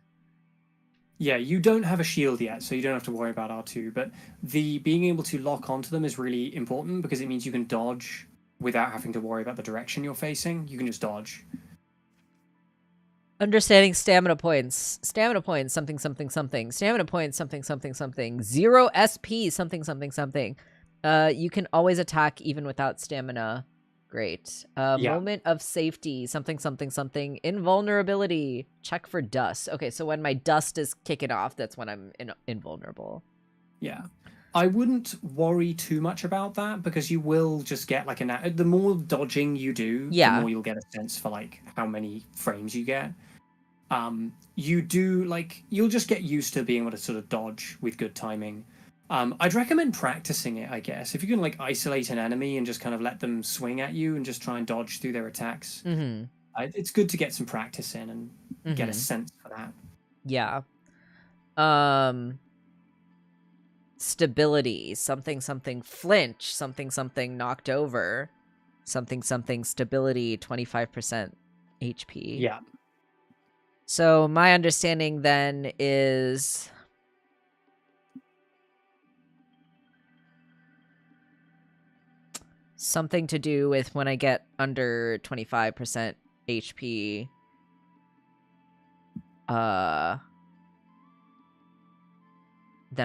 Yeah, you don't have a shield yet, so you don't have to worry about R2, but the being able to lock onto them is really important because it means you can dodge without having to worry about the direction you're facing. You can just dodge. Understanding stamina points. Stamina points, something, something, something. Stamina points, something, something, something. 0 SP, something, something, something. You can always attack even without stamina. Great. Moment of safety, something, something, something. Invulnerability. Check for dust. Okay, so when my dust is kicking off, that's when I'm invulnerable. Yeah. I wouldn't worry too much about that because you will just get like the more dodging you do, the more you'll get a sense for like how many frames you get. you do like you'll just get used to being able to sort of dodge with good timing. I'd recommend practicing it, I guess. If you can like isolate an enemy and just kind of let them swing at you and just try and dodge through their attacks, it's good to get some practice in and get a sense for that. Yeah. Stability, something flinch, something knocked over, something stability, 25% HP. Yeah. So my understanding then is something to do with when I get under 25% HP, then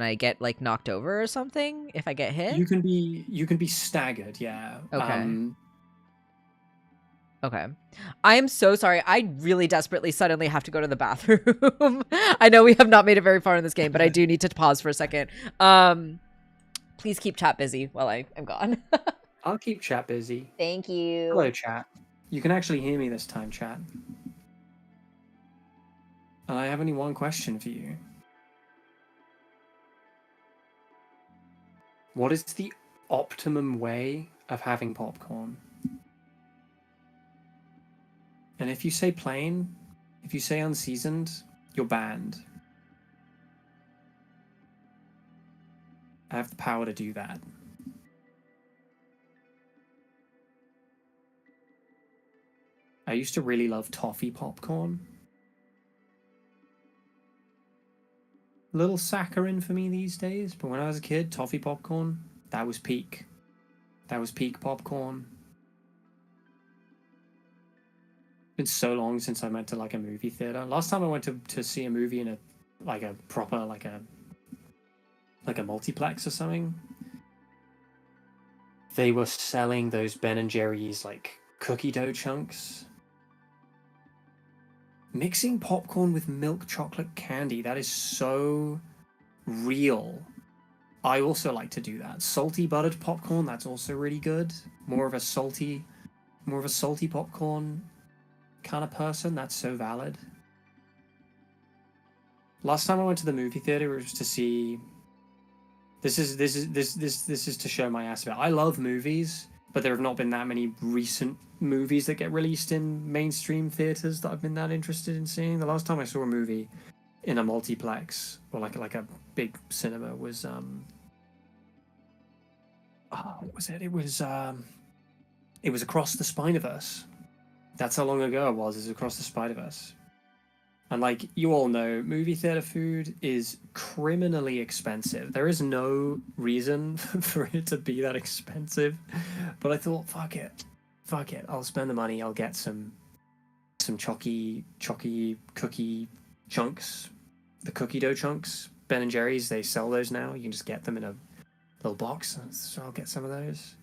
I get like knocked over or something if I get hit. You can be staggered, yeah. Okay. Okay. I am so sorry. I really desperately suddenly have to go to the bathroom. I know we have not made it very far in this game, but I do need to pause for a second. Please keep chat busy while I am gone. I'll keep chat busy. Thank you. Hello, chat. You can actually hear me this time, chat. And I have only one question for you. What is the optimum way of having popcorn? And if you say plain, if you say unseasoned, you're banned. I have the power to do that. I used to really love toffee popcorn. A little saccharine for me these days, but when I was a kid, toffee popcorn, that was peak. That was peak popcorn. It's been so long since I went to like a movie theater. Last time I went to see a movie in a proper like a multiplex or something, they were selling those Ben and Jerry's like cookie dough chunks. Mixing popcorn with milk chocolate candy, that is so real. I also like to do that. Salty buttered popcorn, that's also really good. More of a salty popcorn kind of person, that's so valid. Last time I went to the movie theater was to see this is to show my ass about. I love movies, but there have not been that many recent movies that get released in mainstream theaters that I've been that interested in seeing. The last time I saw a movie in a multiplex or like a big cinema was what was it? It was Across the Spider-Verse. That's how long ago it was. It's Across the Spider-Verse. And like you all know, movie theater food is criminally expensive. There is no reason for it to be that expensive. But I thought, fuck it. I'll spend the money. I'll get some chalky cookie chunks. The cookie dough chunks. Ben and Jerry's, they sell those now. You can just get them in a little box. So I'll get some of those.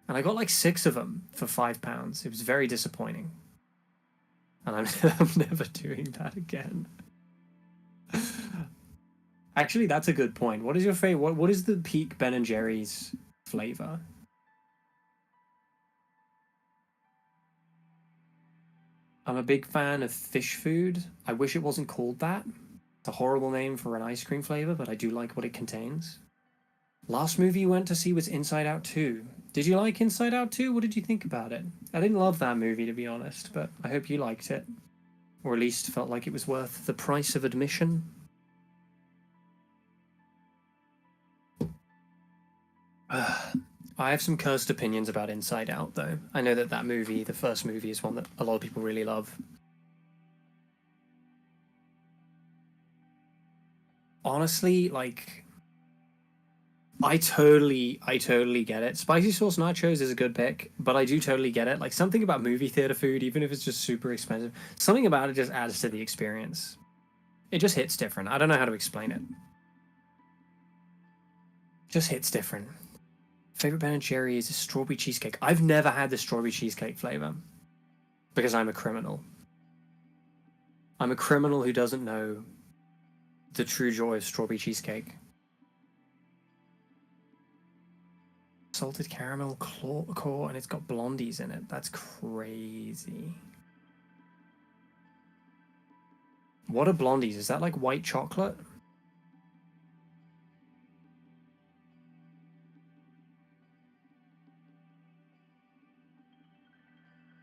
And I got like 6 of them for £5. It was very disappointing. And I'm never doing that again. Actually, that's a good point. What is your favorite? What is the peak Ben and Jerry's flavor? I'm a big fan of fish food. I wish it wasn't called that. It's a horrible name for an ice cream flavor, but I do like what it contains. Last movie you went to see was Inside Out 2. Did you like Inside Out 2? What did you think about it? I didn't love that movie, to be honest, but I hope you liked it. Or at least felt like it was worth the price of admission. I have some cursed opinions about Inside Out, though. I know that movie, the first movie, is one that a lot of people really love. Honestly, like, I totally get it. Spicy sauce nachos is a good pick, but I do totally get it. Like, something about movie theater food, even if it's just super expensive, something about it just adds to the experience. It just hits different. I don't know how to explain it. Just hits different. Favorite Ben and Jerry's is strawberry cheesecake. I've never had the strawberry cheesecake flavor because I'm a criminal. I'm a criminal who doesn't know the true joy of strawberry cheesecake. Salted caramel core, and it's got blondies in it. That's crazy. What are blondies? Is that like white chocolate?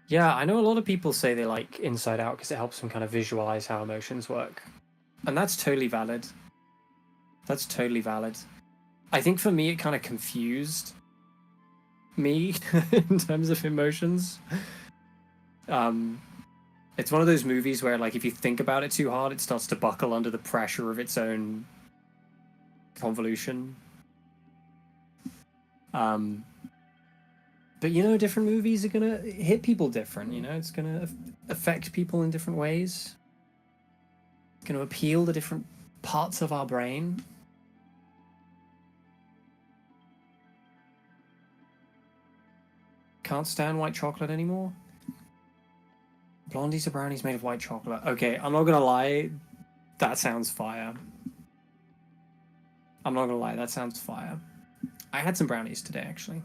Yeah, I know a lot of people say they like Inside Out because it helps them kind of visualize how emotions work. And that's totally valid. That's totally valid. I think for me, it kind of confused me in terms of emotions. It's one of those movies where, like, if you think about it too hard, it starts to buckle under the pressure of its own convolution. But, you know, different movies are going to hit people different, you know? It's going to affect people in different ways. It's going to appeal to different parts of our brain. Can't stand white chocolate anymore? Blondies are brownies made of white chocolate. Okay, I'm not going to lie. That sounds fire. I'm not going to lie. That sounds fire. I had some brownies today, actually.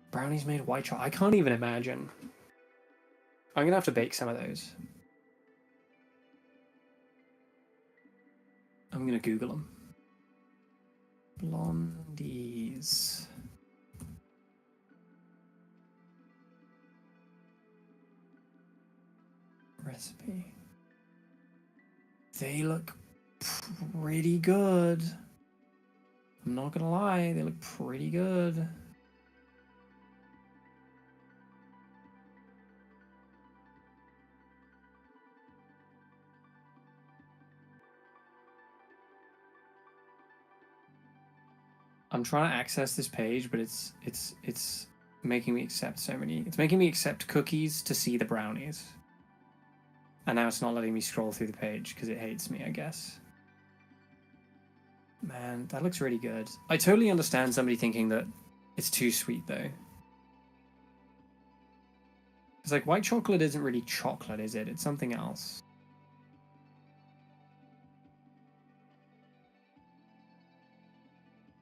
Brownies made of white chocolate. I can't even imagine. I'm going to have to bake some of those. I'm going to Google them. Blondies. Recipe. They look pretty good. I'm not going to lie. They look pretty good. I'm trying to access this page, but it's making me accept so many. It's making me accept cookies to see the brownies. And now it's not letting me scroll through the page because it hates me, I guess. Man, that looks really good. I totally understand somebody thinking that it's too sweet, though. It's like, white chocolate isn't really chocolate, is it? It's something else.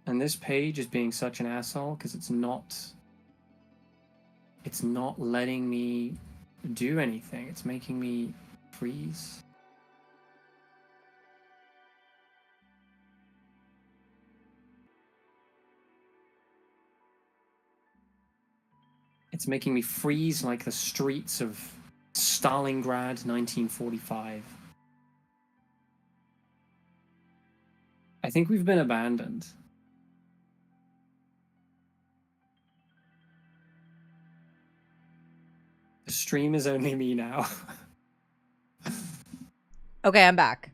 And this page is being such an asshole because it's not letting me do anything. It's making me freeze. It's making me freeze like the streets of Stalingrad, 1945. I think we've been abandoned. The stream is only me now. Okay, I'm back.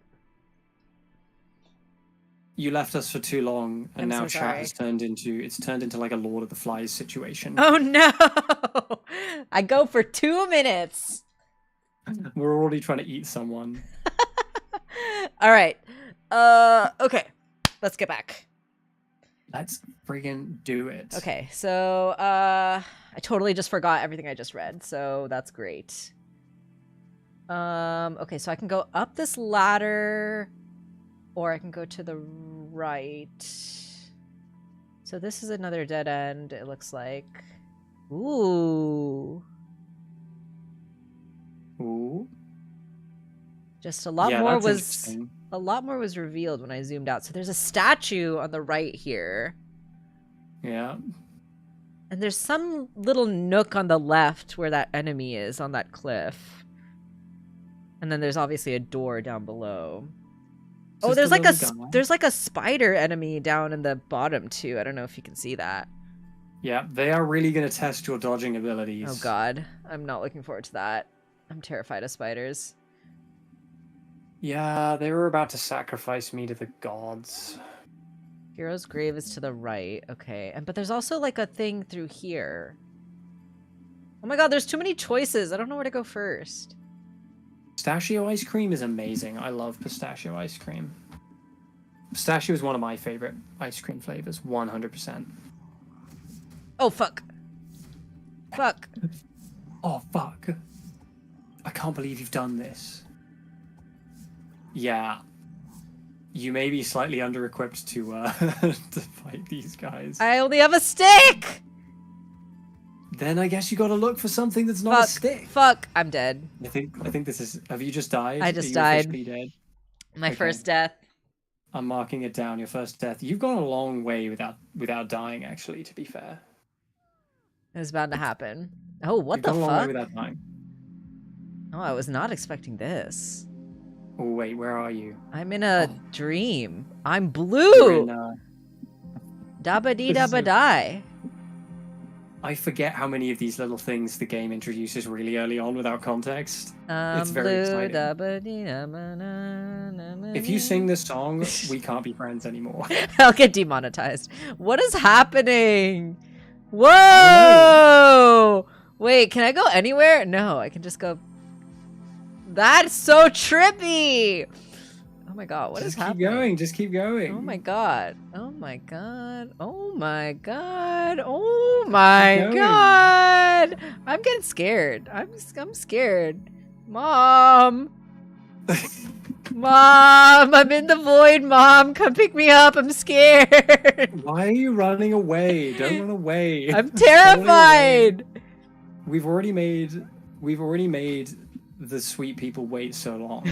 You left us for too long, and I'm now so chat sorry. has turned into like a Lord of the Flies situation. Oh no! I go for 2 minutes. We're already trying to eat someone. All right. Okay. Let's get back. Let's friggin' do it. Okay, so I totally just forgot everything I just read, so that's great. Okay, so I can go up this ladder, or I can go to the right. So this is another dead end, it looks like. Ooh. Ooh. Just a lot more was interesting. a lot more was revealed when I zoomed out. So there's a statue on the right here. Yeah. And there's some little nook on the left where that enemy is on that cliff. And then there's obviously a door down below. Oh, there's like a spider enemy down in the bottom too. I don't know if you can see that. Yeah, they are really going to test your dodging abilities. Oh god, I'm not looking forward to that. I'm terrified of spiders. Yeah, they were about to sacrifice me to the gods. Hero's grave is to the right. Okay, but there's also like a thing through here. Oh my god, there's too many choices. I don't know where to go first. Pistachio ice cream is amazing. I love pistachio ice cream. Pistachio is one of my favorite ice cream flavors, 100%. Oh, fuck. Fuck. Oh, fuck. I can't believe you've done this. Yeah. You may be slightly under-equipped to to fight these guys. I only have a stick! Then I guess you gotta look for something that's not a stick. Fuck, I'm dead. I think this is... Have you just died? I just Are died. you officially dead? My first death. I'm marking it down, your first death. You've gone a long way without dying, actually, to be fair. It was bound to happen. Oh, what You've the gone a long way fuck? without dying. Oh, I was not expecting this. Oh, wait, where are you? I'm in a dream. I'm You're blue! in, Dabba-dee-dabba-die. I forget how many of these little things the game introduces really early on without context. It's very Blue, exciting. dabba-dee-dabba-na-na-na-na. If you sing this song, we can't be friends anymore. I'll get demonetized. What is happening? Whoa! Wait, can I go anywhere? No, I can just go... That's so trippy! Oh my god, what is happening? Just keep going. Oh my god. Oh my god. Oh my god. Oh my god. I'm getting scared. I'm scared. Mom. Mom, I'm in the void, Mom. Come pick me up. I'm scared. Why are you running away? Don't run away. I'm terrified. We've already made the sweet people wait so long.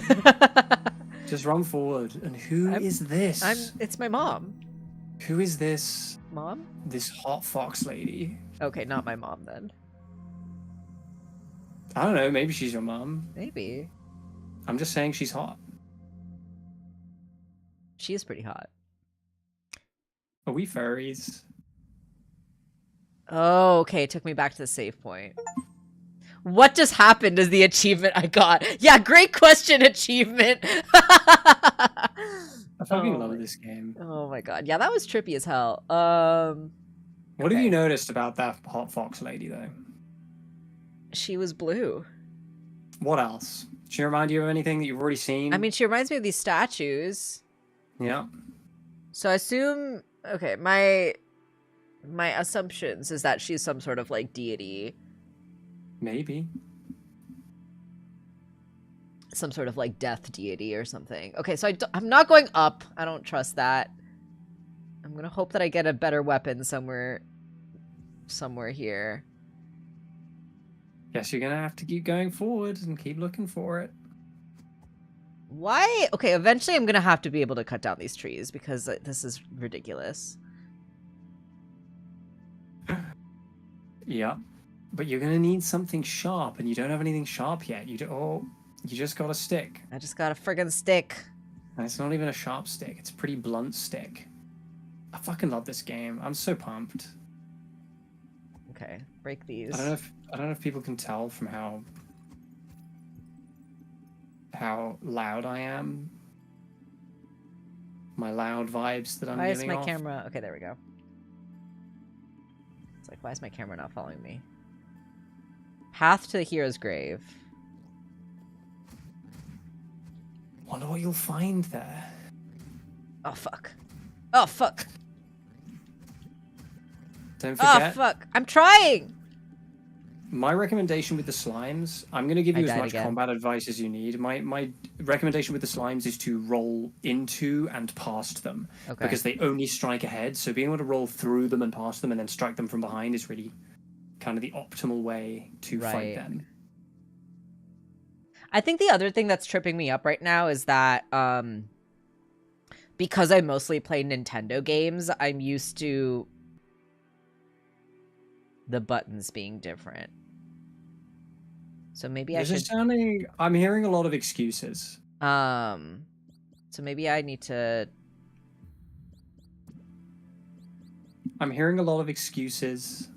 Just run forward. And who is this? It's my mom. Who is this? Mom? This hot fox lady. Okay, not my mom then. I don't know, maybe she's your mom. Maybe. I'm just saying she's hot. She is pretty hot. Are we furries? Oh, okay. It took me back to the save point. What just happened is the achievement I got. Yeah, great question, achievement. I fucking love this game. Oh my god. Yeah, that was trippy as hell. What have you noticed about that hot fox lady, though? She was blue. What else? Does she remind you of anything that you've already seen? I mean, she reminds me of these statues. Yeah. So I assume... Okay, my assumptions is that she's some sort of, like, deity. Maybe. Some sort of, like, death deity or something. Okay, so I'm not going up. I don't trust that. I'm gonna hope that I get a better weapon somewhere here. Guess you're gonna have to keep going forward and keep looking for it. Why? Okay, eventually I'm gonna have to be able to cut down these trees because this is ridiculous. Yeah. But you're gonna need something sharp, and you don't have anything sharp yet. You just got a stick. I just got a friggin' stick. And it's not even a sharp stick. It's a pretty blunt stick. I fucking love this game. I'm so pumped. Okay, break these. I don't know if people can tell from how loud I am. My loud vibes that I'm Why is giving my off. camera? Okay, there we go. It's like, why is my camera not following me? Path to the hero's grave. Wonder what you'll find there. Oh fuck. Oh fuck. Don't forget. Oh fuck. I'm trying. My recommendation with the slimes, I'm going to give you as much again. combat advice as you need. My recommendation with the slimes is to roll into and past them. Okay. Because they only strike ahead, so being able to roll through them and past them and then strike them from behind is really kind of the optimal way to fight them. I think the other thing that's tripping me up right now is that because I mostly play Nintendo games, I'm used to the buttons being different. So maybe I should... I'm hearing a lot of excuses. So maybe I need to... I'm hearing a lot of excuses.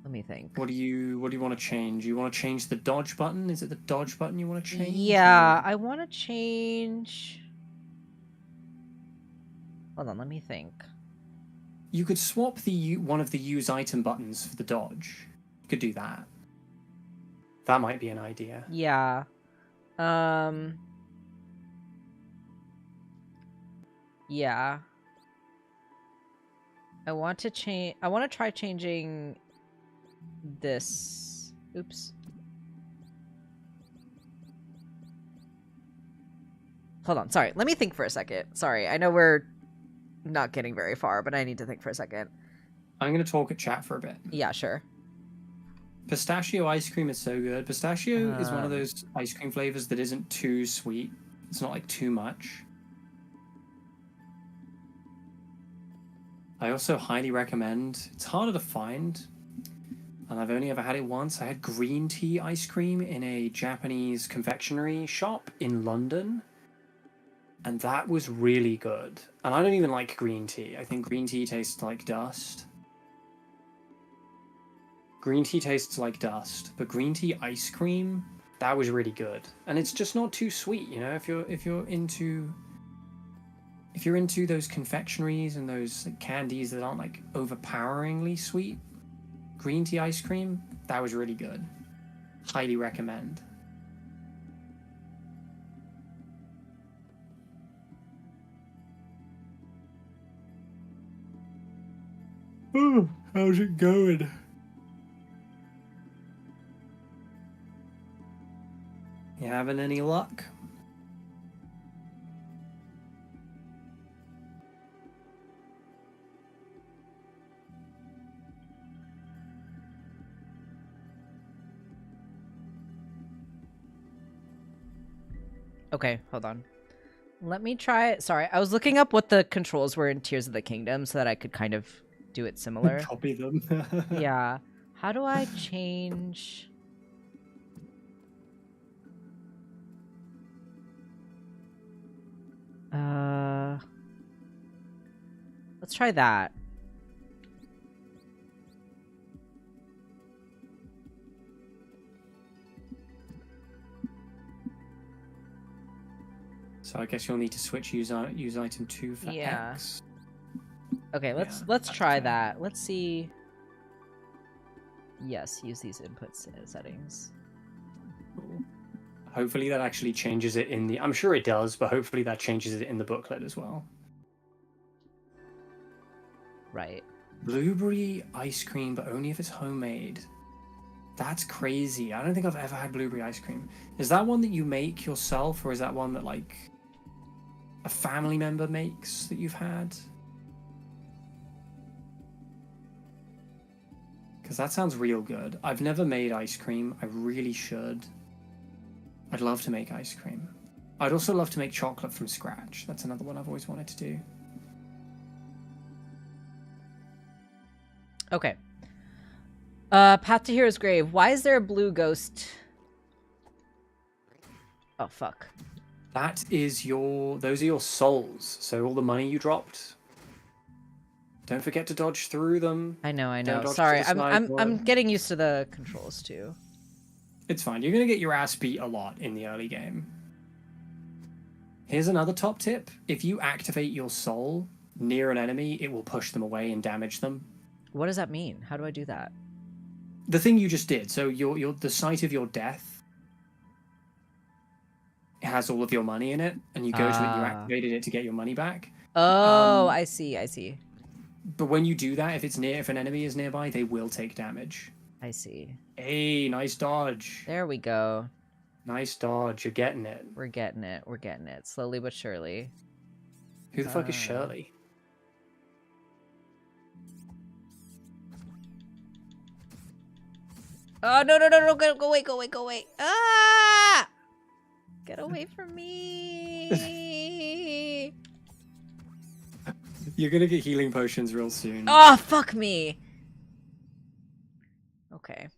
Let me think. What do you want to change? You want to change the dodge button? Is it the dodge button you want to change? Yeah, I want to change... Hold on, let me think. You could swap one of the use item buttons for the dodge. You could do that. That might be an idea. Yeah. Yeah. I want to try changing this. Oops. Hold on, sorry. Let me think for a second. Sorry, I know we're not getting very far, but I need to think for a second. I'm going to talk at chat for a bit. Yeah, sure. Pistachio ice cream is so good. Pistachio is one of those ice cream flavors that isn't too sweet. It's not like too much. I also highly recommend, it's harder to find, and I've only ever had it once. I had green tea ice cream in a Japanese confectionery shop in London, and that was really good. And I don't even like green tea. I think green tea tastes like dust. Green tea tastes like dust, but green tea ice cream, that was really good. And it's just not too sweet, you know, if you're into those confectionaries and those like, candies that aren't like overpoweringly sweet, green tea ice cream, that was really good. Highly recommend. Oh, how's it going? You having any luck? Okay, hold on. Let me try it. Sorry, I was looking up what the controls were in Tears of the Kingdom so that I could kind of do it similar. Copy them. Yeah. How do I change... Let's try that. So I guess you'll need to switch use item 2 for X. Okay, let's try that. Let's see. Yes, use these input settings. Cool. Hopefully that actually changes it in the... I'm sure it does, but hopefully that changes it in the booklet as well. Right. Blueberry ice cream, but only if it's homemade. That's crazy. I don't think I've ever had blueberry ice cream. Is that one that you make yourself, or is that one that, like, a family member makes that you've had? Because that sounds real good. I've never made ice cream. I really should. I'd love to make ice cream. I'd also love to make chocolate from scratch. That's another one I've always wanted to do. Okay. Path to Hero's Grave. Why is there a blue ghost? Oh, fuck. That is those are your souls. So all the money you dropped. Don't forget to dodge through them. I know. Sorry, I'm getting used to the controls too. It's fine. You're gonna get your ass beat a lot in the early game. Here's another top tip. If you activate your soul near an enemy, it will push them away and damage them. What does that mean? How do I do that? The thing you just did. So the site of your death, it has all of your money in it, and you go to it and you activated it to get your money back. Oh, I see. But when you do that, if an enemy is nearby, they will take damage. I see. Hey, nice dodge. There we go. Nice dodge. You're getting it. We're getting it. Slowly but surely. Who the fuck is Shirley? Oh, no. Go away. Ah! Get away from me. You're gonna get healing potions real soon. Oh, fuck me. Okay.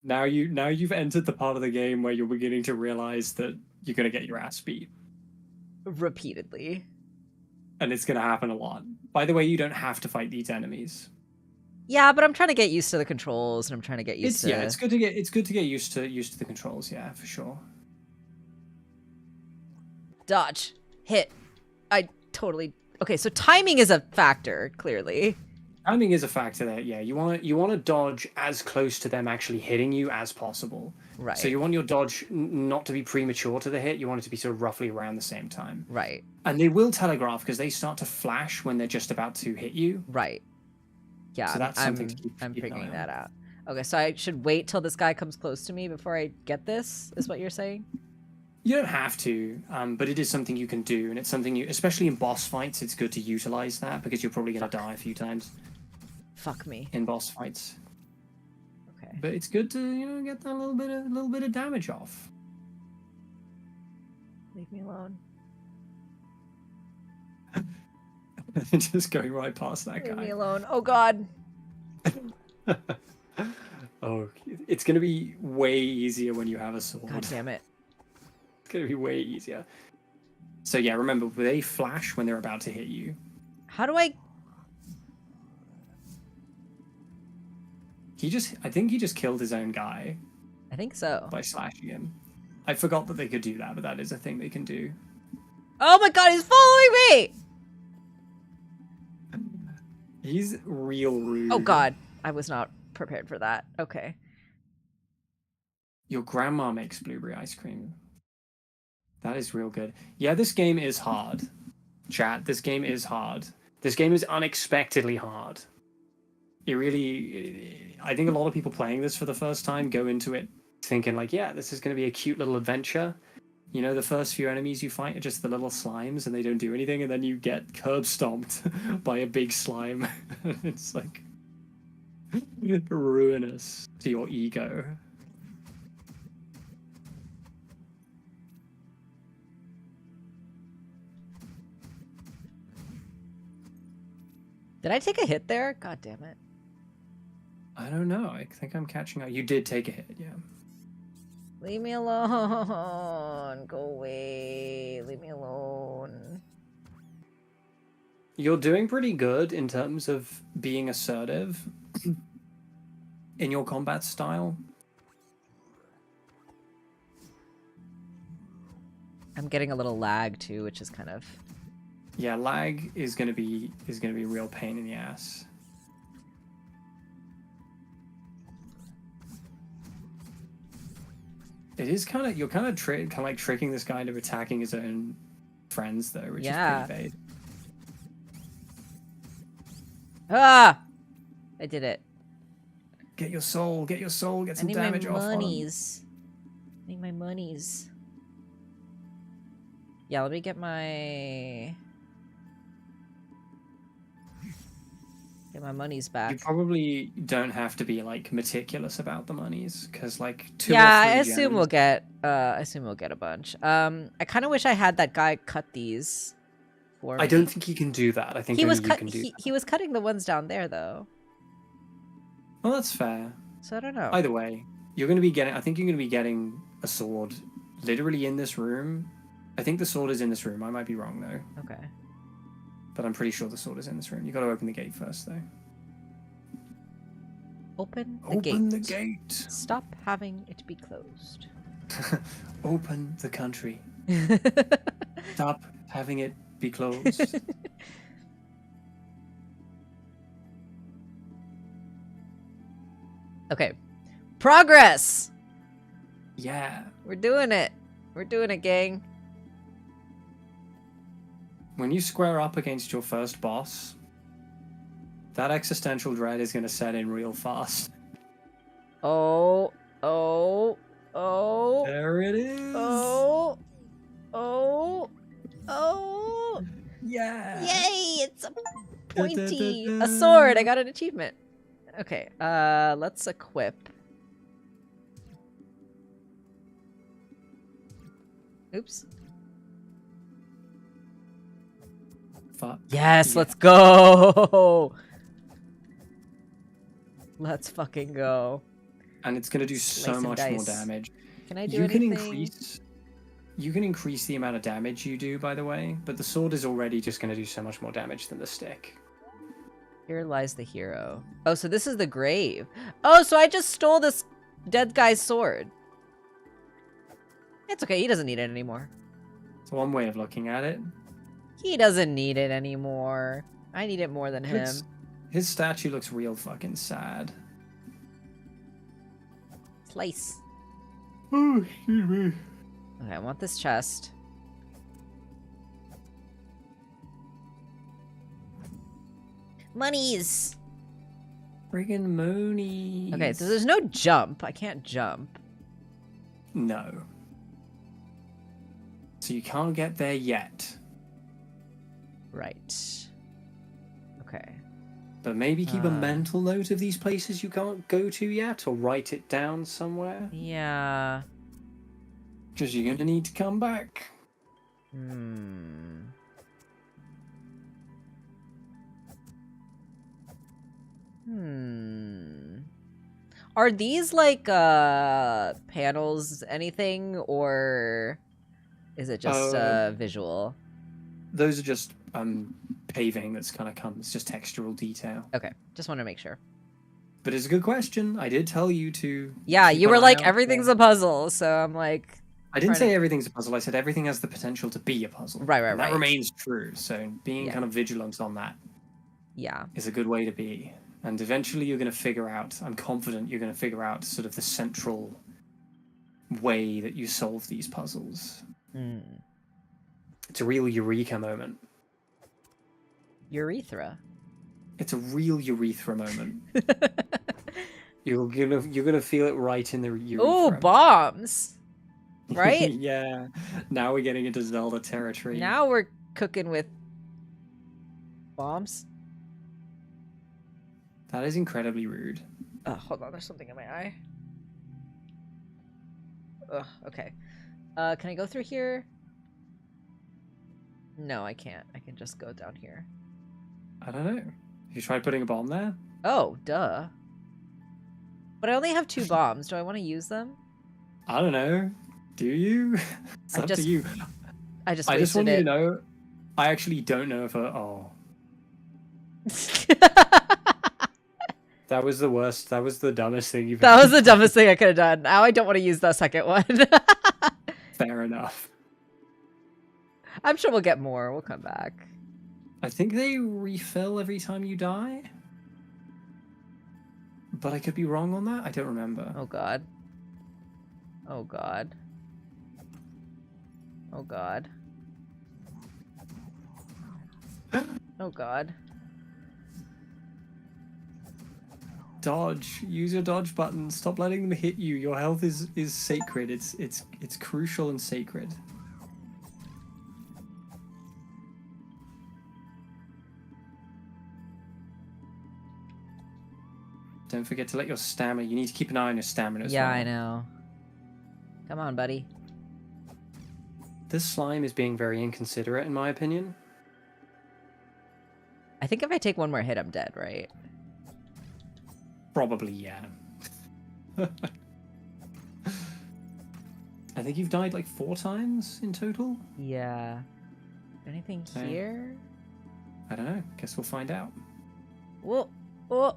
Now you've entered the part of the game where you're beginning to realize that you're gonna get your ass beat. Repeatedly. And it's gonna happen a lot. By the way, you don't have to fight these enemies. Yeah, but I'm trying to get used to the controls, and I'm trying to get used to... Yeah, it's good to get used to the controls, yeah, for sure. Dodge. Hit. I totally... Okay, so timing is a factor, clearly. Timing is a factor there, yeah. You want to dodge as close to them actually hitting you as possible. Right. So you want your dodge not to be premature to the hit, you want it to be sort of roughly around the same time. Right. And they will telegraph, because they start to flash when they're just about to hit you. Right. Yeah, so that's something to I'm keep an figuring eye that on. out. Okay, so I should wait till this guy comes close to me before I get this, is what you're saying? You don't have to, but it is something you can do, and it's something you, especially in boss fights, it's good to utilize that because you're probably going to die a few times. Fuck me. In boss fights. Okay. But it's good to get that little bit of damage off. Leave me alone. Just going right past that guy. Leave me alone. Oh god. Oh, it's going to be way easier when you have a sword. God damn it. It's going to be way easier. So yeah, remember, they flash when they're about to hit you. How do I... I think he just killed his own guy. I think so. By slashing him. I forgot that they could do that, but that is a thing they can do. Oh my god, he's following me! He's real rude. Oh god, I was not prepared for that. Okay. Your grandma makes blueberry ice cream. That is real good. Yeah, this game is hard. Chat, this game is hard. This game is unexpectedly hard. I think a lot of people playing this for the first time go into it thinking like, yeah, this is going to be a cute little adventure. You know, the first few enemies you fight are just the little slimes and they don't do anything, and then you get curb stomped by a big slime. It's like ruinous to your ego. Did I take a hit there? God damn it. I don't know. I think I'm catching up. You did take a hit, yeah. Leave me alone. Go away. Leave me alone. You're doing pretty good in terms of being assertive in your combat style. I'm getting a little lag too, which is kind of... Yeah, lag is gonna be a real pain in the ass. It is you're kind of like tricking this guy into attacking his own friends though, which is pretty bad. Ah! I did it. Get your soul, get some damage off. I need my monies. Yeah, let me get my monies back. You probably don't have to be like meticulous about the monies, because like two yeah, or three I assume gems... we'll get a bunch. I kind of wish I had that guy cut these for me. I don't think he can do that. I think he was he was cutting the ones down there though. Well, that's fair. So I don't know. Either way, you're going to be getting... I think you're going to be getting a sword literally in this room. I think the sword is in this room. I might be wrong though. Okay. But I'm pretty sure the sword is in this room. You got to open the gate first though. Open the gate. Stop having it be closed. Open the country. Stop having it be closed. Okay. Progress! Yeah. We're doing it. We're doing it, gang. When you square up against your first boss, that existential dread is going to set in real fast. Oh. There it is. Oh. Yeah. Yay, it's a pointy. A sword. I got an achievement. Okay, let's equip. Oops. Fuck. Yes, Yeah. let's go. Let's fucking go. And it's going to do so Slice and much more dice. damage. Can I do anything? You can increase the amount of damage you do, by the way, but the sword is already just going to do so much more damage than the stick. Here lies the hero. Oh, so this is the grave. Oh, so I just stole this dead guy's sword. It's okay, he doesn't need it anymore. It's one way of looking at it. He doesn't need it anymore. I need it more than him. His statue looks real fucking sad. Slice. Oh, excuse me. Okay, I want this chest. Monies! Friggin' monies. Okay, so there's no jump. I can't jump. No. So you can't get there yet. Right. Okay. But maybe keep a mental note of these places you can't go to yet, or write it down somewhere. Yeah. Because you're going to need to come back. Are these like panels anything, or is it just visual? Those are just paving that's kind of comes, just textural detail. Okay, just want to make sure. But it's a good question. I did tell you to. Yeah, you were like, everything's a puzzle, so I'm like. I didn't say everything's a puzzle. I said everything has the potential to be a puzzle. Right. That remains true. So being kind of vigilant on that. Yeah. Is a good way to be. And eventually you're going to figure out, I'm confident you're going to figure out sort of the central way that you solve these puzzles. It's a real eureka moment. Urethra. It's a real urethra moment. You're gonna feel it right in the urethra. Oh, bombs! Right? Yeah. Now we're getting into Zelda territory. Now we're cooking with bombs. That is incredibly rude. Hold on, there's something in my eye. Ugh, okay. Can I go through here? No, I can't. I can just go down here. I don't know. You tried putting a bomb there? Oh, duh. But I only have 2 bombs. Do I want to use them? I don't know. Do you? It's up to you. I just want you to know, I actually don't know if That was the worst. That was the dumbest thing you've That was the dumbest thing I could have done. Now I don't want to use the second one. Fair enough. I'm sure we'll get more. We'll come back. I think they refill every time you die. But I could be wrong on that. I don't remember. Oh, God. Oh, God. Oh, God. Oh, God. Dodge. Use your dodge button. Stop letting them hit you. Your health is sacred. It's crucial and sacred. Don't forget to let your stamina. You need to keep an eye on your stamina as well. Yeah, I know. Come on, buddy. This slime is being very inconsiderate, in my opinion. I think if I take one more hit, I'm dead, right? Probably, yeah. I think you've died like 4 times in total. Yeah. Anything here? I don't know. Guess we'll find out. Whoa. Whoa.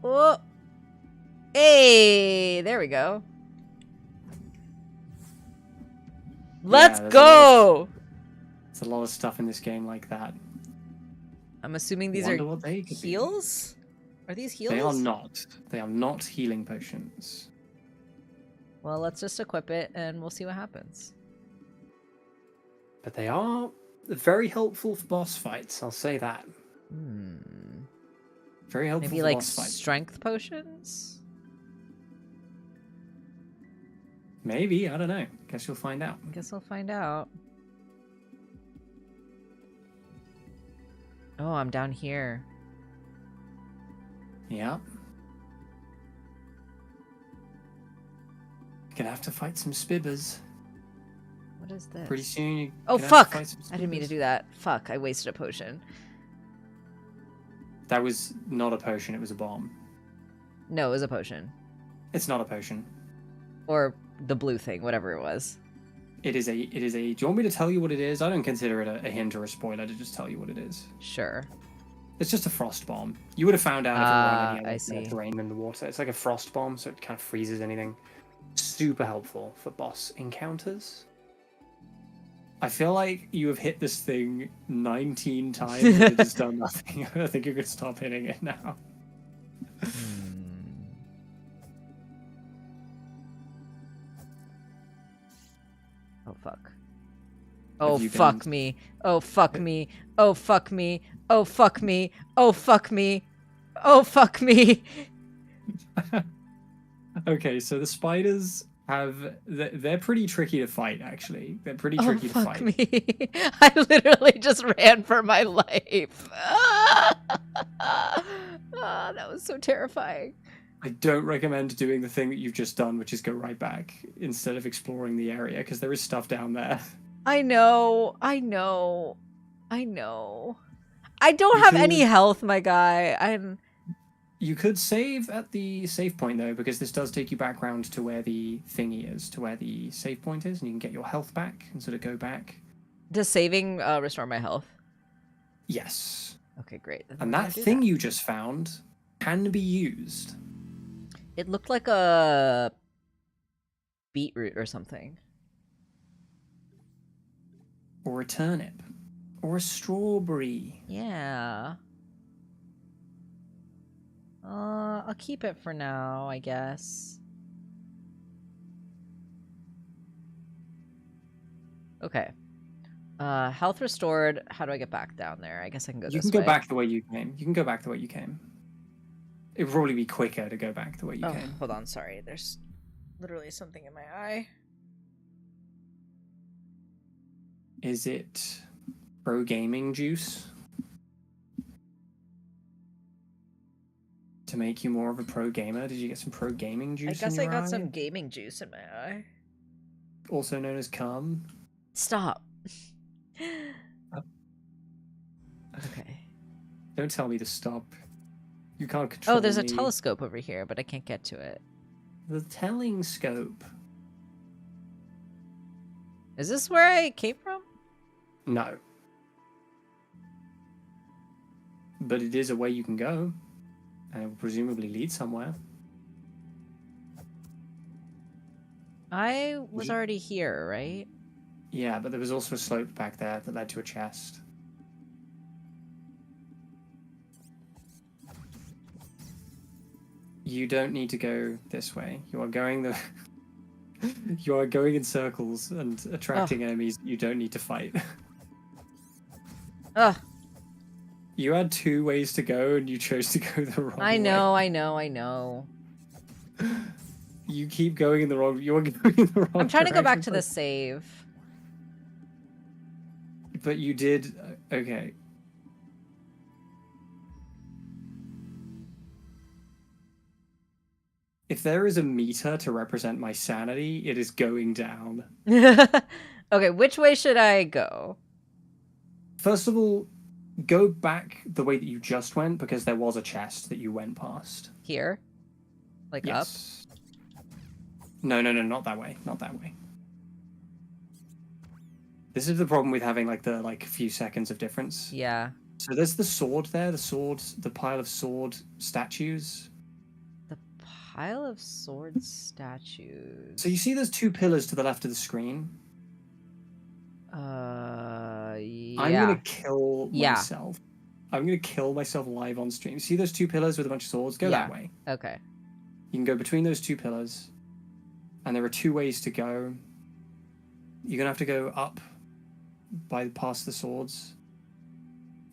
Whoa. Hey, there we go. Let's go! There's a lot of stuff in this game like that. I'm assuming these are heals? Are these heals? They are not. They are not healing potions. Well, let's just equip it and we'll see what happens. But they are very helpful for boss fights, I'll say that. Very helpful Maybe for like boss fights. strength potions? Maybe, I don't know. Guess you'll find out. Guess we'll find out. Oh, I'm down here. Yeah. You're gonna have to fight some spibbers. What is this? Pretty soon you Oh, fuck! I didn't mean to do that. Fuck, I wasted a potion. That was not a potion, it was a bomb. No, it was a potion. It's not a potion. Or the blue thing, whatever it was. It is a, do you want me to tell you what it is? I don't consider it a hint or a spoiler to just tell you what it is. Sure. It's just a frost bomb. You would have found out if it were on any other terrain in the water. It's like a frost bomb, so it kind of freezes anything. Super helpful for boss encounters. I feel like you have hit this thing 19 times and it has done nothing. I think you're going to stop hitting it now. Oh, fuck. Oh, fuck me. Oh, fuck me. Oh, fuck me. Oh, fuck me. Oh, fuck me. Oh, fuck me. Okay, so the spiders they're pretty tricky to fight, actually. They're pretty tricky to fuck fight. me. I literally just ran for my life. That was so terrifying. I don't recommend doing the thing that you've just done, which is go right back instead of exploring the area, because there is stuff down there. I know. I don't have any health, my guy. You could save at the save point, though, because this does take you back round to where the thingy is, to where the save point is, and you can get your health back and sort of go back. Does saving restore my health? Yes. Okay, great. And that thing you just found can be used. It looked like a beetroot or something. Or a turnip. Or a strawberry. Yeah. I'll keep it for now, I guess. Okay. Health restored. How do I get back down there? I guess I can go this way. You can go back the way you came. You can go back the way you came. It would probably be quicker to go back the way you came. Hold on, sorry. There's literally something in my eye. Is it pro gaming juice? To make you more of a pro gamer? Did you get some pro gaming juice? I guess I got some gaming juice in my eye. Also known as cum. Stop. Okay. Don't tell me to stop. You can't control me. Oh, there's a telescope over here, but I can't get to it. The telling scope. Is this where I came from? No. But it is a way you can go. And it will presumably lead somewhere. I was already here, right? Yeah, but there was also a slope back there that led to a chest. You don't need to go this way. You are going the... You are going in circles and attracting enemies you don't need to fight. Ugh. You had 2 ways to go and you chose to go the wrong way. I know. You keep going in the wrong... You're going in the wrong I'm trying to go back to direction. the save. But you did... Okay. If there is a meter to represent my sanity, it is going down. Okay, which way should I go? First of all, go back the way that you just went, because there was a chest that you went past. Here? Like yes. Up? No, not that way. Not that way. This is the problem with having the few seconds of difference. Yeah. So there's the sword there, the pile of sword statues. The pile of sword statues. So you see those 2 pillars to the left of the screen? Yeah. I'm gonna kill myself. I'm gonna kill myself live on stream. See those 2 pillars with a bunch of swords? Go that way. Okay. You can go between those 2 pillars. And there are 2 ways to go. You're gonna have to go up past the swords.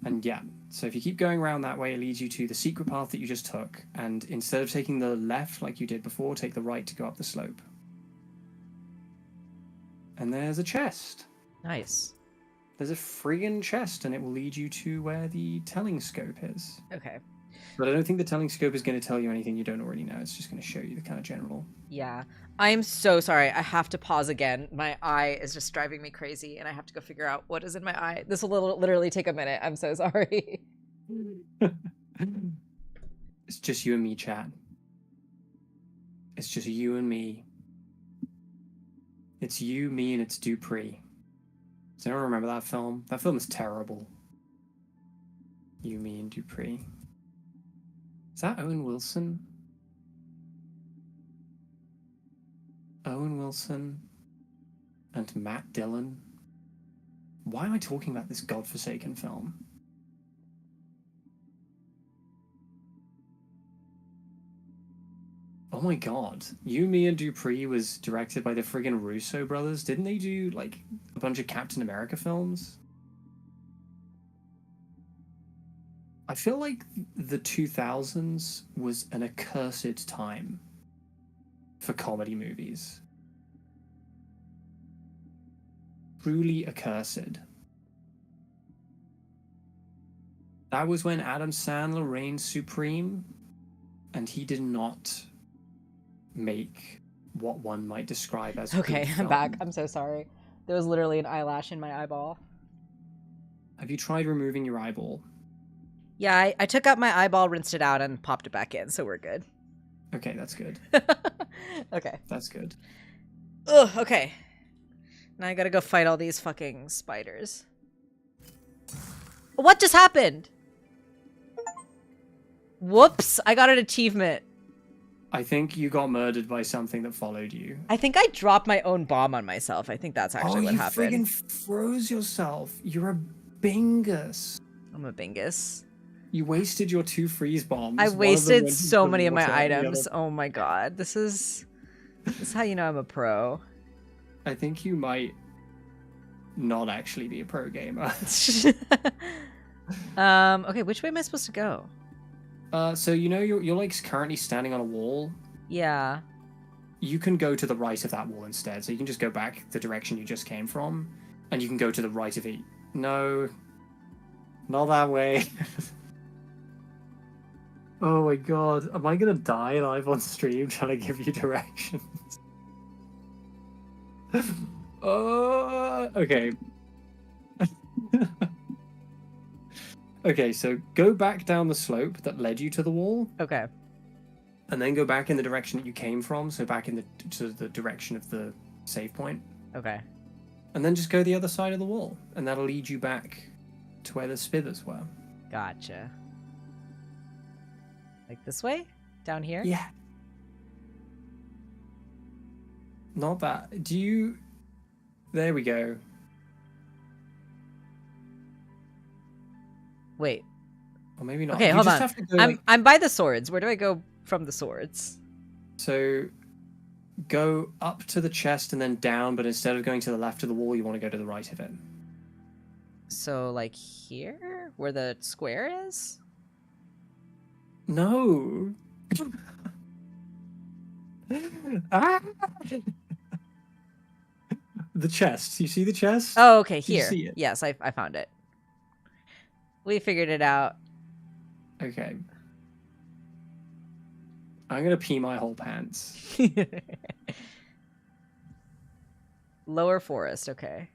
And yeah, so if you keep going around that way, it leads you to the secret path that you just took. And instead of taking the left like you did before, take the right to go up the slope. And there's a chest. Nice. There's a friggin' chest, and it will lead you to where the telling scope is. Okay. But I don't think the telling scope is going to tell you anything you don't already know. It's just going to show you the kind of general. Yeah. I'm so sorry. I have to pause again. My eye is just driving me crazy, and I have to go figure out what is in my eye. This will literally take a minute. I'm so sorry. It's just you and me, chat. It's just you and me. It's you, me, and it's Dupree. Does anyone remember that film? That film is terrible. You, me, and Dupree. Is that Owen Wilson? Owen Wilson and Matt Dillon. Why am I talking about this godforsaken film? Oh my god. You, Me, and Dupree was directed by the friggin' Russo brothers. Didn't they do, a bunch of Captain America films? I feel like the 2000s was an accursed time for comedy movies. truly accursed. That was when Adam Sandler reigned supreme, and he did not make what one might describe as Okay, good I'm back. film. I'm so sorry. There was literally an eyelash in my eyeball. Have you tried removing your eyeball? Yeah, I took out my eyeball, rinsed it out, and popped it back in, so we're good. Okay, that's good. Okay. That's good. Ugh, okay. Now I gotta go fight all these fucking spiders. What just happened? Whoops, I got an achievement. I think you got murdered by something that followed you. I think I dropped my own bomb on myself. I think that's actually what happened. Oh, you friggin' froze yourself. You're a bingus. I'm a bingus. You wasted your 2 freeze bombs. I One of them wasted went so into many of my water, the items. other- Oh my god. This is how you know I'm a pro. I think you might not actually be a pro gamer. Okay, which way am I supposed to go? So you know you're like currently standing on a wall. Yeah. You can go to the right of that wall instead. So you can just go back the direction you just came from, and you can go to the right of it. No, not that way. Oh my god, am I gonna die live on stream trying to give you directions? Okay. Okay, so go back down the slope that led you to the wall, Okay. and then go back in the direction that you came from, so back in to the direction of the save point. Okay. And then just go the other side of the wall, and that'll lead you back to where the spithers were. Gotcha. Like this way? Down here? Yeah. Not that. Do you... There we go. Wait. Or maybe not. Okay, You hold just on. have to go, I'm by the swords. Where do I go from the swords? So go up to the chest and then down, but instead of going to the left of the wall, you want to go to the right of it. So like here? Where the square is? No. Ah! The chest. You see the chest? Oh, okay, Did you here. see it? Yes, I found it. We figured it out. Okay. I'm gonna pee my whole pants. Lower forest, okay.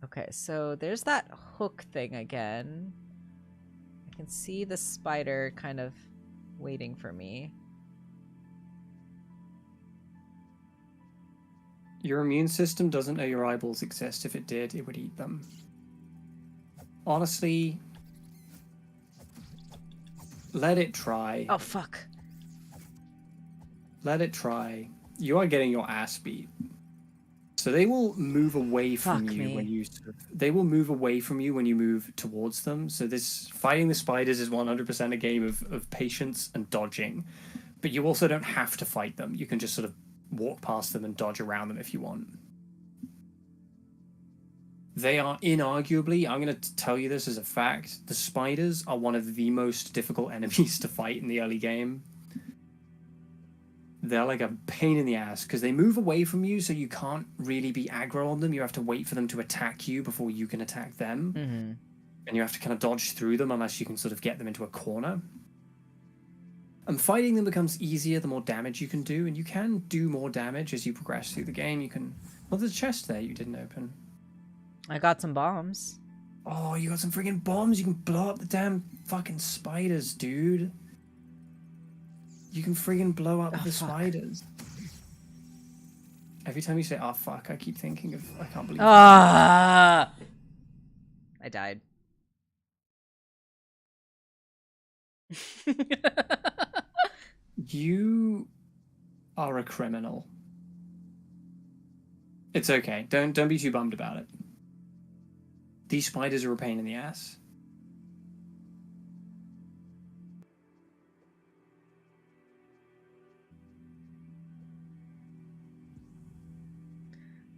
Okay, so there's that hook thing again. I can see the spider kind of waiting for me. Your immune system doesn't know your eyeballs exist. If it did, it would eat them. Honestly, let it try. Oh, fuck. Let it try. You are getting your ass beat. So they will move away from Fuck you me. when you... They will move away from you when you move towards them. So this fighting the spiders is 100% a game of patience and dodging. But you also don't have to fight them. You can just sort of walk past them and dodge around them if you want. They are inarguably, I'm going to tell you this as a fact, the spiders are one of the most difficult enemies to fight in the early game. They're like a pain in the ass because they move away from you, so you can't really be aggro on them. You have to wait for them to attack you before you can attack them. Mm-hmm. And you have to kind of dodge through them unless you can sort of get them into a corner. And fighting them becomes easier the more damage you can do, and you can do more damage as you progress through the game. You can... Well, there's a chest there you didn't open. I got some bombs. Oh, you got some freaking bombs. You can blow up the damn fucking spiders, dude. You can freaking blow up the fuck. spiders. Every time you say, oh, fuck, I keep thinking of... I can't believe Ah! I died. You are a criminal. It's okay. Don't be too bummed about it. These spiders are a pain in the ass.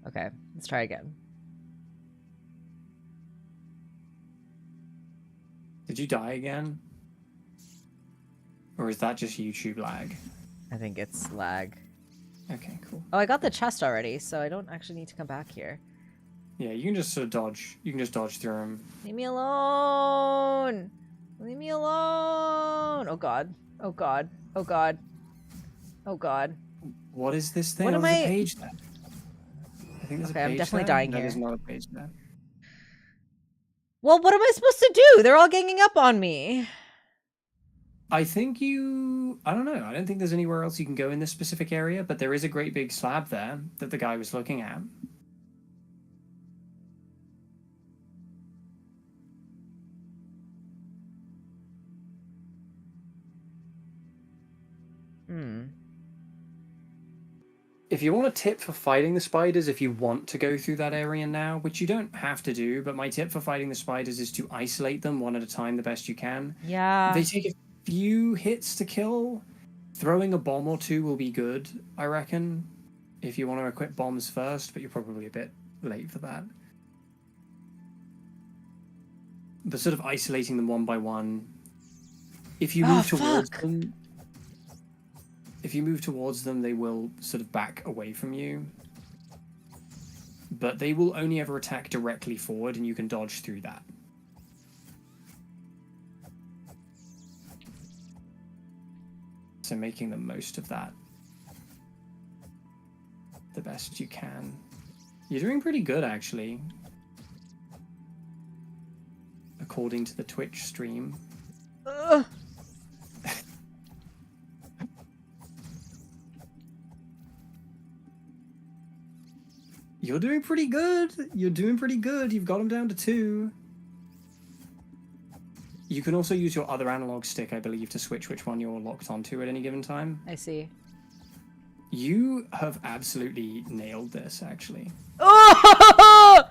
Okay, let's try again. Did you die again? Or is that just YouTube lag? I think it's lag. Okay, cool. Oh, I got the chest already, so I don't actually need to come back here. Yeah, you can just sort of dodge. You can just dodge through them. Leave me alone. Leave me alone. Oh god. Oh god. Oh god. Oh god. What is this thing? What Oh, am there's I? a page there. I think there's a Okay, I'm page definitely there. dying No, here. there's not a page there. Well, what am I supposed to do? They're all ganging up on me. I think you... I don't know. I don't think there's anywhere else you can go in this specific area, but there is a great big slab there that the guy was looking at. If you want a tip for fighting the spiders, if you want to go through that area now, which you don't have to do, but my tip for fighting the spiders is to isolate them one at a time the best you can. Yeah. They take a few hits to kill. Throwing a bomb or two will be good, I reckon, if you want to equip bombs first, but you're probably a bit late for that. But sort of isolating them one by one. If you move towards them... If you move towards them, they will sort of back away from you. But they will only ever attack directly forward, and you can dodge through that. So making the most of that the best you can. You're doing pretty good, actually. According to the Twitch stream. Ugh. You're doing pretty good. You're doing pretty good. You've got them down to 2. You can also use your other analog stick, I believe, to switch which one you're locked onto at any given time. I see. You have absolutely nailed this, actually. Oh!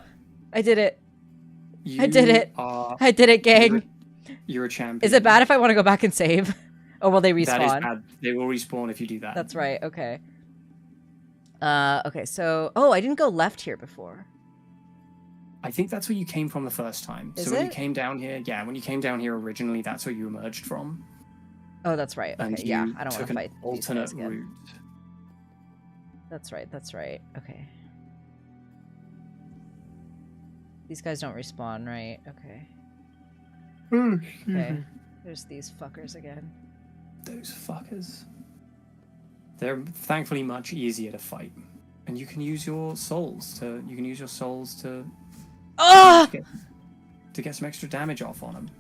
I did it. I did it. I did it, gang. You're a champion. Is it bad if I want to go back and save? Or will they respawn? That is bad. They will respawn if you do that. That's right. Okay. Okay, so... Oh, I didn't go left here before. I think that's where you came from the first time. Is so when it? you came down here, yeah, when you came down here originally, that's where you emerged from. Oh, that's right. Okay, And yeah. you I don't want took to an fight these alternate guys again. route. That's right. That's right. Okay. These guys don't respawn, right? Okay. Okay. There's these fuckers again. Those fuckers. They're thankfully much easier to fight. And you can use your souls to Oh! to get some extra damage off on them.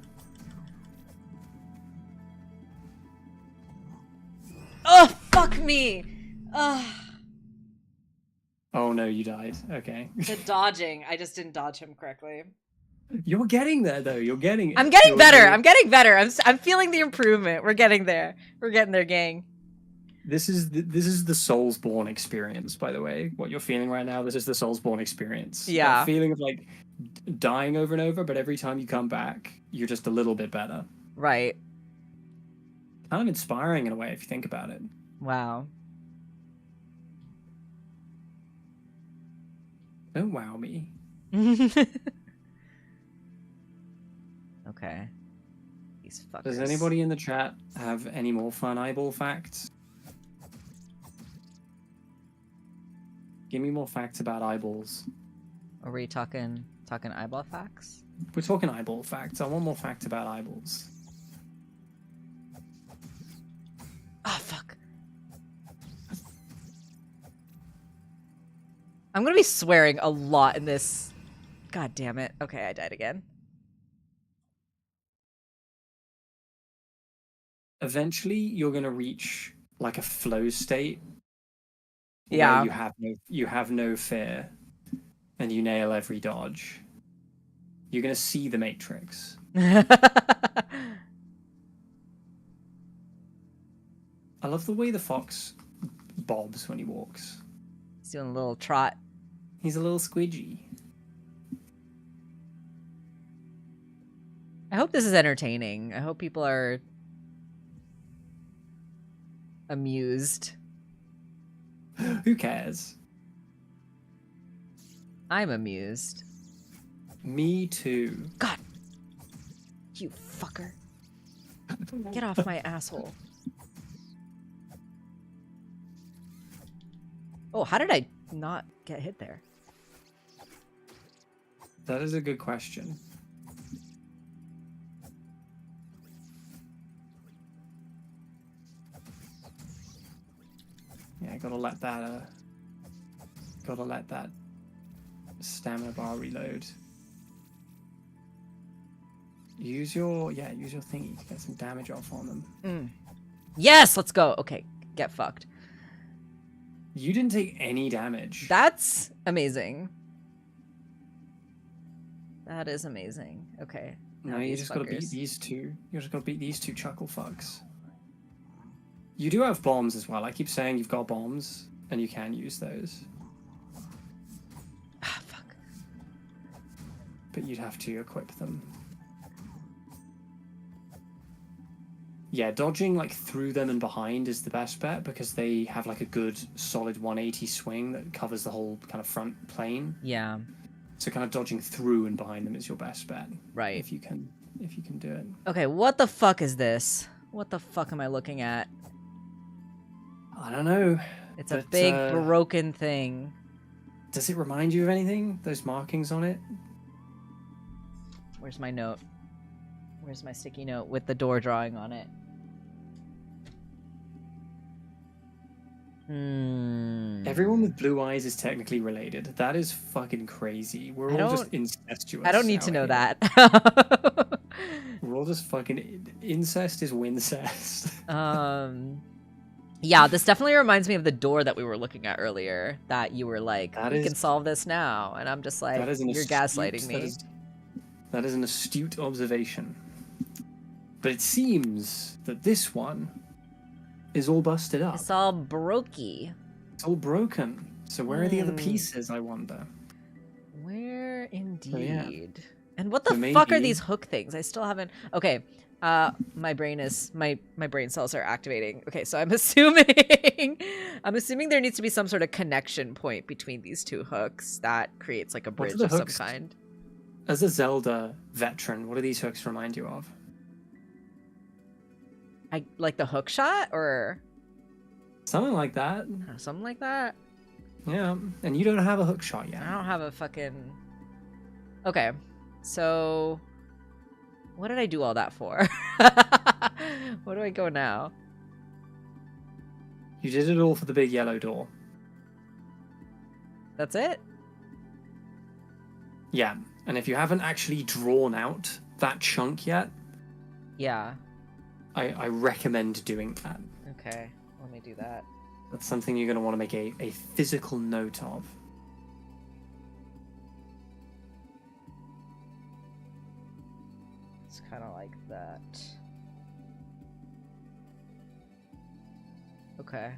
Oh, fuck me! Ugh. Oh no, you died. Okay. The dodging. I just didn't dodge him correctly. You're getting there though. You're getting it. I'm getting better. I'm getting better. I'm feeling the improvement. We're getting there. We're getting there, gang. This is the Soulsborne experience, by the way. What you're feeling right now, this is the Soulsborne experience. Yeah. That feeling of like dying over and over, but every time you come back, you're just a little bit better. Right. Kind of inspiring in a way if you think about it. Wow. Don't wow me. Okay. These fuckers. Does anybody in the chat have any more fun eyeball facts? Give me more facts about eyeballs. Are we talking eyeball facts? We're talking eyeball facts. I want more facts about eyeballs. Oh, fuck. I'm gonna be swearing a lot in this. God damn it. Okay, I died again. Eventually, you're going to reach like a flow state. Yeah. Where you have no fear, and you nail every dodge. You're going to see the Matrix. I love the way the fox bobs when he walks. He's doing a little trot. He's a little squidgy. I hope this is entertaining. I hope people are amused. Who cares? I'm amused. Me too. God. You fucker. Get off my asshole. Oh, how did I not get hit there? That is a good question. Yeah, gotta let that stamina bar reload. Use your thingy to get some damage off on them. Yes, let's go. Okay, get fucked. You didn't take any damage. That's amazing. That is amazing. Okay. No, you just gotta beat these two. You just gotta beat these two chuckle fucks. You do have bombs as well. I keep saying you've got bombs, and you can use those. Ah, fuck. But you'd have to equip them. Yeah, dodging like through them and behind is the best bet because they have like a good solid 180 swing that covers the whole kind of front plane. Yeah. So kind of dodging through and behind them is your best bet. Right. If you can do it. Okay, what the fuck is this? What the fuck am I looking at? I don't know. It's a big broken thing. Does it remind you of anything? Those markings on it? Where's my note? Where's my sticky note with the door drawing on it? Everyone with blue eyes is technically related. That is fucking crazy. We're all just incestuous. I don't need to know that. We're all just fucking... Incest is wincest. Yeah, this definitely reminds me of the door that we were looking at earlier. That you were like, we can solve this now. And I'm just like, you're gaslighting me. That is an astute observation. But it seems that this one is all busted up. It's all brokey. It's all broken. So where are the other pieces, I wonder? Where indeed? So, yeah. And what So the fuck are these hook things? I still haven't... Okay, my brain cells are activating. Okay, so I'm assuming there needs to be some sort of connection point between these two hooks that creates like a bridge of some kind. As a Zelda veteran, what do these hooks remind you of? I like the hook shot or something like that. Something like that. Yeah, and you don't have a hook shot yet. I don't have a fucking... Okay, so what did I do all that for? Where do I go now? You did it all for the big yellow door. That's it? Yeah, and if you haven't actually drawn out that chunk yet... Yeah. I recommend doing that. Okay, let me do that. That's something you're going to want to make a physical note of. It's kind of like that. Okay.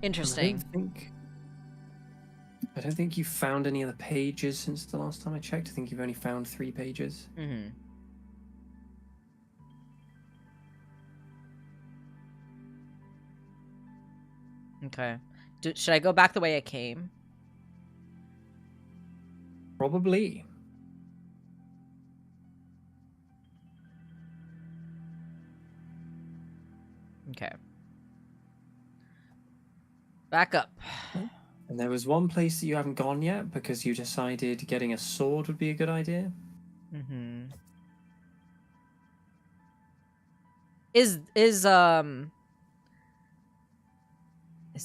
Interesting. I don't think you've found any other pages since the last time I checked. I think you've only found 3 pages. Mm-hmm. Okay. Should I go back the way I came? Probably. Okay. Back up. And there was one place that you haven't gone yet because you decided getting a sword would be a good idea. Mm-hmm. Is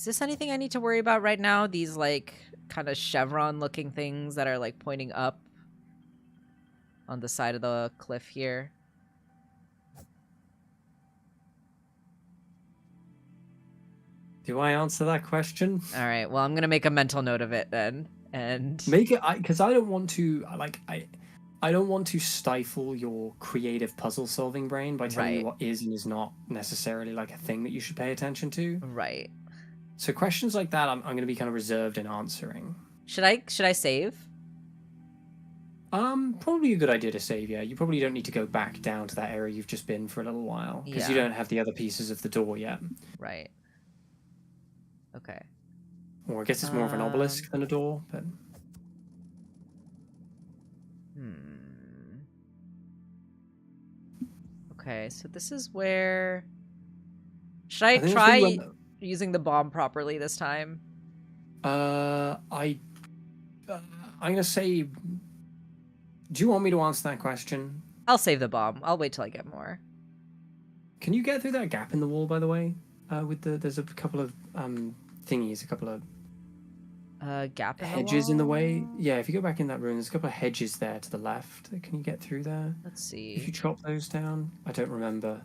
this anything I need to worry about right now? These like kind of chevron looking things that are like pointing up on the side of the cliff here. Do I answer that question? All right. Well, I'm gonna make a mental note of it then, and make it because I don't want to I don't want to stifle your creative puzzle-solving brain by telling you what is and is not necessarily like a thing that you should pay attention to. Right. So questions like that, I'm going to be kind of reserved in answering. Should I save? Probably a good idea to save. Yeah, you probably don't need to go back down to that area you've just been for a little while because you don't have the other pieces of the door yet. Right. Okay. Or I guess it's more of an obelisk than a door, but. Okay, so this is where Should I think that's try really using the bomb properly this time? I'm gonna say. Do you want me to answer that question? I'll save the bomb. I'll wait till I get more. Can you get through that gap in the wall, by the way? There's a couple of thingies, a couple of gap in hedges the in the way. Yeah, if you go back in that room, there's a couple of hedges there to the left. Can you get through there? Let's see. If you chop those down, I don't remember.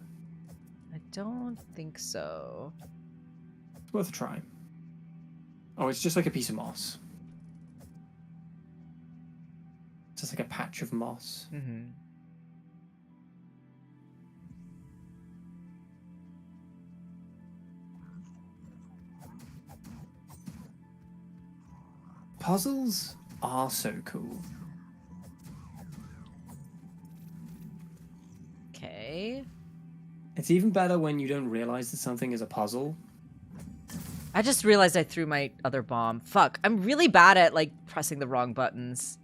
I don't think so. It's worth a try. Oh, it's just like a piece of moss. Just like a patch of moss. Mm-hmm. Puzzles are so cool. Okay. It's even better when you don't realize that something is a puzzle. I just realized I threw my other bomb. Fuck. I'm really bad at, like, pressing the wrong buttons.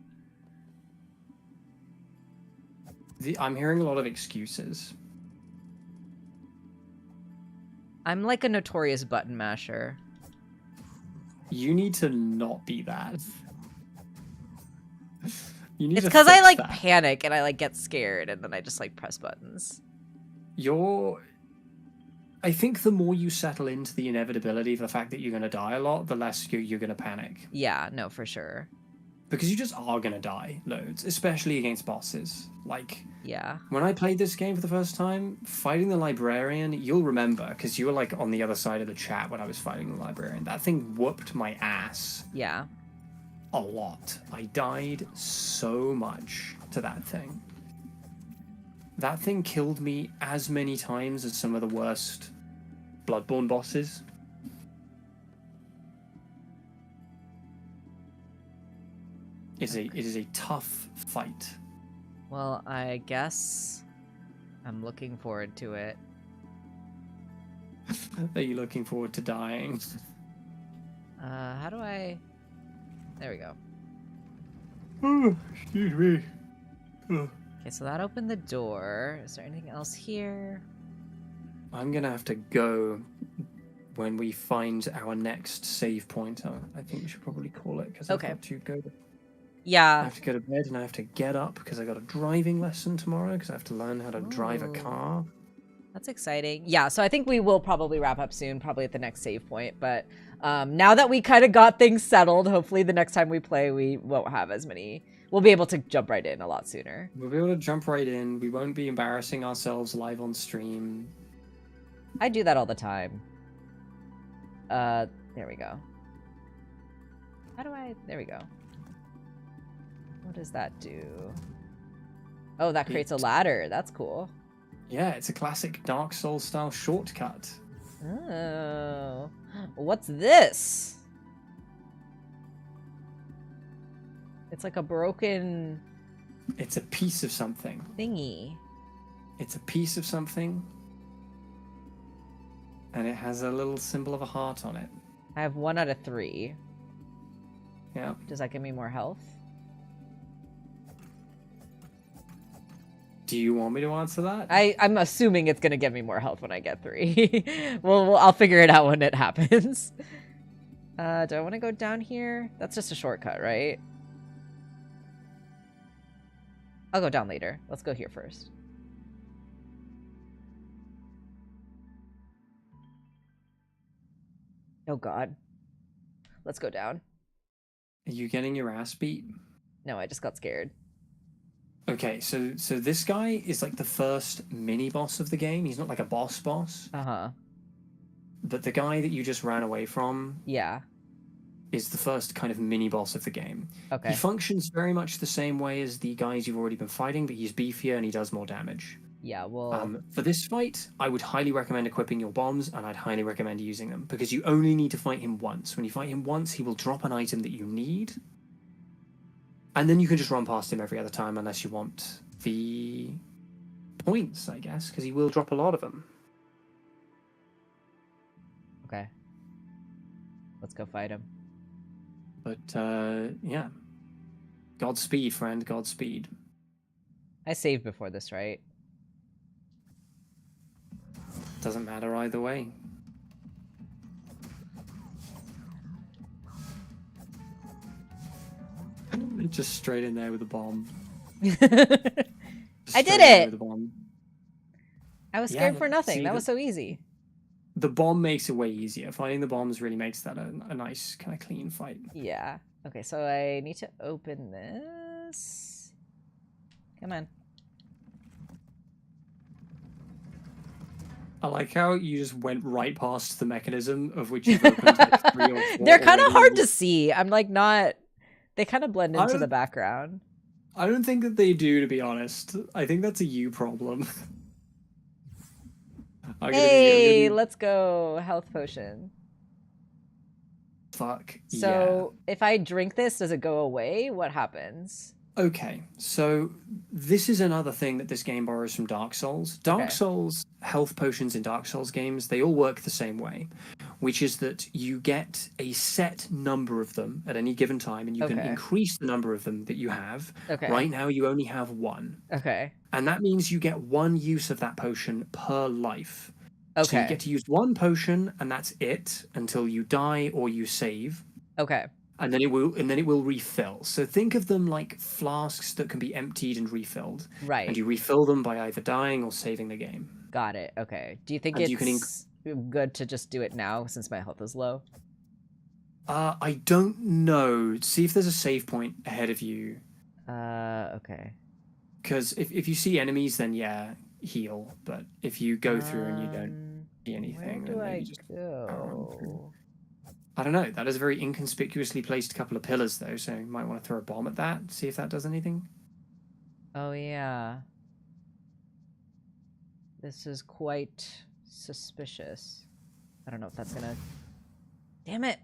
I'm hearing a lot of excuses. I'm like a notorious button masher. You need to not be that. You need It's to because I, fix like, that. panic and I, like, get scared and then I just, like, press buttons. I think the more you settle into the inevitability of the fact that you're going to die a lot, the less you're going to panic. Yeah, no, for sure. Because you just are going to die loads, especially against bosses. Like, yeah. When I played this game for the first time, fighting the librarian, you'll remember, because you were, like, on the other side of the chat when I was fighting the librarian. That thing whooped my ass. Yeah. A lot. I died so much to that thing. That thing killed me as many times as some of the worst Bloodborne bosses. It is a tough fight. Well, I guess I'm looking forward to it. Are you looking forward to dying? How do I... There we go. Oh, excuse me. Oh. Okay, so that opened the door. Is there anything else here? I'm gonna have to go when we find our next save point. I think we should probably call it, because Okay. I've got to go. I Yeah. have to go to bed and I have to get up because I got a driving lesson tomorrow because I have to learn how to drive a car. That's exciting. Yeah, so I think we will probably wrap up soon, probably at the next save point. But now that we kind of got things settled, hopefully the next time we play, we won't have as many. We'll be able to jump right in a lot sooner. We'll be able to jump right in. We won't be embarrassing ourselves live on stream. I do that all the time. There we go. How do I... There we go. What does that do? Oh, that creates a ladder. That's cool. Yeah, it's a classic Dark Souls style shortcut. Oh. What's this? It's like a broken... It's a piece of something. thingy. It's a piece of something. And it has a little symbol of a heart on it. I have 1 out of 3. Yeah. Does that give me more health? Do you want me to answer that? I'm assuming it's gonna give me more health when I get 3. well, I'll figure it out when it happens. Do I want to go down here? That's just a shortcut, right? I'll go down later. Let's go here first. Oh god. Let's go down. Are you getting your ass beat? No, I just got scared. Okay, so this guy is like the first mini boss of the game. He's not like a boss. Uh-huh. But the guy that you just ran away from Yeah. is the first kind of mini boss of the game. Okay. He functions very much the same way as the guys you've already been fighting, but he's beefier and he does more damage. Yeah, well... For this fight, I would highly recommend equipping your bombs, and I'd highly recommend using them, because you only need to fight him once. When you fight him once, he will drop an item that you need, and then you can just run past him every other time, unless you want the points, I guess, because he will drop a lot of them. Okay. Let's go fight him. But, yeah. Godspeed, friend, Godspeed. I saved before this, right? Doesn't matter either way. Just straight in there with a bomb. I did it! With a bomb. I was scared for nothing. See, that was so easy. The bomb makes it way easier. Finding the bombs really makes that a nice kind of clean fight. Yeah. Okay, so I need to open this. Come on. I like how you just went right past the mechanism of which you've opened like 3 or 4. They're kind of hard to see. I'm like not... They kind of blend into the background. I don't think that they do, to be honest. I think that's a you problem. Hey, let's go. Health potion. Fuck. So if I drink this, does it go away? What happens? Okay, so this is another thing that this game borrows from Dark Souls. Dark Souls health potions in Dark Souls games, they all work the same way, which is that you get a set number of them at any given time, and you can increase the number of them that you have. Right now, you only have 1. And that means you get 1 use of that potion per life. So you get to use 1 potion, and that's it until you die or you save. And then it will refill. So think of them like flasks that can be emptied and refilled. Right. And you refill them by either dying or saving the game. Got it. Okay. Do you think it's good to just do it now since my health is low? I don't know. See if there's a save point ahead of you. Okay. Because if you see enemies, then yeah, heal. But if you go through and you don't see anything, where do then I you just go? I don't know. That is a very inconspicuously placed couple of pillars, though, so you might want to throw a bomb at that, see if that does anything. Oh, yeah. This is quite suspicious. I don't know if that's gonna... Damn it!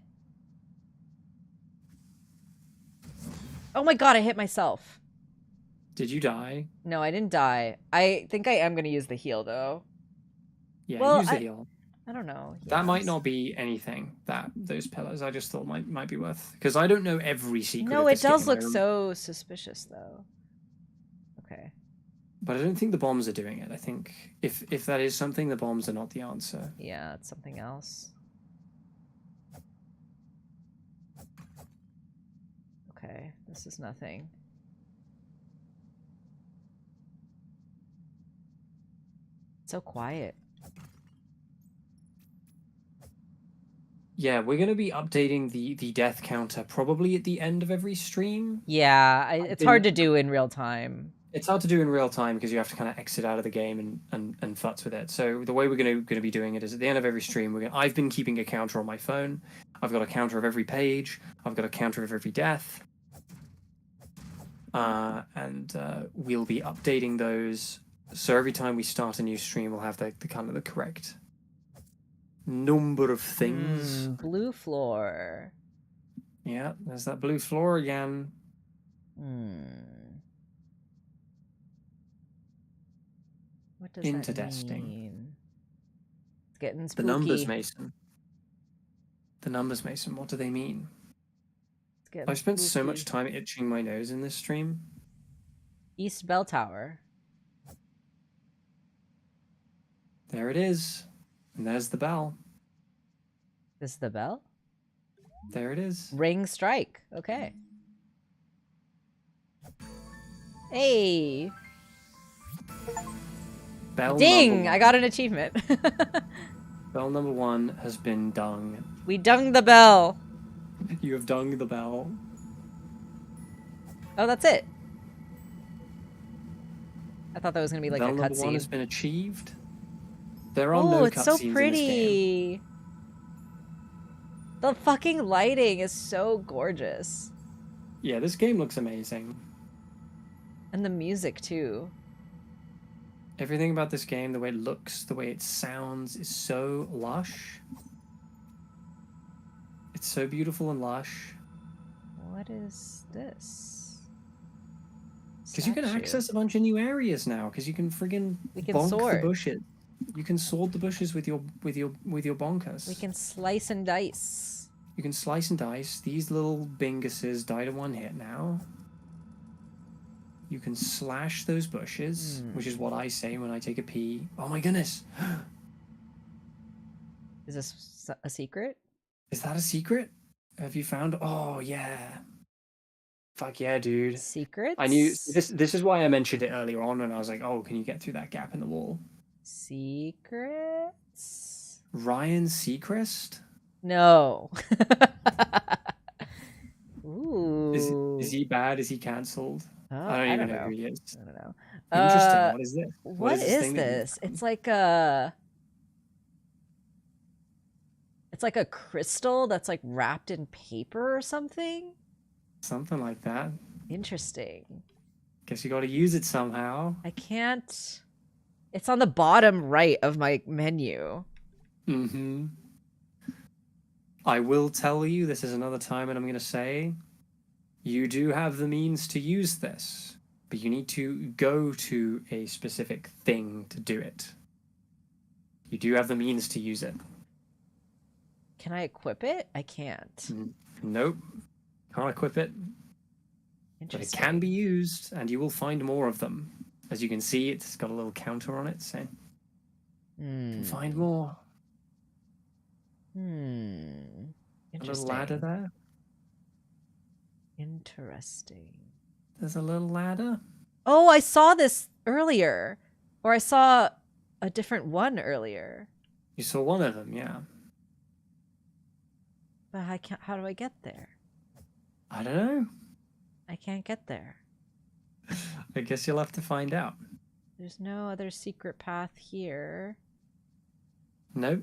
Oh my god, I hit myself. Did you die? No, I didn't die. I think I am gonna use the heal, though. Yeah, use the heal. I don't know. Yes. That might not be anything, those pillars. I just thought might be worth... Because I don't know every secret No, of this it does game. look so suspicious, though. Okay. But I don't think the bombs are doing it. I think if that is something, the bombs are not the answer. Yeah, it's something else. Okay, this is nothing. It's so quiet. Yeah, we're going to be updating the death counter probably at the end of every stream. Yeah, it's hard to do in real time. It's hard to do in real time because you have to kind of exit out of the game and futz with it. So the way we're going to be doing it is at the end of every stream, I've been keeping a counter on my phone. I've got a counter of every page. I've got a counter of every death. And we'll be updating those. So every time we start a new stream, we'll have the kind of the correct number of things. Blue floor. Yeah, there's that blue floor again. What does that mean? It's getting spooky. The numbers, Mason. The numbers, Mason. What do they mean? I've spent so much time itching my nose in this stream. East Bell Tower. There it is. And there's the bell. This is the bell? There it is. Ring strike. Okay. Hey. Bell Ding! I got an achievement. Bell number 1 has been dung. We dung the bell. You have dung the bell. Oh, that's it. I thought that was going to be like bell a number 1 cutscene. has been achieved. There are no cutscenes in this game. Oh, it's so pretty. The fucking lighting is so gorgeous. Yeah, this game looks amazing. And the music, too. Everything about this game, the way it looks, the way it sounds, is so lush. It's so beautiful and lush. What is this? Because you can access a bunch of new areas now. Because you can friggin' bonk the bushes. You can sword the bushes with your bonkers. We can slice and dice. You can slice and dice. These little binguses die to 1 hit now. You can slash those bushes, which is what I say when I take a pee. Oh my goodness! Is this a secret? Is that a secret? Have you found? Oh yeah. Fuck yeah, dude. Secrets? I knew this is why I mentioned it earlier on, and I was like, oh, can you get through that gap in the wall? Secrets? Ryan Seacrest? No. Ooh. Is he bad? Is he cancelled? Oh, I don't even know know. who he is. I don't know. Interesting. What is this? What is this is thing that this? you've It's like a crystal that's like wrapped in paper or something. Something like that. Interesting. Guess you got to use it somehow. I can't. It's on the bottom right of my menu. Mm-hmm. I will tell you, this is another time, and I'm going to say, you do have the means to use this, but you need to go to a specific thing to do it. You do have the means to use it. Can I equip it? I can't. Nope. Can't equip it. But it can be used, and you will find more of them. As you can see, it's got a little counter on it, so you can find more. Interesting. A little ladder there. Interesting. There's a little ladder. Oh, I saw this earlier. Or I saw a different one earlier. You saw one of them, yeah. But I can't, how do I get there? I don't know. I can't get there. I guess you'll have to find out. There's no other secret path here. Nope.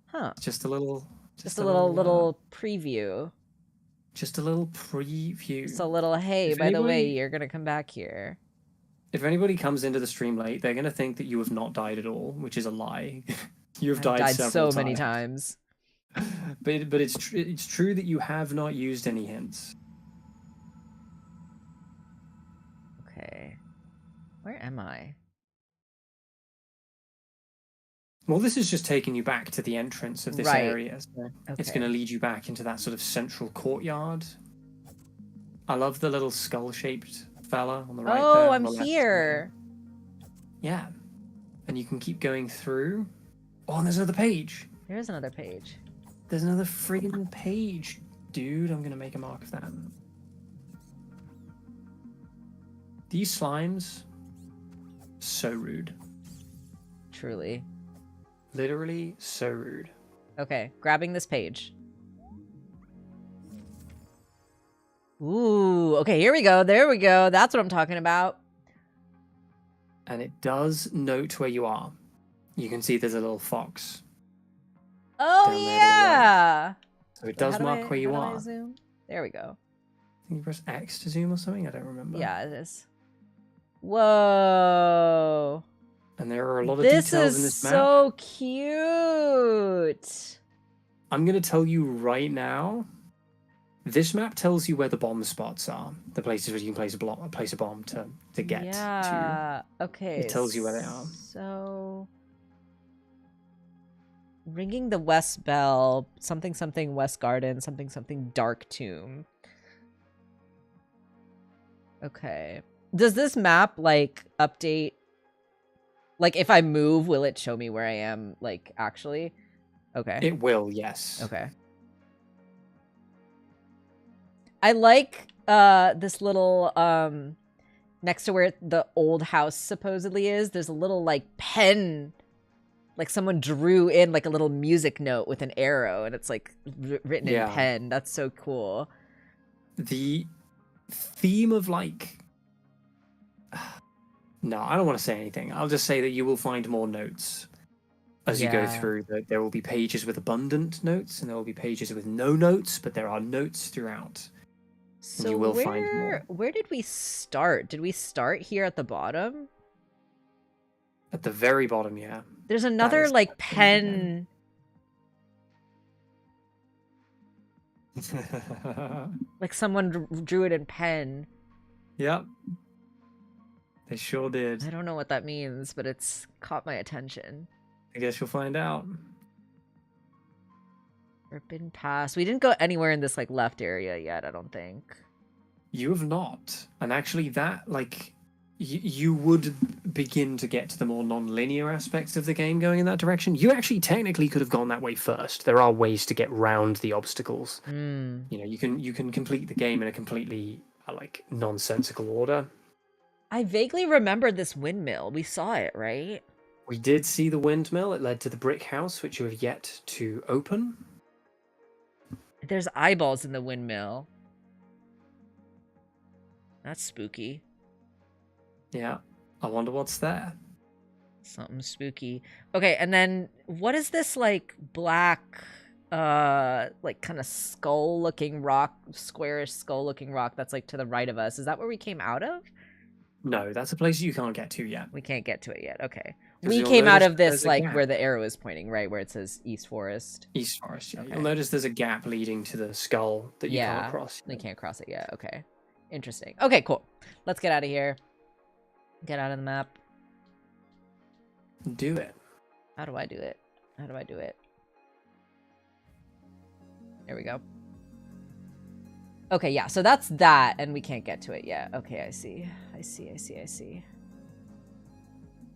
Huh. Just a little preview. Just a little preview. Just a little, hey, by the way, you're going to come back here. If anybody comes into the stream late, they're going to think that you have not died at all, which is a lie. You've died several so many times. But it's true that you have not used any hints. Okay. Where am I? Well, this is just taking you back to the entrance of this area. So it's going to lead you back into that sort of central courtyard. I love the little skull-shaped fella on the right there. Oh, I'm here. Yeah. And you can keep going through. Oh, and there's another page. There's another page. There's another friggin' page. Dude, I'm going to make a mark of that. These slimes, so rude. Truly. Literally so rude. Okay, grabbing this page. Ooh, okay, here we go. There we go. That's what I'm talking about. And it does note where you are. You can see there's a little fox. Oh, yeah. So it does mark where you are. How do I zoom? There we go. I think you press X to zoom or something? I don't remember. Yeah, it is. Whoa. And there are a lot of details in this map. This is so cute. I'm going to tell you right now, this map tells you where the bomb spots are. The places where you can place a bomb to get to. Yeah, okay. It tells you where they are. So... Ringing the West Bell, something something West Garden, something something Dark Tomb. Okay. Does this map, like, update? Like, if I move, will it show me where I am, like, actually? Okay. It will, yes. Okay. I like this little, next to where the old house supposedly is, there's a little, like, pen. Like, someone drew in, like, a little music note with an arrow, and it's, like, written in pen. That's so cool. The theme of, like... No, I don't want to say anything. I'll just say that you will find more notes as you go through. There will be pages with abundant notes, and there will be pages with no notes, but there are notes throughout. So and you will find more. Where did we start? Did we start here at the bottom? At the very bottom, yeah. There's another, like, pen. Like, someone drew it in pen. Yep. They sure did. I don't know what that means, but it's caught my attention. I guess you'll find out. Forbidden Pass. We didn't go anywhere in this, like, left area yet, I don't think. You have not. And actually that, like, you would begin to get to the more non-linear aspects of the game going in that direction. You actually technically could have gone that way first. There are ways to get round the obstacles. You know, you can complete the game in a completely like nonsensical order. I vaguely remember this windmill. We saw it, right? We did see the windmill. It led to the brick house, which you have yet to open. There's eyeballs in the windmill. That's spooky. Yeah. I wonder what's there. Something spooky. Okay, and then what is this like black like kind of skull looking rock, squarish skull looking rock that's like to the right of us? Is that where we came out of? No, that's a place you can't get to yet. We can't get to it yet. Okay. 'Cause We you'll came out notice of this there's a like gap. where the arrow is pointing, right? Where it says East Forest. East Forest, yeah. Okay. You'll notice there's a gap leading to the skull that you can't Yeah, cross. we can't cross it yet. Okay. Interesting. Okay, cool. Let's get out of here. Get out of the map. Do it. How do I do it? How do I do it? There we go. Okay, yeah, so that's that, and we can't get to it yet. Okay, I see. I see.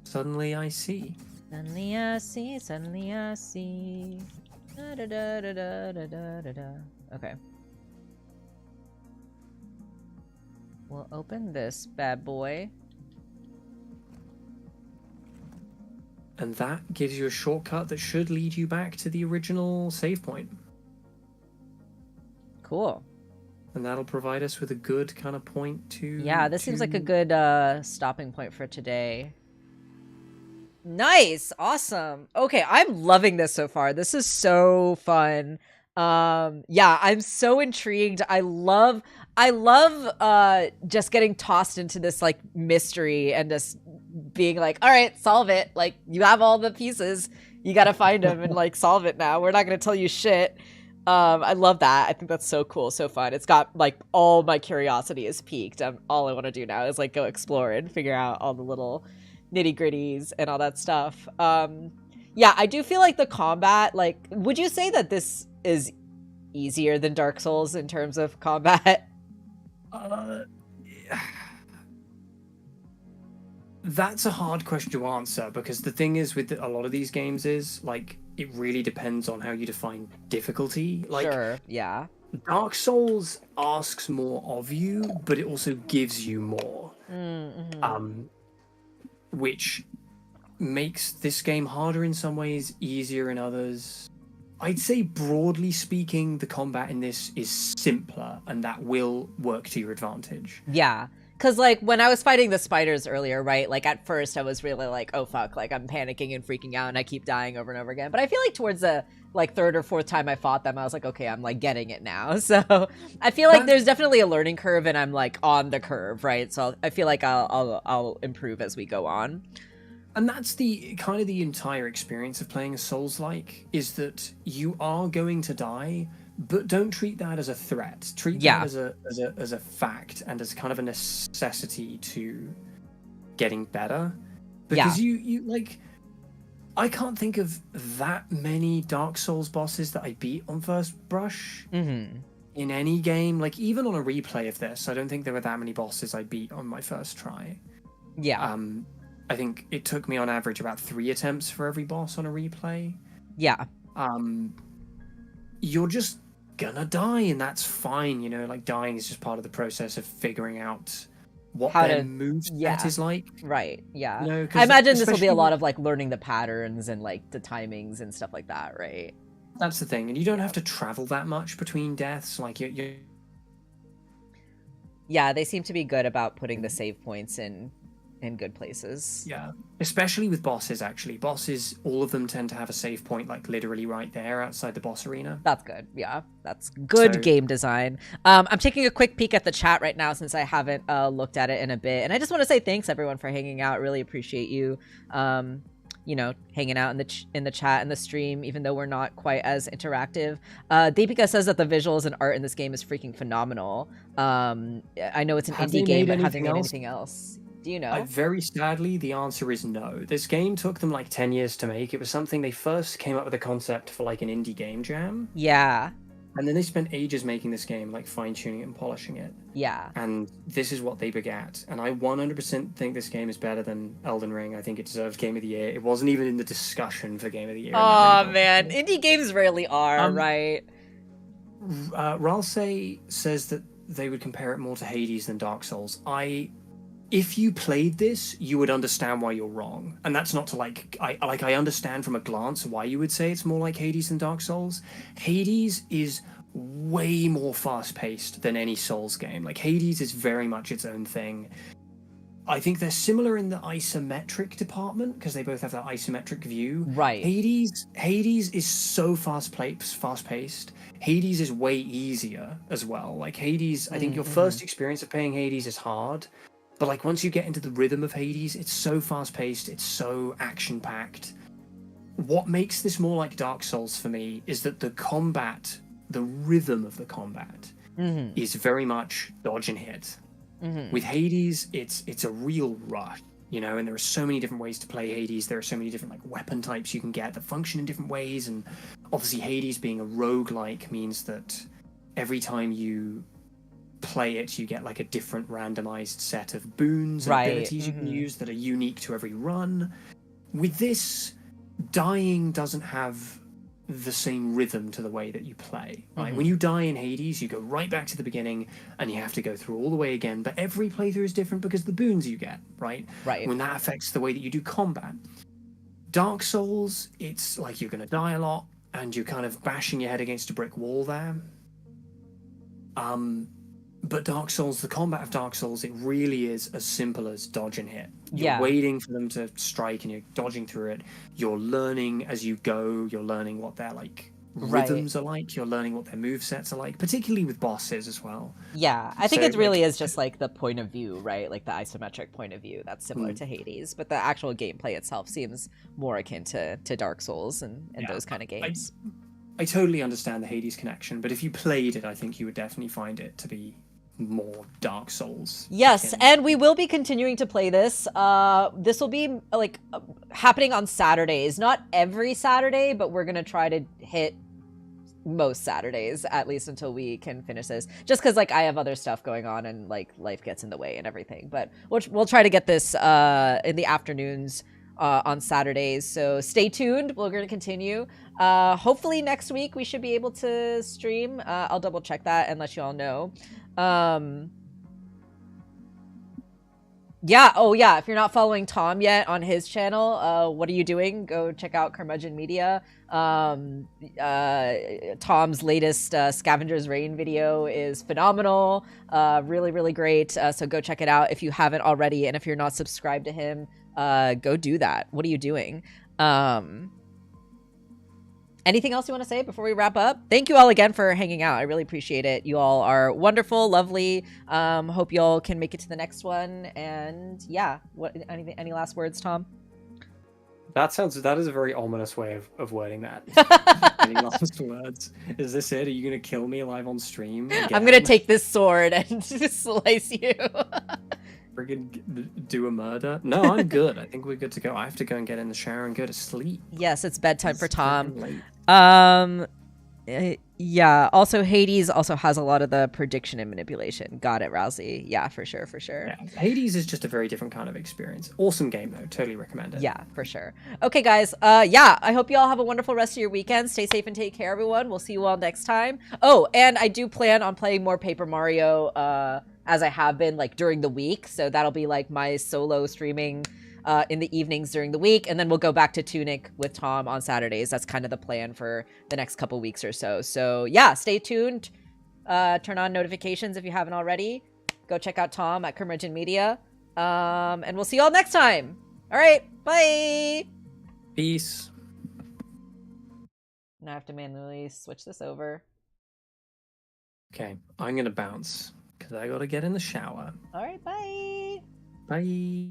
Suddenly I see. Suddenly I see. Da, da, da, da, da, da, da, da, da. Okay. We'll open this bad boy. And that gives you a shortcut that should lead you back to the original save point. Cool. And that'll provide us with a good kind of point to... Yeah, this seems like a good stopping point for today. Nice. Awesome. Okay, I'm loving this so far. This is so fun. Yeah, I'm so intrigued. I love just getting tossed into this like mystery and just being like, all right, solve it. Like, you have all the pieces. You got to find them and like solve it now. We're not going to tell you shit. I love that. I think that's so cool, so fun. It's got like all my curiosity is piqued. All I want to do now is like go explore and figure out all the little nitty gritties and all that stuff. Yeah, I do feel like the combat, like, would you say that this is easier than Dark Souls in terms of combat? That's a hard question to answer, because the thing is with a lot of these games is like it really depends on how you define difficulty. Like, Sure, yeah. Dark Souls asks more of you, but it also gives you more. Which makes this game harder in some ways, easier in others. I'd say broadly speaking, the combat in this is simpler, and that will work to your advantage. Yeah. Because, like, when I was fighting the spiders earlier, right, like, at first I was really like, oh, fuck, like, I'm panicking and freaking out, and I keep dying over and over again. But I feel like towards the, like, third or fourth time I fought them, I was like, okay, I'm, like, getting it now. So I feel like there's definitely a learning curve, and I'm, like, on the curve, right? So I feel like I'll improve as we go on. And that's the kind of the entire experience of playing a Souls-like, is that you are going to die, but don't treat that as a threat. Treat that as a fact and as kind of a necessity to getting better. Because you like, I can't think of that many Dark Souls bosses that I beat on first brush in any game. Like, even on a replay of this, I don't think there were that many bosses I beat on my first try. Yeah. I think it took me on average about 3 attempts for every boss on a replay. Yeah. You're just gonna die, and that's fine, you know, like, dying is just part of the process of figuring out what their move set is like. Right, yeah. You know, I imagine this will be a lot of, like, learning the patterns and, like, the timings and stuff like that, right? That's the thing, and you don't have to travel that much between deaths, like, Yeah, they seem to be good about putting the save points in good places. Yeah, especially with bosses, actually. Bosses, all of them tend to have a save point, like, literally right there outside the boss arena. That's good, yeah. That's good game design. I'm taking a quick peek at the chat right now since I haven't looked at it in a bit. And I just want to say thanks, everyone, for hanging out. Really appreciate you, you know, hanging out in the chat and the stream, even though we're not quite as interactive. Deepika says that the visuals and art in this game is freaking phenomenal. I know it's an indie game, but have they made anything else? Do you know? Very sadly, the answer is no. This game took them like 10 years to make. It was something they first came up with a concept for, like, an indie game jam. Yeah. And then they spent ages making this game, like fine-tuning it and polishing it. Yeah. And this is what they begat. And I 100% think this game is better than Elden Ring. I think it deserves Game of the Year. It wasn't even in the discussion for Game of the Year. Oh, man. Indie games rarely are, right? Ralsei says that they would compare it more to Hades than Dark Souls. If you played this, you would understand why you're wrong. And that's not to I understand from a glance why you would say it's more like Hades than Dark Souls. Hades is way more fast-paced than any Souls game. Like, Hades is very much its own thing. I think they're similar in the isometric department, because they both have that isometric view. Right. Hades is so fast-paced. Hades is way easier as well. Like, Hades, I think your first experience of playing Hades is hard. But like once you get into the rhythm of Hades, it's so fast-paced, it's so action-packed. What makes this more like Dark Souls for me is that the combat, the rhythm of the combat, is very much dodge and hit. With Hades, it's a real rush, you know, and there are so many different ways to play Hades. There are so many different like weapon types you can get that function in different ways, and obviously Hades being a roguelike means that every time you play it, you get like a different randomized set of boons and abilities you can use that are unique to every run. With this, dying doesn't have the same rhythm to the way that you play. Right? When you die in Hades, you go right back to the beginning and you have to go through all the way again, but every playthrough is different because the boons you get, right? When that affects the way that you do combat. Dark Souls, it's like you're going to die a lot and you're kind of bashing your head against a brick wall there. But Dark Souls, the combat of Dark Souls, it really is as simple as dodge and hit. You're waiting for them to strike and you're dodging through it. You're learning as you go. You're learning what their like rhythms are like. You're learning what their movesets are like, particularly with bosses as well. Yeah, I think it really is just like the point of view, right? Like the isometric point of view that's similar to Hades, but the actual gameplay itself seems more akin to Dark Souls and those kind of games. I totally understand the Hades connection, but if you played it, I think you would definitely find it to be more Dark Souls. Yes, and we will be continuing to play this. This will be like happening on Saturdays, not every Saturday, but we're gonna try to hit most Saturdays at least until we can finish this. Just because like I have other stuff going on and like life gets in the way and everything. But we'll try to get this in the afternoons on Saturdays. So stay tuned. We're gonna continue. Hopefully next week we should be able to stream. I'll double check that and let you all know. Yeah, oh yeah, if you're not following Tom yet on his channel, what are you doing? Go check out Curmudgeon Media. Tom's latest Scavenger's Reign video is phenomenal. Really, really great. So go check it out if you haven't already, and if you're not subscribed to him, go do that. What are you doing? Anything else you want to say before we wrap up? Thank you all again for hanging out. I really appreciate it. You all are wonderful, lovely. Hope you all can make it to the next one. And yeah, any last words, Tom? That is a very ominous way of wording that. Any last words? Is this it? Are you going to kill me live on stream? I'm going to take this sword and slice you. Friggin' do a murder? No, I'm good. I think we're good to go. I have to go and get in the shower and go to sleep. Yes, it's bedtime for Tom. Yeah, also Hades also has a lot of the prediction and manipulation. Got it, Rousey. Yeah, for sure. Yeah, Hades is just a very different kind of experience. Awesome game though. Totally recommend it. Yeah, for sure. Okay, guys. Yeah, I hope you all have a wonderful rest of your weekend. Stay safe and take care, everyone. We'll see you all next time. Oh, and I do plan on playing more Paper Mario as I have been like during the week. So that'll be like my solo streaming in the evenings during the week, and then we'll go back to Tunic with Tom on Saturdays. That's kind of the plan for the next couple weeks or so. So yeah, stay tuned. Turn on notifications if you haven't already. Go check out Tom at Curmudgeon Media. And we'll see you all next time. All right, bye. Peace. Now I have to manually switch this over. Okay, I'm gonna bounce because I gotta get in the shower. All right, bye. Bye.